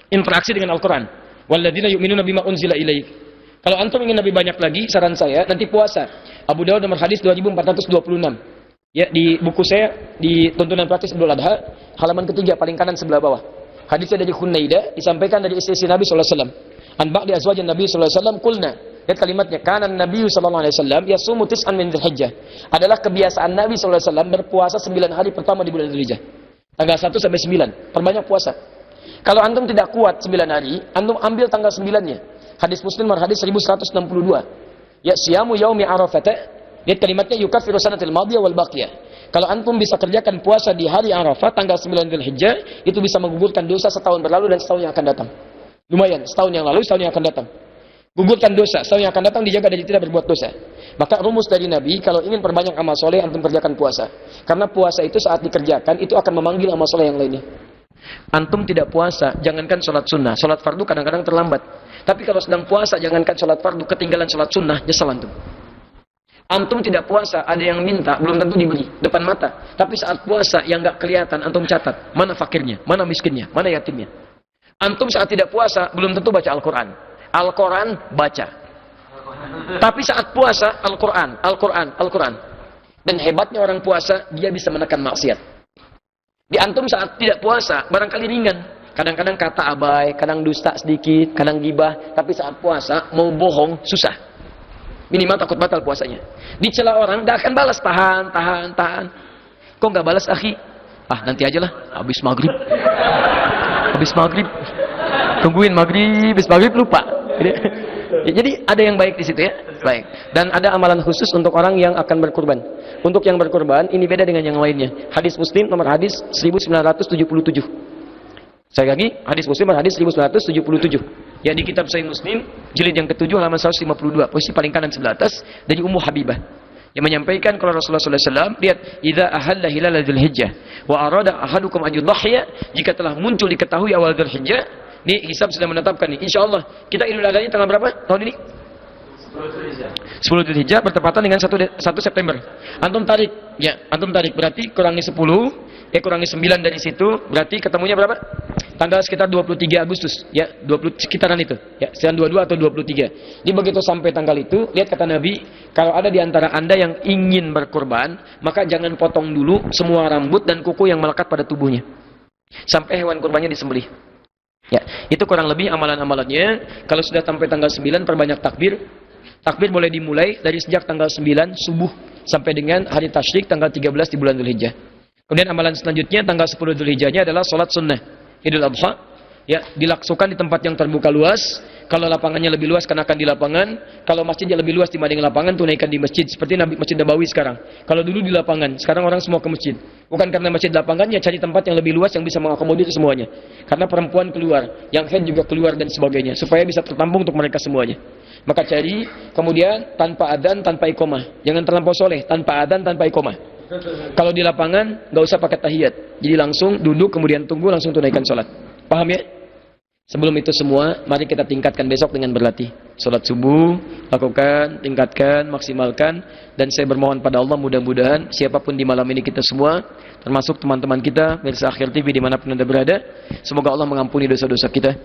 interaksi dengan Al-Qur'an. Walladzina yu'minuna bima unzila ilaik. Kalau antum ingin lebih banyak lagi, saran saya nanti puasa. Abu Dawud nomor hadis 2426. Ya, di buku saya di tuntunan praktis Idul Adha, halaman ketiga paling kanan sebelah bawah. Hadisnya dari Hunaidah, disampaikan dari istri Nabi sallallahu alaihi wasallam. An ba'di azwajin Nabi sallallahu alaihi wasallam qulna, Lihat kalimatnya, kana Nabi sallallahu alaihi wasallam yasumu tis'an min Dzulhijjah. Adalah kebiasaan Nabi sallallahu alaihi wasallam berpuasa 9 hari pertama di bulan Dzulhijjah. Tanggal 1 sampai 9, perbanyak puasa. Kalau antum tidak kuat 9 hari, antum ambil tanggal 9-nya. Hadis Muslim hadis 1162. Ya siyamu yaumi Arafah. Lihat kalimatnya yukaffiru sanatil madiyah wal baqiyah. Kalau antum bisa kerjakan puasa di hari Arafah tanggal 9 Dzulhijjah, itu bisa menggugurkan dosa setahun berlalu dan setahun yang akan datang. Lumayan, setahun yang lalu, setahun yang akan datang. Gugurkan dosa, setahun yang akan datang dijaga dari tidak berbuat dosa. Maka rumus dari Nabi, kalau ingin perbanyak amal soleh, antum kerjakan puasa. Karena puasa itu saat dikerjakan, itu akan memanggil amal soleh yang lainnya. Antum tidak puasa, jangankan sholat sunnah. Sholat fardu kadang-kadang terlambat. Tapi kalau sedang puasa, jangankan sholat fardu, ketinggalan sholat sunnah, nyesal antum. Antum tidak puasa, ada yang minta, belum tentu diberi, depan mata. Tapi saat puasa, yang gak kelihatan, antum catat. Mana fakirnya, mana miskinnya, mana yatimnya. Antum saat tidak puasa, belum tentu baca Al-Quran. Al-Quran baca. Tapi saat puasa, Al-Quran, Al-Quran, Al-Quran. Dan hebatnya orang puasa, dia bisa menekan maksiat. Di antum saat tidak puasa, barangkali ringan. Kadang-kadang kata abai, kadang dusta sedikit, kadang gibah. Tapi saat puasa, mau bohong, susah. Minimal takut batal puasanya. Dicela orang, gak akan balas. Tahan. Kok gak balas, akhi? Nanti aja lah, habis maghrib. Habis maghrib. Tungguin maghrib, habis maghrib lupa. Jadi ada yang baik di situ ya. Baik. Dan ada amalan khusus untuk orang yang akan berkurban. Untuk yang berkurban ini beda dengan yang lainnya. Hadis Muslim nomor hadis 1977. Saya lagi hadis Muslim nomor hadis 1977. Ya di kitab Sahih Muslim jilid yang ke-7 halaman 152, posisi paling kanan sebelah atas dari Ummu Habibah yang menyampaikan kalau Rasulullah sallallahu alaihi wasallam, lihat, idza ahalla hilal Dzulhijjah wa arada ahadukum an yudhhiya, jika telah muncul diketahui awal Dzulhijjah, ini hisab sudah menetapkan nih. Insyaallah kita Idul Adha tanggal berapa tahun ini? 10 Dzulhijjah bertepatan dengan 1 September. Antum tarik, ya, antum tarik berarti kurangi 10, kurangi 9 dari situ, berarti ketemunya berapa? Tanggal sekitar 23 Agustus, ya, 20 sekitaran itu, ya, sekitar 22 atau 23. Jadi begitu sampai tanggal itu, lihat kata Nabi, kalau ada di antara Anda yang ingin berkurban, maka jangan potong dulu semua rambut dan kuku yang melekat pada tubuhnya. Sampai hewan kurbannya disembelih. Ya, itu kurang lebih amalan-amalannya. Kalau sudah sampai tanggal 9 perbanyak takbir. Takbir boleh dimulai dari sejak tanggal 9 subuh sampai dengan hari tasyrik tanggal 13 di bulan Dzulhijjah. Kemudian amalan selanjutnya tanggal 10 Dzulhijjahnya adalah salat sunnah Idul Adha. Ya, dilakukan di tempat yang terbuka luas. Kalau lapangannya lebih luas, kenakan di lapangan. Kalau masjidnya lebih luas dibanding lapangan, tunaikan di masjid. Seperti Masjid Nabawi sekarang. Kalau dulu di lapangan, sekarang orang semua ke masjid. Bukan karena masjid lapangannya, cari tempat yang lebih luas yang bisa mengakomodir semuanya. Karena perempuan keluar, yang haid juga keluar dan sebagainya, supaya bisa tertampung untuk mereka semuanya. Maka cari, kemudian tanpa adzan, tanpa iqamah. Jangan terlampau soleh, tanpa adzan, tanpa iqamah. Kalau di lapangan, nggak usah pakai tahiyat. Jadi langsung duduk, kemudian tunggu, langsung tunaikan sholat. Paham ya? Sebelum itu semua, mari kita tingkatkan besok dengan berlatih. Sholat subuh, lakukan, tingkatkan, maksimalkan. Dan saya bermohon pada Allah mudah-mudahan siapapun di malam ini kita semua, termasuk teman-teman kita, pemirsa Akhir TV dimanapun Anda berada, semoga Allah mengampuni dosa-dosa kita,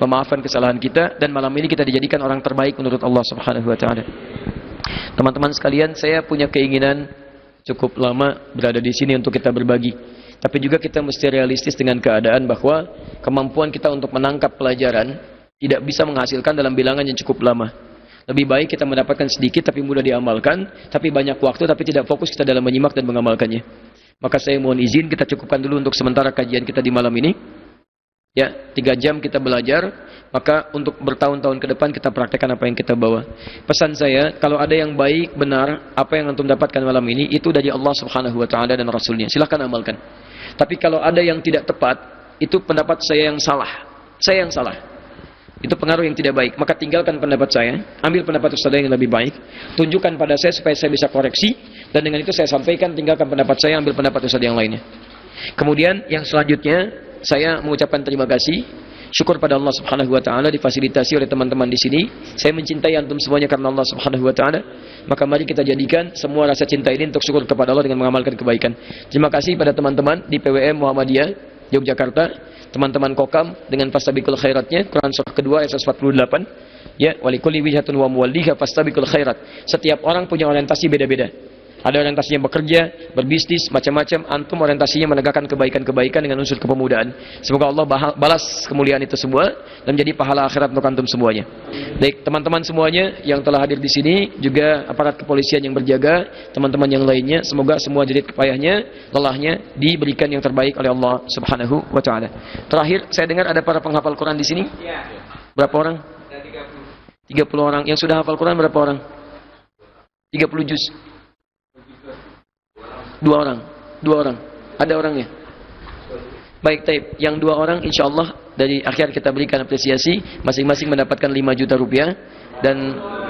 memaafkan kesalahan kita, dan malam ini kita dijadikan orang terbaik menurut Allah Subhanahu wa Ta'ala. Teman-teman sekalian, saya punya keinginan cukup lama berada di sini untuk kita berbagi. Tapi juga kita mesti realistis dengan keadaan bahwa kemampuan kita untuk menangkap pelajaran tidak bisa menghasilkan dalam bilangan yang cukup lama. Lebih baik kita mendapatkan sedikit tapi mudah diamalkan, tapi banyak waktu tapi tidak fokus kita dalam menyimak dan mengamalkannya. Maka saya mohon izin kita cukupkan dulu untuk sementara kajian kita di malam ini. Ya, 3 jam kita belajar, maka untuk bertahun-tahun ke depan kita praktekkan apa yang kita bawa. Pesan saya, kalau ada yang baik, benar, apa yang antum dapatkan malam ini, itu dari Allah Subhanahu wa Ta'ala dan Rasulnya. Silahkan amalkan. Tapi kalau ada yang tidak tepat, itu pendapat saya yang salah. Saya yang salah. Itu pengaruh yang tidak baik. Maka tinggalkan pendapat saya, ambil pendapat ustaz yang lebih baik, tunjukkan pada saya supaya saya bisa koreksi, dan dengan itu saya sampaikan, tinggalkan pendapat saya, ambil pendapat ustaz yang lainnya. Kemudian yang selanjutnya, saya mengucapkan terima kasih, syukur pada Allah Subhanahu wa Ta'ala difasilitasi oleh teman-teman di sini. Saya mencintai antum semuanya karena Allah Subhanahu wa Ta'ala. Maka mari kita jadikan semua rasa cinta ini untuk syukur kepada Allah dengan mengamalkan kebaikan. Terima kasih pada teman-teman di PWM Muhammadiyah Yogyakarta, teman-teman Kokam dengan fastabiqul khairatnya, Quran surah kedua ayat 148. Ya, walikulli wijhatun wa muwalliha fastabiqul khairat. Setiap orang punya orientasi beda-beda. Ada orientasinya bekerja, berbisnis, macam-macam. Antum orientasinya menegakkan kebaikan-kebaikan dengan unsur kepemudaan. Semoga Allah balas kemuliaan itu semua dan menjadi pahala akhirat untuk antum semuanya. Baik, teman-teman semuanya yang telah hadir di sini, juga aparat kepolisian yang berjaga, teman-teman yang lainnya, semoga semua jerit payahnya, lelahnya diberikan yang terbaik oleh Allah Subhanahu wa taala. Terakhir, saya dengar ada para penghafal Quran di sini. Berapa orang? 30 orang. Yang sudah hafal Quran berapa orang? 30 juz. 2 orang. Ada orangnya. Baik, taib. Yang 2 orang insyaallah dari akhir kita berikan apresiasi, masing-masing mendapatkan 5 juta rupiah, dan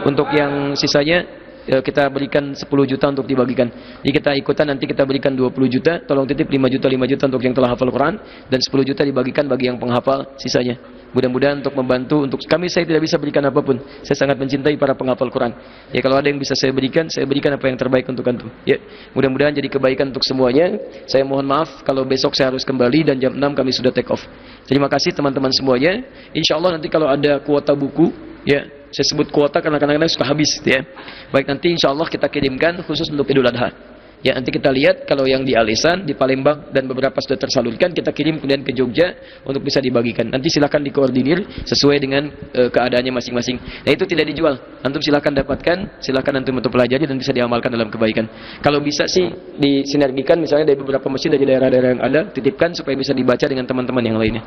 untuk yang sisanya kita berikan 10 juta untuk dibagikan. Jadi kita ikutan, nanti kita berikan 20 juta, tolong titip 5 juta untuk yang telah hafal Quran, dan 10 juta dibagikan bagi yang penghafal sisanya. Mudah-mudahan untuk membantu, untuk kami saya tidak bisa berikan apapun. Saya sangat mencintai para penghafal Quran. Ya, kalau ada yang bisa saya berikan apa yang terbaik untuk antum. Ya, mudah-mudahan jadi kebaikan untuk semuanya. Saya mohon maaf kalau besok saya harus kembali dan jam 6 kami sudah take off. Terima kasih teman-teman semuanya. Insyaallah nanti kalau ada kuota buku, ya, saya sebut kuota karena kadang-kadang suka habis, ya. Baik, nanti insyaallah kita kirimkan khusus untuk Idul Adha. Ya, nanti kita lihat kalau yang di Alisan, di Palembang dan beberapa sudah tersalurkan, kita kirim kemudian ke Jogja untuk bisa dibagikan. Nanti silakan dikoordinir sesuai dengan keadaannya masing-masing. Nah, itu tidak dijual. Antum silakan dapatkan, silakan antum untuk pelajari dan bisa diamalkan dalam kebaikan. Kalau bisa sih disinergikan, misalnya dari beberapa masjid dari daerah-daerah yang ada, titipkan supaya bisa dibaca dengan teman-teman yang lainnya.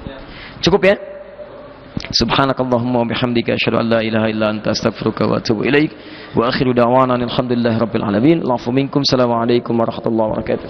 Cukup ya? Subhanakallahumma wa bihamdika asyhadu an la ilaha illa anta astaghfiruka wa atubu ilaik. Wa akhiru da'wana alhamdulillahi rabbil alamin. Allahu minkum. Assalamualaikum warahmatullahi wabarakatuh.